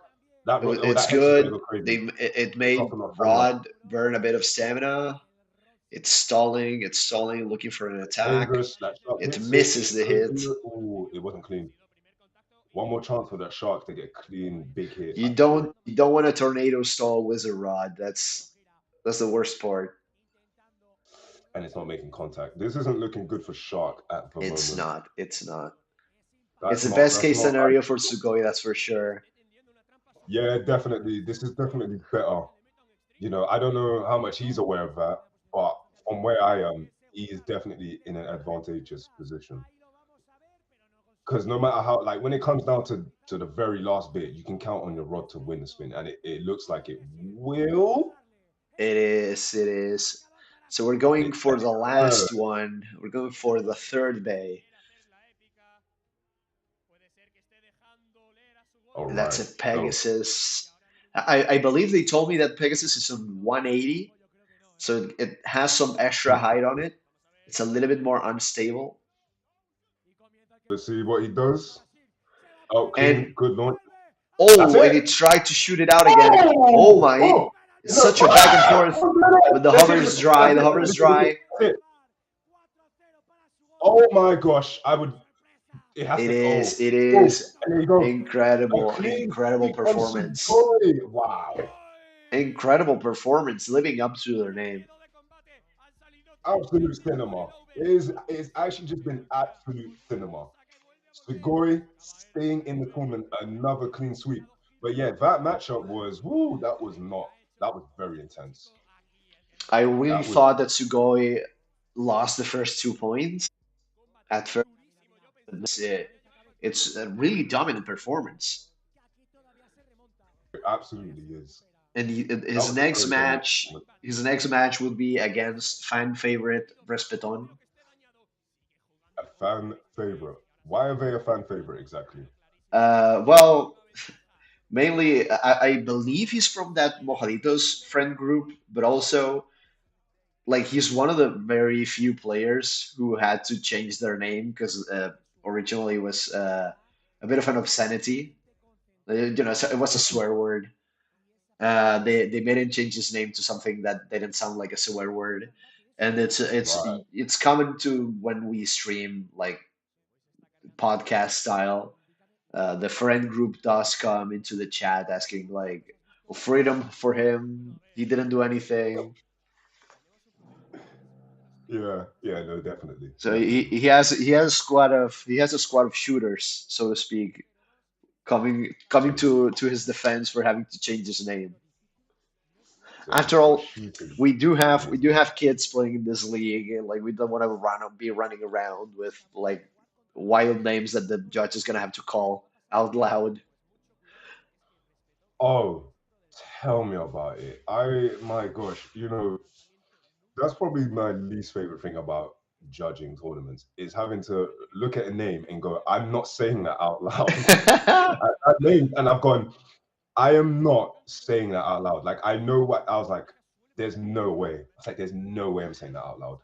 Oh, It's that hex is gonna good. go crazy. It It's not made enough stamina. Rod burn a bit of stamina. It's stalling. It's stalling, looking for an attack. Dangerous. That shark It hits it. misses It the goes hit. in the. Oh, it wasn't clean. One more chance for that shark to get clean, big hit. You don't want a tornado stall wizard rod. That's the worst part. And it's not making contact. This isn't looking good for shark at the It's moment. not. It's not. It's That's the not. best That's case not. scenario for Sugoi, that's for sure. Yeah, definitely. This is definitely better. I don't know how much he's aware of that, but from where I am, he is definitely in an advantageous position. Because no matter how, like when it comes down to the very last bit, you can count on your rod to win the spin, and it looks like it will. It is. It is. So we're going It, for the uh, last one. We're going for the third bay. all That's right. a So Pegasus. I believe they told me that Pegasus is on 180, so it has some extra height on it. It's a little bit more unstable. let's see what he does. Oh, And clean, good launch. That's oh, and it. it tried to shoot it out again. Oh Oh, my. oh, It's it's a such a back and forth. But the let's hover see. is dry. That's The it. hover is This is the hit. dry. That's it. Oh my gosh, I would. It has It to. is. Oh, It oh, is and there you go. A incredible. clean Incredible sweep from performance. Sugoi. Wow. Incredible performance, living up to their name. Absolute cinema. It's actually just been absolute cinema. Sugoi staying in the tournament, another clean sweep. But yeah, that matchup was woo, that was not that was very intense. I really That was thought that Sugoi lost the first 2 points at first. It's a really dominant performance. it absolutely is. And That was a very dominant performance. his next match would be against fan favorite Respeton. A fan favorite. Why are they a fan favorite exactly? Well, mainly I believe he's from that Mojaditos friend group, but also like he's one of the very few players who had to change their name because originally it was a bit of an obscenity. So it was a swear word. They made him change his name to something that didn't sound like a swear word, and Right. it's common to when we stream like podcast style. The friend group does come into the chat asking like freedom for him. He didn't do anything. Yeah, yeah, no, definitely, So definitely. he has a squad of shooters, so to speak, coming to his defense for having to change his name. So he's After got all, shooters in we his do name. have kids playing in this league, and like we don't want to be running around with like wild names that the judge is gonna have to call out loud. Oh, tell me about it. My gosh, that's probably my least favorite thing about judging tournaments is having to look at a name and go, I'm not saying that out loud. I've named and I've gone, I am not saying that out loud. Like I know what I was like, there's no way. It's like there's no way I'm saying that out loud.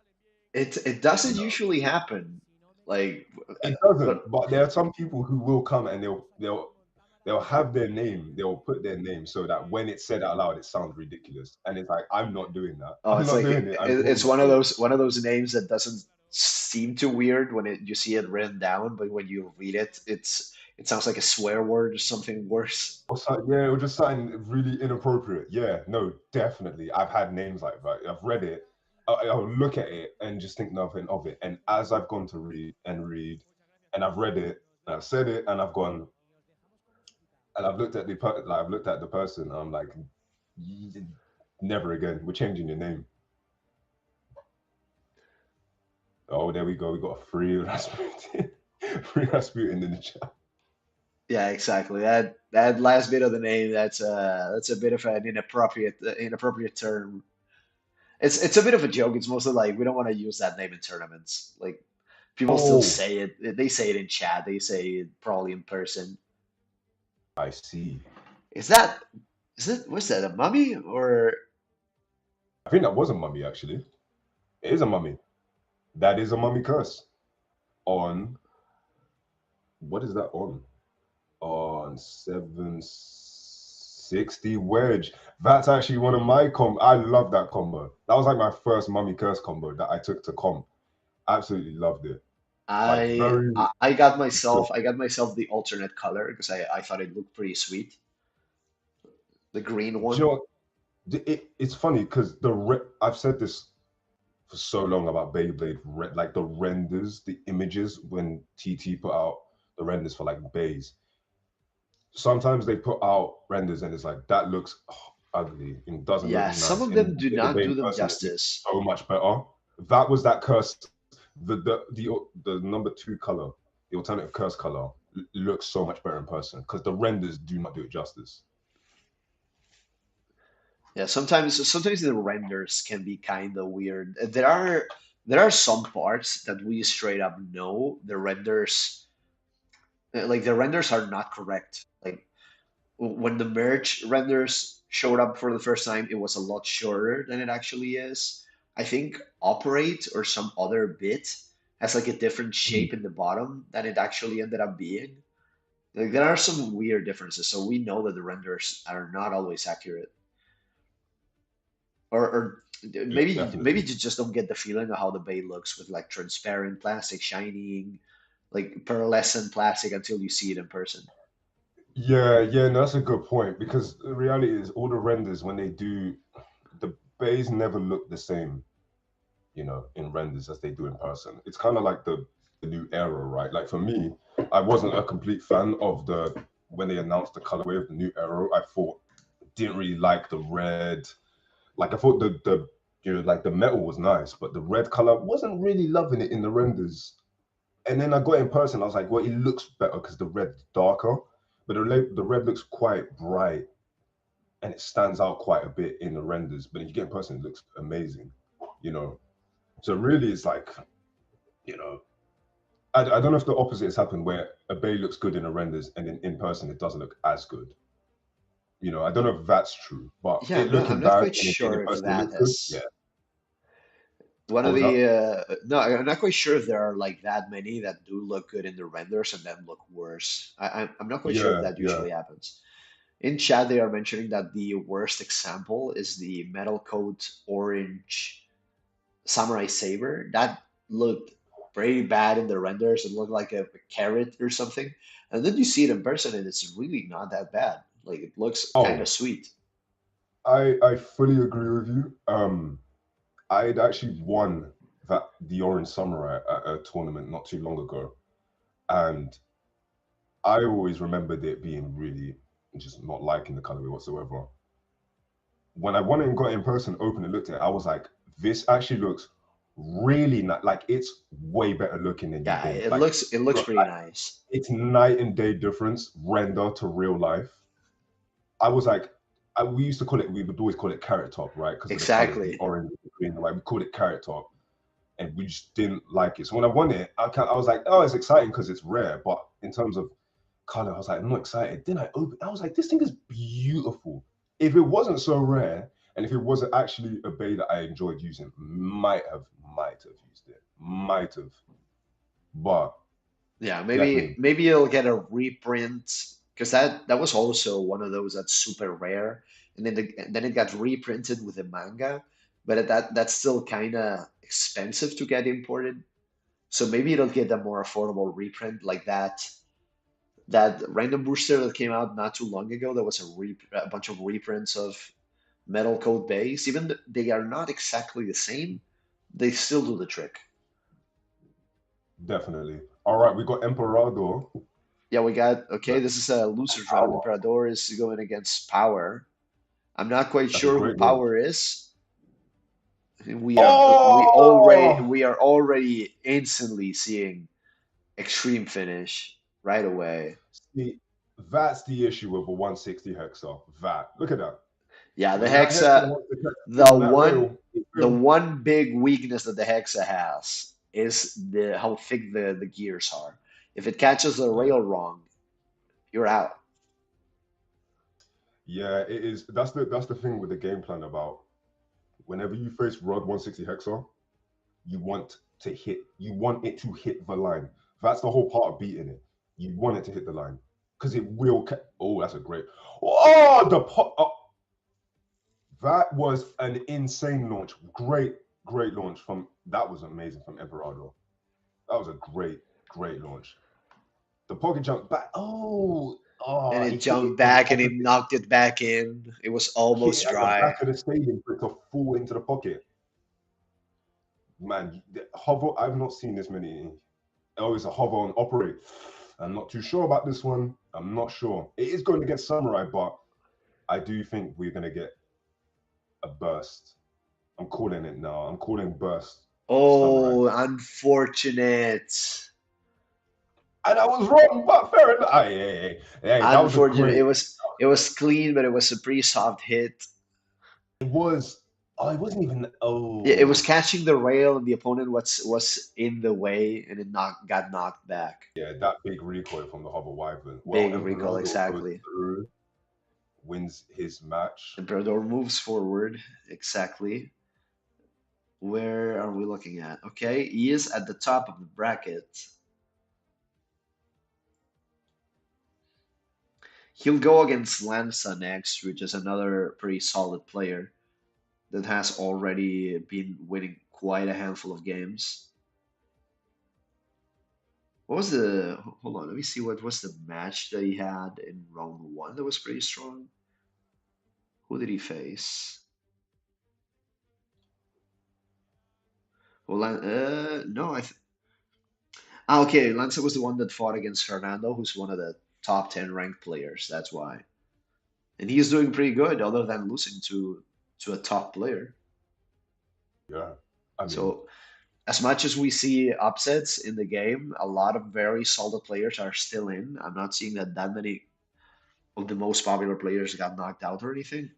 It You doesn't know, usually happen. Like, it but doesn't, but there are some people who will come and they'll have their name, they'll put their name so that when it's said out loud, it sounds ridiculous. And it's like, I'm not doing that. oh, I'm it's not like doing it. I know I'm it's not doing it. one of those names that doesn't seem too weird when you see it written down, but when you read it, it sounds like a swear word or something worse. Or yeah, or just something really inappropriate. Yeah, no, definitely. I've had names like that. I've read it. I'll look at it and just think nothing of it. And as I've gone to read, and I've read it, and I've said it, and I've gone, and I've looked at I've looked at the person. And I'm like, never again. We're changing your name. Oh, there we go. We got a free Rasputin, free Rasputin in the chat. Yeah, exactly. That last bit of the name, that's a bit of an inappropriate term. It's a bit of a joke. It's mostly like we don't want to use that name in tournaments. Like people still Oh, say it. They say it in chat. They say it probably in person. I see. Is that what's that, a mummy or I think that was a mummy actually. It is a mummy. That is a mummy curse on what is that on? On 760 wedge. That's actually one of my I love that combo. That was like my first mummy curse combo that I took to comp. Absolutely loved it. Like very I got myself the alternate color because I thought it looked pretty sweet. The green you one. know, it's funny because I've said this for so long about Beyblade, like the renders, the images when TT put out the renders for like bays. Sometimes they put out renders and it's like that looks ugly and doesn't look Yeah, some nice. of And then them you do get the not bay do in them person, it looks justice. so much better. That was that curse. The number two color, the alternative curse color, looks so much better in person because the renders do not do it justice. Yeah, sometimes the renders can be kind of weird. There are some parts that we straight up know the renders like the renders are not correct. Like when the merge renders showed up for the first time, it was a lot shorter than it actually is. I think operate or some other bit has like a different Mhm. shape in the bottom than it actually ended up being. Like there are some weird differences, so we know that the renders are not always accurate. Or Yeah, maybe definitely. you just don't get the feeling of how the bay looks with like transparent plastic shining, like pearlescent plastic until you see it in person. Yeah, yeah, no, that's a good point because the reality is all the renders when they do the bays never look the same, in renders as they do in person. It's kind of like the new era, right? Like for me, I wasn't a complete fan of the when they announced the colorway of the new era. I thought didn't really like the red. Like I thought like the metal was nice, but the red color wasn't really loving it in the renders. And then I got it in person. I was like, well, it looks better because the red's darker, but the red looks quite bright and it stands out quite a bit in the renders. But if you get in person, it looks amazing, you know. So really, it's like, you know, I don't know if the opposite has happened where a bay looks good in the renders and then in person it doesn't look as good. I don't know if that's true, but Yeah, it I'm looking not bad quite and then in sure if person it that looks good. Yeah, has. One What of was that? the no, I'm not quite sure if there are like that many that do look good in the renders and then look worse. I'm not quite sure if Yeah, that yeah. usually happens. In chat, they are mentioning that the worst example is the metal coat orange samurai saber. That looked pretty bad in the renders. It looked like a carrot or something. And then you see it in person, and it's really not that bad. Like it looks kind of Oh, sweet. I fully agree with you. I'd actually won the Orange Samurai at a tournament not too long ago, and I always remembered it being really just not liking the colorway whatsoever. When I went and got it in person, opened and looked at it, I was like, this actually looks really like it's way better looking than you Yeah, think. Like, it looks look, pretty nice. it's night and day difference, render to real life. I was like, we used to call it, we would always call it carrot top, right? Because of the colors, the Exactly. orange, the green, the white. We called it carrot top, and we just didn't like it. So when I won it, I was like, oh, it's exciting because it's rare. But in terms of color, I was like, I'm not excited. Then I was like, this thing is beautiful. If it wasn't so rare, and if it wasn't actually a bay that I enjoyed using, might have used it, might have. But Yeah, definitely, maybe you'll get a reprint because that was also one of those that's super rare, and then it got reprinted with a manga, but that's still kind of expensive to get imported. So maybe it'll get a more affordable reprint like that random booster that came out not too long ago. There was a bunch of reprints of Metal Code Base. Even they are not exactly the same, they still do the trick. definitely. All right, we got Emperado. Yeah, we got okay. That's This is a losers round. power. Emperador is going against Power. I'm not quite That's a sure who great launch. Power is. Oh, We are already instantly seeing extreme finish right away. see, that's the issue with a 160 hexa. That look at that. Yeah, the When that hexa Hexa, wants to catch the you on that one rail, it the will. one big weakness that the Hexa has is the how thick the gears are. If it catches the Yeah, rail wrong, you're out. yeah, it is. That's the thing with the game plan about whenever you face Rod 160 hexa, you want it to hit the line. That's the whole part of beating it. You want it to hit the line because it will. Oh, that's a great. Oh, that was an insane launch. Great launch from. That was amazing from Everardo. That was a great launch. The pocket jump back. And He it hit jumped it to the back and it opposite. knocked it back in. It was Hit it almost at the dry. back of the stadium for it to fall into the pocket. Man, the hover. I've not seen this many. Oh, it's a hover on operate. I'm not too sure about this one. I'm not sure. It is going against Samurai, but I do think we're going to get a burst. I'm calling it now. I'm calling burst Samurai. Oh, unfortunate. And I was wrong, but fair enough. Hey, that was a Unfortunate. great. It was clean, but it was a pretty soft hit. It was. Oh, it wasn't even. Yeah, it was Oh, catching the rail and the opponent was in the way and it got knocked back. yeah, that big recoil from the hover wyvern. Well, Big recall, Emperado goes exactly. through, wins his match. Emperador moves forward, exactly. Where are we looking at? Okay, he is at the top of the bracket. He'll go against Lanza next, which is another pretty solid player that has already been winning quite a handful of games. What was the? Hold on, let me see what was the match that he had in round one that was pretty strong. Who did he face? Well, no, okay. Lanza was the one that fought against Fernando, who's one of the top 10 ranked players. That's why, and he's doing pretty good, other than losing to a top player. Yeah, I mean, So as much as we see upsets in the game, a lot of very solid players are still in. I'm not seeing that many of the most popular players got knocked out or anything.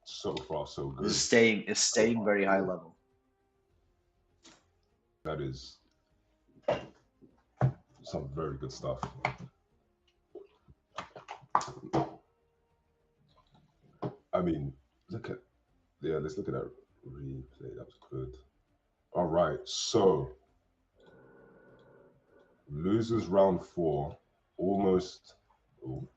so far so This good. is So staying far very so high good. level. That is some very good stuff. I mean, look at let's look at that Replay. That was good. All right. So losers round four. Almost. Oh,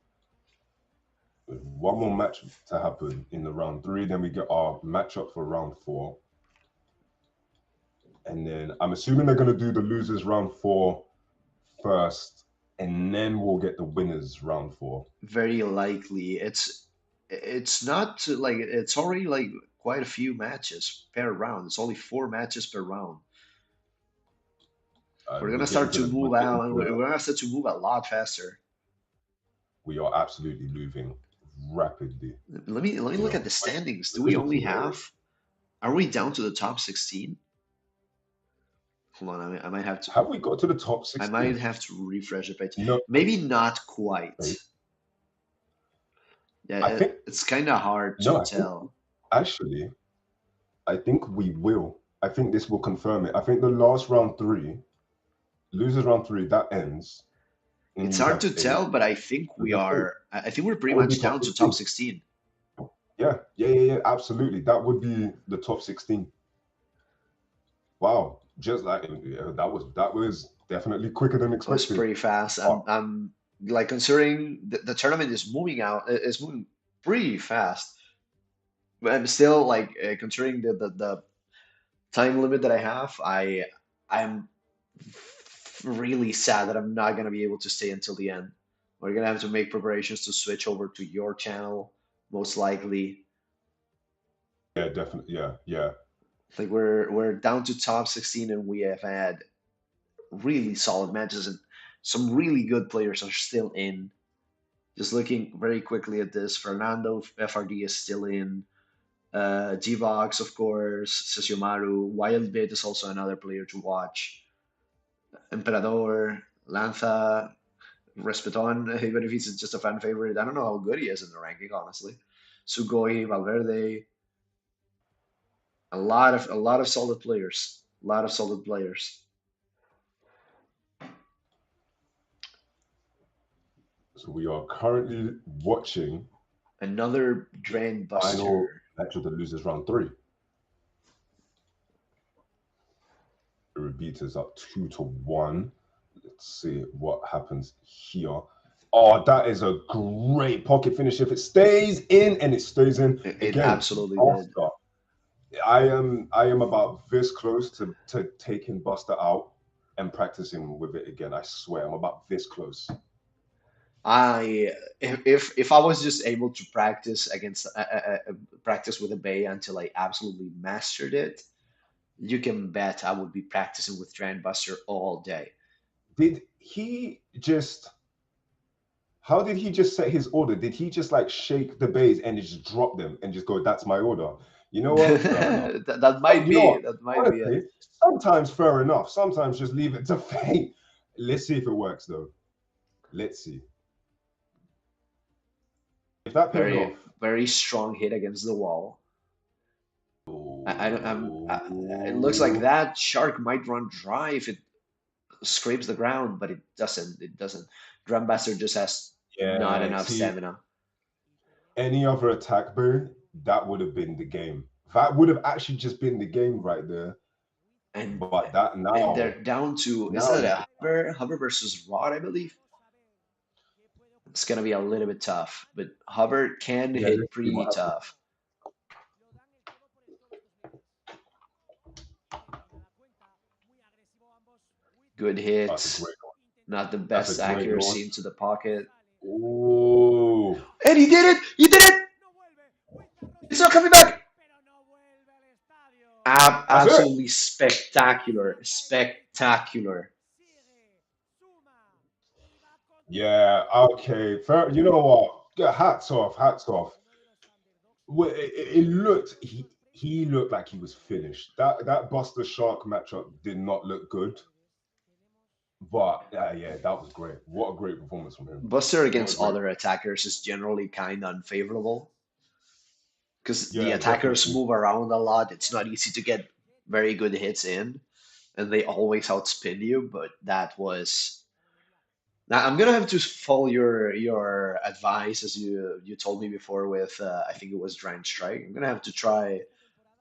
there's one more match to happen in the round three. Then we get our matchup for round four. And then I'm assuming they're going to do the losers round four first, and then we'll get the winners round four. Very likely. It's not like it's already like quite a few matches per round. It's only 4 matches per round. We're And gonna start to we're move getting out. to We're gonna start to move a lot faster. we are absolutely moving rapidly. Let me You look at know, the standings. Do we especially only tomorrow. have? Are we down to the top 16? Hold on, I might have to. Have we got to the top I might 16? have to refresh the page. You know, Maybe not quite. okay, Yeah, I think it's kind of hard to no, I think tell. actually, I think we will. I think this will confirm it. I think the last round three, losers round three, that ends, and It's you hard have to eight. tell, but I think You we have eight. are. I think we're pretty That would be much top down to top 16. 16. Yeah, yeah, yeah, yeah, absolutely. That would be the top 16. Wow, just like yeah, that was definitely quicker than It was expected. pretty fast. Uh, I'm like considering the tournament is moving out, is moving pretty fast. But I'm still like considering the time limit that I have. I'm really sad that I'm not gonna be able to stay until the end. We're gonna have to make preparations to switch over to your channel, most likely. yeah, definitely. Yeah, yeah. Like we're down to top 16 and we have had really solid matches and some really good players are still in. Just looking very quickly at this, Fernando FRD is still in. G-Vox, of course, Sesshomaru, Wildbit is also another player to watch. Emperador, Lantha, Respeton, even if he's just a fan favorite. I don't know how good he is in the ranking, honestly. Sugoi, Valverde, a lot of solid players. A lot of solid players. So we are currently watching Another Drain final Buster. match of the losers round three. Beat is up 2-1. Let's see what happens here. Oh, that is a great pocket finish. If it stays in and it stays in It again, absolutely did. Buster. I am about this close to taking Buster out and practicing with it again. I swear, I'm about this close. I if I was just able to practice against practice with a bay until I absolutely mastered it, you can bet I would be practicing with Buster all day. Did he just? How did he just set his order? Did he just like shake the bays and just drop them and just go, "That's my order"? You know what? Fair enough. That might You know be what? that might be it. Honestly, sometimes fair enough. Sometimes just leave it to fate. Let's see if it works though. Let's see. If that pays Very off. very strong hit against the wall. I don't. It looks like Oh, that shark might run dry if it scrapes the ground, but it doesn't. It doesn't. Drumbuster just has not yeah. enough See, stamina. any other attack boon, that would have been the game. That would have actually just been the game right there. And But that and now, they're down to is now it you a hover versus Rod, I believe. It's gonna be a little bit tough, but hover can yeah, hit let's see pretty what happens. tough. Good That's a hits, great one. not the That's a best great one. accuracy into the pocket. Oh, And he did it! He did it! It's not coming back! that's it. Absolutely spectacular. Spectacular. Yeah, okay. Fair. You know what? Yeah, hats off, hats off. Well, it looked he looked like he was finished. That Buster Shark matchup did not look good, but yeah, that was great. What a great performance from him. Buster What a against great. other attackers is generally kind of unfavorable because the Yeah, attackers definitely. move around a lot. It's not easy to get very good hits in, and they always outspin you. But that was now I'm gonna have to follow your advice as you told me before with I think it was Drain Strike. I'm gonna have to try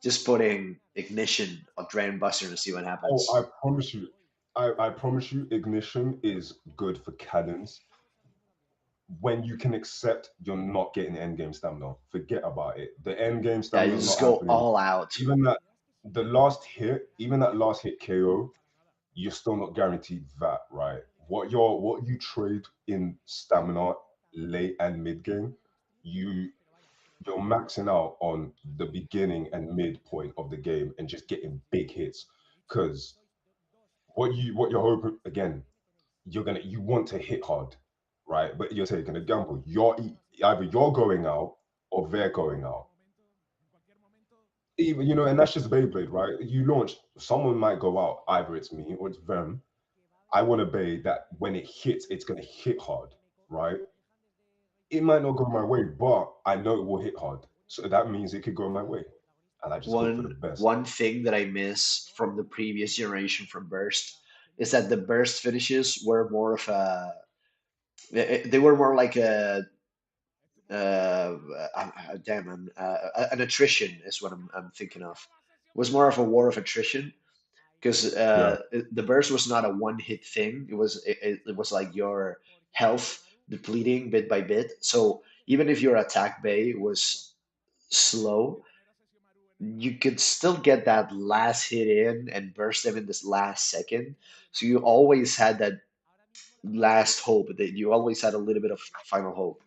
just putting ignition on Dragon Buster to see what Oh, happens. I promise you, ignition is good for cannons when you can accept you're not getting end game stamina. Forget about it. The end game Yeah, you stamina just not go happening. all out. Even that the last hit, even that last hit KO, you're still not guaranteed that, right? What you trade in stamina late and mid game, you you're maxing out on the beginning and mid point of the game and just getting big hits. Because what you're hoping again, you want to hit hard, right? But you're taking a gamble. Either you're going out or they're going out. Even and that's just Beyblade, right? You launch, someone might go out, either it's me or it's them. I want to bay that when it hits, it's gonna hit hard, right? It might not go my way, but I know it will hit hard. So that means it could go my way. And I just hope for the best. One thing that I miss from the previous generation from Burst is that the Burst finishes were more of a they were more like a damn an attrition is what I'm thinking of. It was more of a war of attrition because Yeah. the burst was not a one hit thing. It was like your health depleting bit by bit. So even if your attack bay was slow, you could still get that last hit in and burst them in this last second. So you always had that last hope that you always had a little bit of final hope.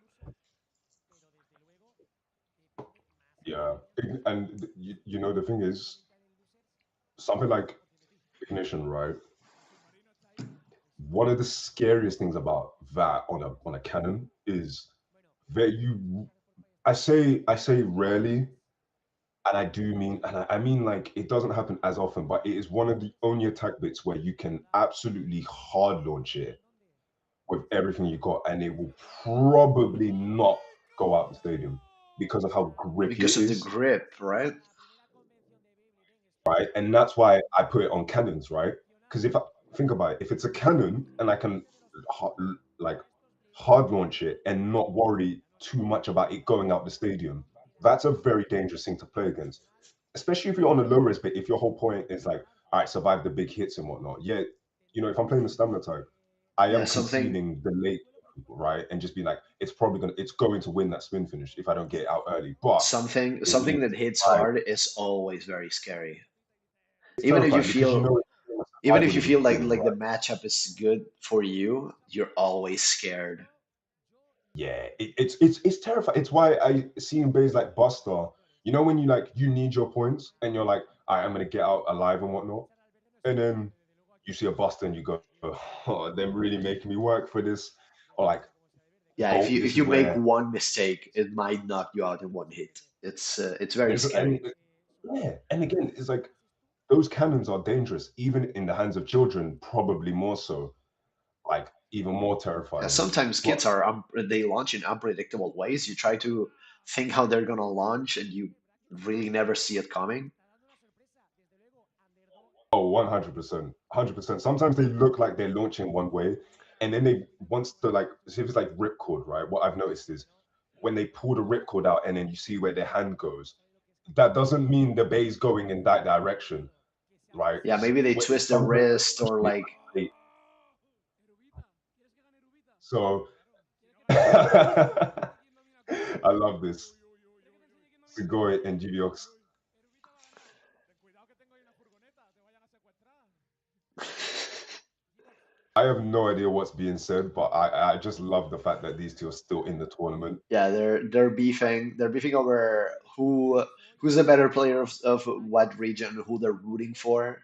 Yeah. And the thing is, something like ignition, right? One of the scariest things about that on a cannon is that I say rarely, and I mean like it doesn't happen as often, but it is one of the only attack bits where you can absolutely hard launch it with everything you got, and it will probably not go out the stadium because of how grippy Because it of the is, grip, right? right? And that's why I put it on cannons, right? Because if I think about it, if it's a cannon and I can like hard launch it and not worry too much about it going out the stadium, that's a very dangerous thing to play against. Especially if you're on a low risk bit, if your whole point is like, all right, survive the big hits and whatnot. Yeah, if I'm playing the stamina type, I Yeah, am something conceding the late, right? And just be like, it's going to win that spin finish if I don't get it out early. But it something means that hits survive. hard is always very scary. It's Even if you terrifying because feel even survive if when you you're feel the beginning, like the right? matchup is good for you, you're always scared. Yeah, it's terrifying. It's why I see in bays like Buster, when you need your points and you're like, all right, I'm gonna get out alive and whatnot, and then you see a Buster and you go, oh, they're really making me work for this, or like, Yeah, oh, if this is you make where one mistake, it might knock you out in one hit. It's very and scary. yeah, and again, it's like those cannons are dangerous, even in the hands of children, probably more so, like even more Yeah, terrifying. sometimes But kids they launch in unpredictable ways. You try to think how they're gonna launch, and you really never see it coming. oh, 100%, 100%. Sometimes they look like they're launching one way, and then they once the like, see if it's like ripcord, right? What I've noticed is when they pull the ripcord out, and then you see where their hand goes, that doesn't mean the bay's going in that direction, right? Yeah, maybe they twist the Sometimes, wrist or especially, like so I love this. Sugoi and GDOX. I have no idea what's being said, but I just love the fact that these two are still in the tournament. yeah, they're beefing over who's the better player of what region, who they're rooting for.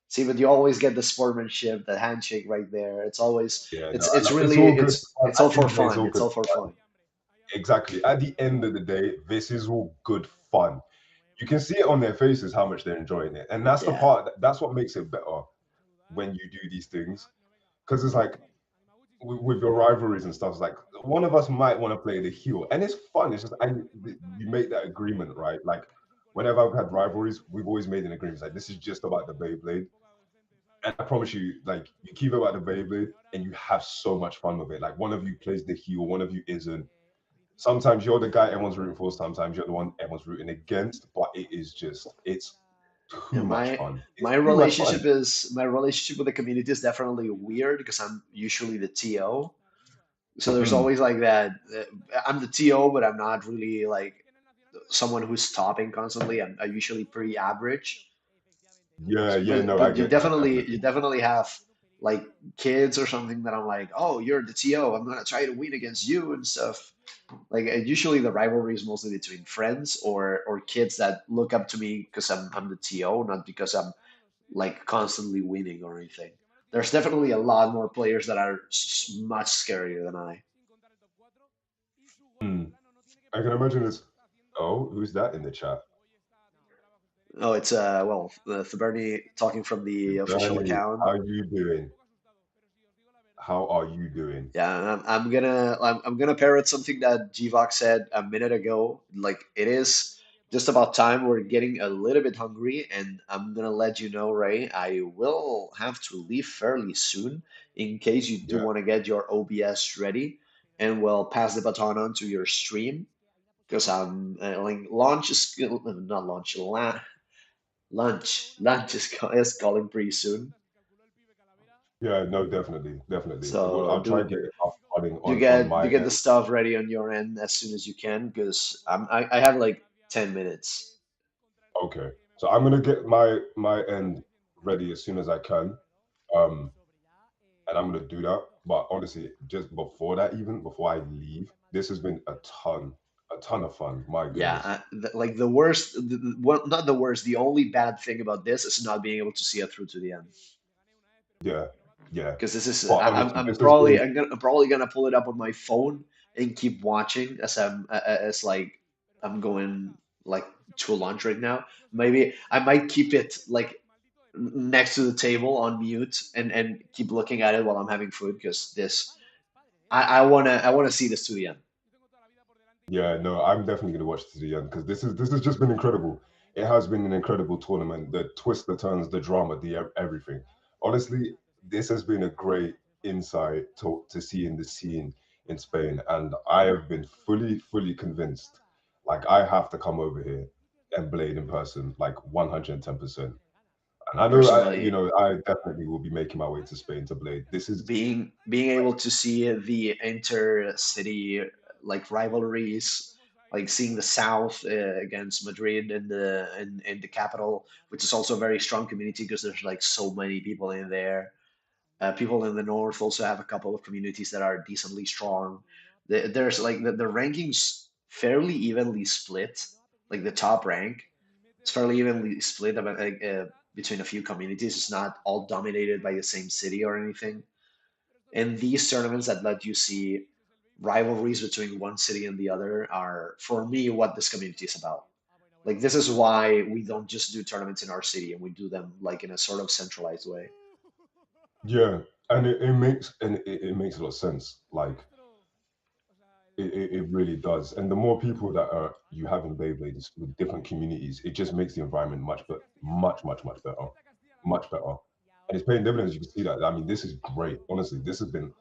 See, but you always get the sportsmanship, the handshake right there. It's always Yeah, no, it's it's really all good fun. it's all At the end for of the day, it's fun. all It's good all for fun. fun. Exactly. At the end of the day, this is all good fun. You can see it on their faces how much they're enjoying it, and that's the Yeah. part. That's what makes it better when you do these things. Because it's like with your rivalries and stuff. It's like one of us might want to play the heel, and it's fun. It's just and you make that agreement, right? Like whenever I've had rivalries, we've always made an agreement. It's like this is just about the Beyblade, and I promise you, like you keep it about the Beyblade, and you have so much fun with it. Like one of you plays the heel, one of you isn't. sometimes you're the guy everyone's rooting for, sometimes you're the one everyone's rooting against, but it is just it's Yeah, too much fun. It's my too much fun. relationship with the community is definitely weird because I'm usually the TO. So there's Mm. always like that. I'm the TO, but I'm not really like someone who's stopping constantly. I'm usually pretty average. Yeah, yeah, no, I But get that you definitely. definitely have like kids or something that I'm like, oh, you're the TO. I'm gonna try to win against you and stuff. Like usually the rivalry is mostly between friends or kids that look up to me because I'm the TO, not because I'm like constantly winning or anything. There's definitely a lot more players that are much scarier than I. Mm. I can imagine it's oh, who's that in the chat? Oh, it's well, Bernie talking from the official Bernie, account. how you doing? How are you doing? Yeah, I'm gonna parrot something that Gvox said a minute ago. Like it is just about time. We're getting a little bit hungry, and I'm gonna let you know, Ray. I will have to leave fairly soon in case you do Yeah, want to get your OBS ready, and we'll pass the baton on to your stream because I'm like launch is not launch is calling pretty soon. yeah, no, definitely, definitely. Well, So I'll try and get it up running on do my get end. the stuff ready on your end as soon as you can because I have like 10 minutes. Okay, so I'm gonna get my end ready as soon as I can. Um, and I'm gonna do that. But honestly, just before that, even before I leave, this has been a ton of fun. My Yeah, goodness. like the worst, well, not the worst. The only bad thing about this is not being able to see it through to the end. Yeah, yeah. Because this is But honestly, this has been I'm probably gonna pull it up on my phone and keep watching as as like I'm going like to lunch right now. Maybe I might keep it like next to the table on mute and keep looking at it while I'm having food because this I wanna see this to the end. yeah, no, I'm definitely gonna watch this to the end because this has just been incredible. It has been an incredible tournament. The twists, the turns, the drama, everything. Honestly, this has been a great insight to see in the scene in Spain, and I have been fully convinced. Like I have to come over here and blade in person, like 110%. And I know, Personally, I definitely will be making my way to Spain to blade. This is being able to see the intercity like rivalries, like seeing the South against Madrid in the capital, which is also a very strong community because there's like so many people in there. People in the North also have a couple of communities that are decently strong. There's like the rankings fairly evenly split. Like the top rank, it's fairly evenly split between a few communities. It's not all dominated by the same city or anything. And these tournaments that let you see rivalries between one city and the other are, for me, what this community is about. Like this is why we don't just do tournaments in our city and we do them like in a sort of centralized way. yeah, and it makes a lot of sense. Like it really does. And the more people that are you have in Beyblades with different communities, it just makes the environment much but much better. Much better. And it's paying dividends. You can see that. I mean, this is great. Honestly, this has been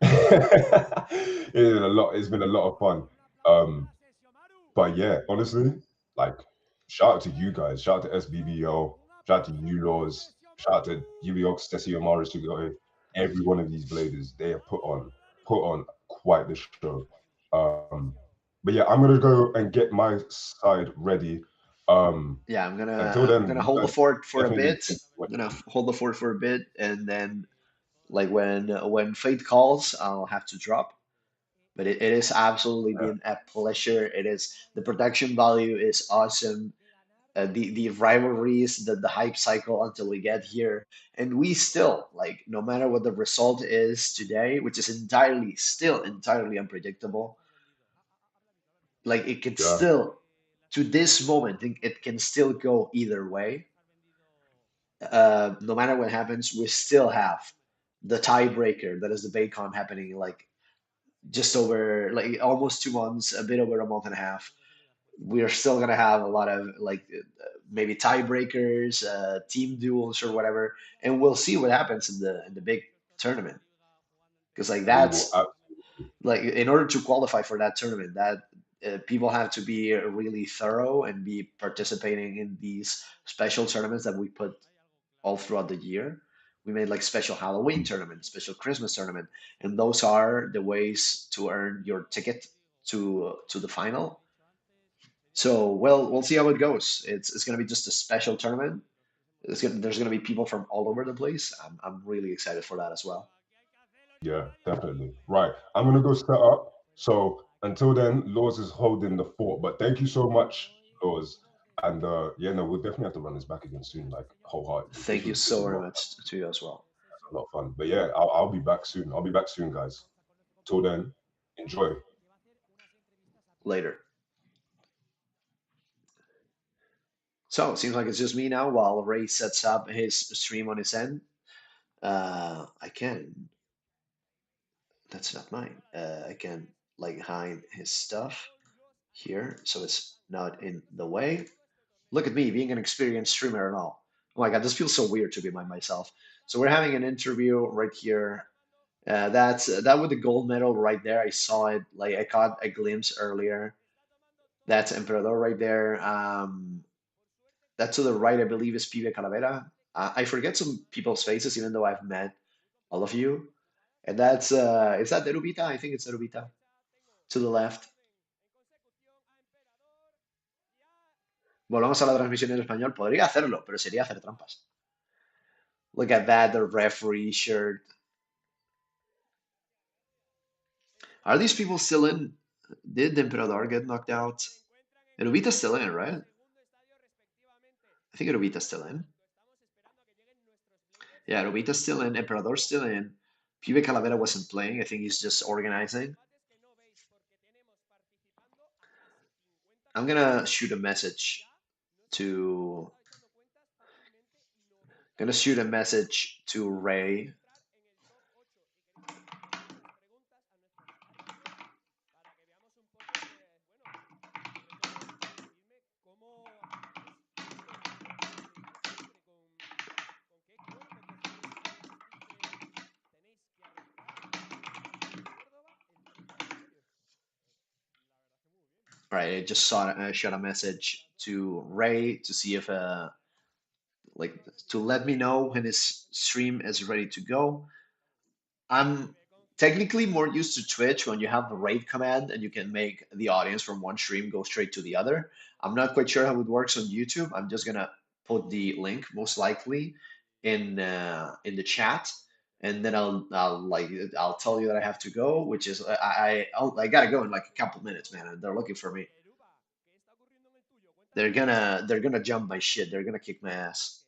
it is a lot, it's been a lot of fun. Um, but yeah, honestly, like shout out to you guys, shout out to SBBL, shout out to you laws, shout out to Uviox, Stessi Amaris to go every one of these bladers, they have put on quite the show. Um, but yeah, I'm gonna go and get my side ready. Um, Yeah, until I'm then, gonna you hold the guys fort for a definitely bit. continue I'm gonna watching. hold the fort for a bit, and then like when fate calls, I'll have to drop. But it has absolutely Yeah, been a pleasure. It is the production value is awesome. The rivalries, the hype cycle until we get here, and we still like no matter what the result is today, which is entirely unpredictable. Like it can yeah, still to this moment, it can still go either way. No matter what happens, we still have the tiebreaker that is the Baycon happening like just over like almost 2 months, a bit over a month and a half. We are still gonna have a lot of like maybe tiebreakers, team duels or whatever, and we'll see what happens in the big tournament because like we will that's absolutely. Like in order to qualify for that tournament, that people have to be really thorough and be participating in these special tournaments that we put all throughout the year. We made like special Halloween tournament, special Christmas tournament, and those are the ways to earn your ticket to the final. So well, we'll see how it goes. It's gonna be just a special tournament. There's gonna be people from all over the place. I'm really excited for that as well. Yeah, definitely. Right. I'm gonna go set up. So until then, Laws is holding the fort. But thank you so much, Laws. And yeah, no, we'll definitely have to run this back again soon, like wholeheartedly. Thank you This so was very much to you as well. a lot of fun. But yeah, I'll be back soon. I'll be back soon, guys. Till then, enjoy. Later. So it seems like it's just me now while Ray sets up his stream on his end. I can. That's not mine. I can like hide his stuff here so it's not in the way. Look at me being an experienced streamer and all. Oh my God, this feels so weird to be by myself. So we're having an interview right here. That's that with the gold medal right there. I saw it, like I caught a glimpse earlier. That's Emperador right there. That to the right, I believe, is Pibe Calavera. I forget some people's faces, even though I've met all of you. And that's is that Derubita? I think it's Derubita to the left. Volvamos a la transmisión en español. Podría hacerlo, pero sería hacer trampas. Look at that, the referee shirt. Are these people still in? Did the Emperador get knocked out? Erubita's still in, right? I think Erubita's still in. Yeah, Erubita's still in. Emperador's still in. Pibe Calavera wasn't playing. I think he's just organizing. I'm gonna shoot a message to Ray. Right, I just saw shot a message to Ray to see if like to let me know when his stream is ready to go. I'm technically more used to Twitch when you have the raid command and you can make the audience from one stream go straight to the other. I'm not quite sure how it works on YouTube. I'm just gonna put the link most likely in the chat, and then I'll tell you that I have to go, which is I gotta go in like a couple minutes, man, and they're looking for me. They're gonna jump my shit. They're gonna kick my ass.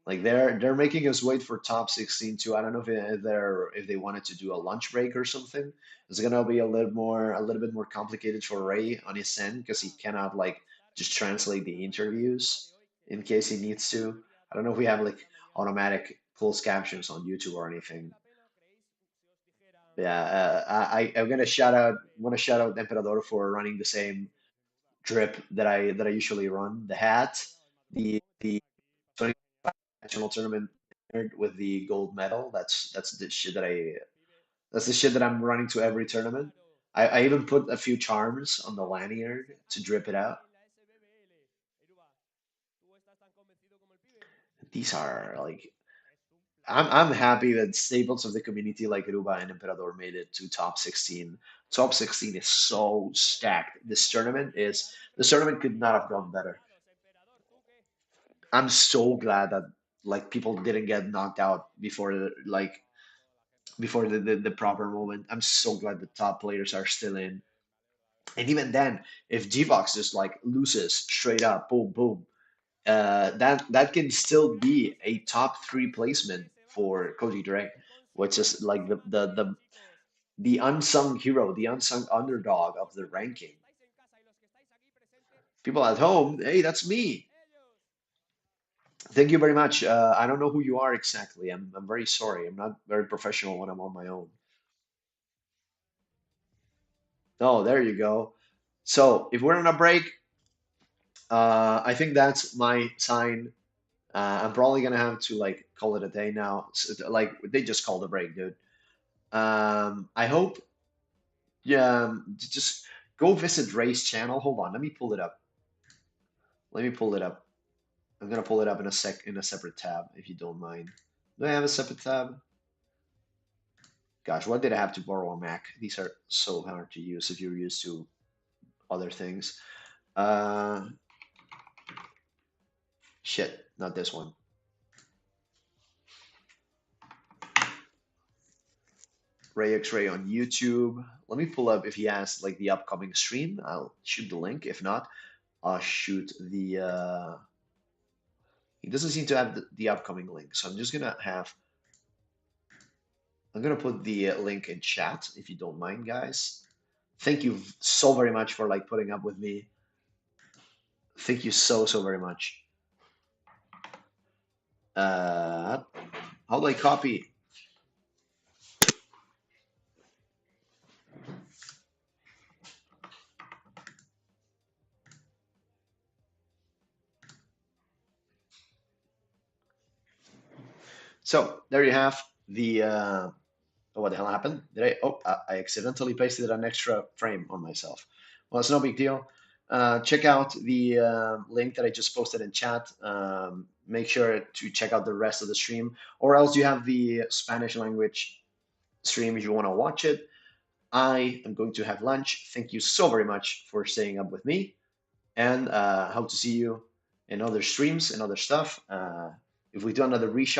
Like they're making us wait for top 16 too. I don't know if they wanted to do a lunch break or something. It's gonna be a little bit more complicated for Ray on his end because he cannot like just translate the interviews in case he needs to. I don't know if we have like automatic closed captions on YouTube or anything. Yeah, I'm gonna shout out Emperador for running the same drip that I usually run. The hat, the 20 national tournament with the gold medal. That's the shit that I'm running to every tournament. I even put a few charms on the lanyard to drip it out. These are like I'm happy that staples of the community like Ruba and Emperador made it to top 16. Top 16 is so stacked. This tournament could not have gone better. I'm so glad that like people didn't get knocked out before the proper moment. I'm so glad the top players are still in. And even then, if G-Box just like loses straight up, boom, boom, that can still be a top three placement for Cody Dre, which is like the unsung hero, the unsung underdog of the ranking. People at home, hey, that's me. Thank you very much. I don't know who you are exactly. I'm very sorry. I'm not very professional when I'm on my own. Oh, there you go. So if we're on a break, I think that's my sign I'm probably gonna have to like call it a day now. Like they just called a break, dude. I hope. Yeah, just go visit Ray's channel. Hold on, let me pull it up. Let me pull it up. I'm gonna pull it up in a sec in a separate tab, if you don't mind. Do I have a separate tab? Gosh, why did I have to borrow a Mac? These are so hard to use if you're used to other things. Uh, Shit, not this one. Ray X Ray on YouTube. Let me pull up if he has like the upcoming stream. I'll shoot the link. If not, I'll shoot the. He doesn't seem to have the upcoming link, so I'm just gonna have. I'm gonna put the link in chat if you don't mind, guys. Thank you so very much for like putting up with me. Thank you so very much. Uh, how do I copy? So there you have the. Oh, what the hell happened? Did I? Oh, I accidentally pasted an extra frame on myself. Well, it's no big deal. Check out the link that I just posted in chat. Make sure to check out the rest of the stream, or else you have the Spanish language stream if you want to watch it. I am going to have lunch. Thank you so very much for staying up with me, and hope to see you in other streams and other stuff. If we do another reshot.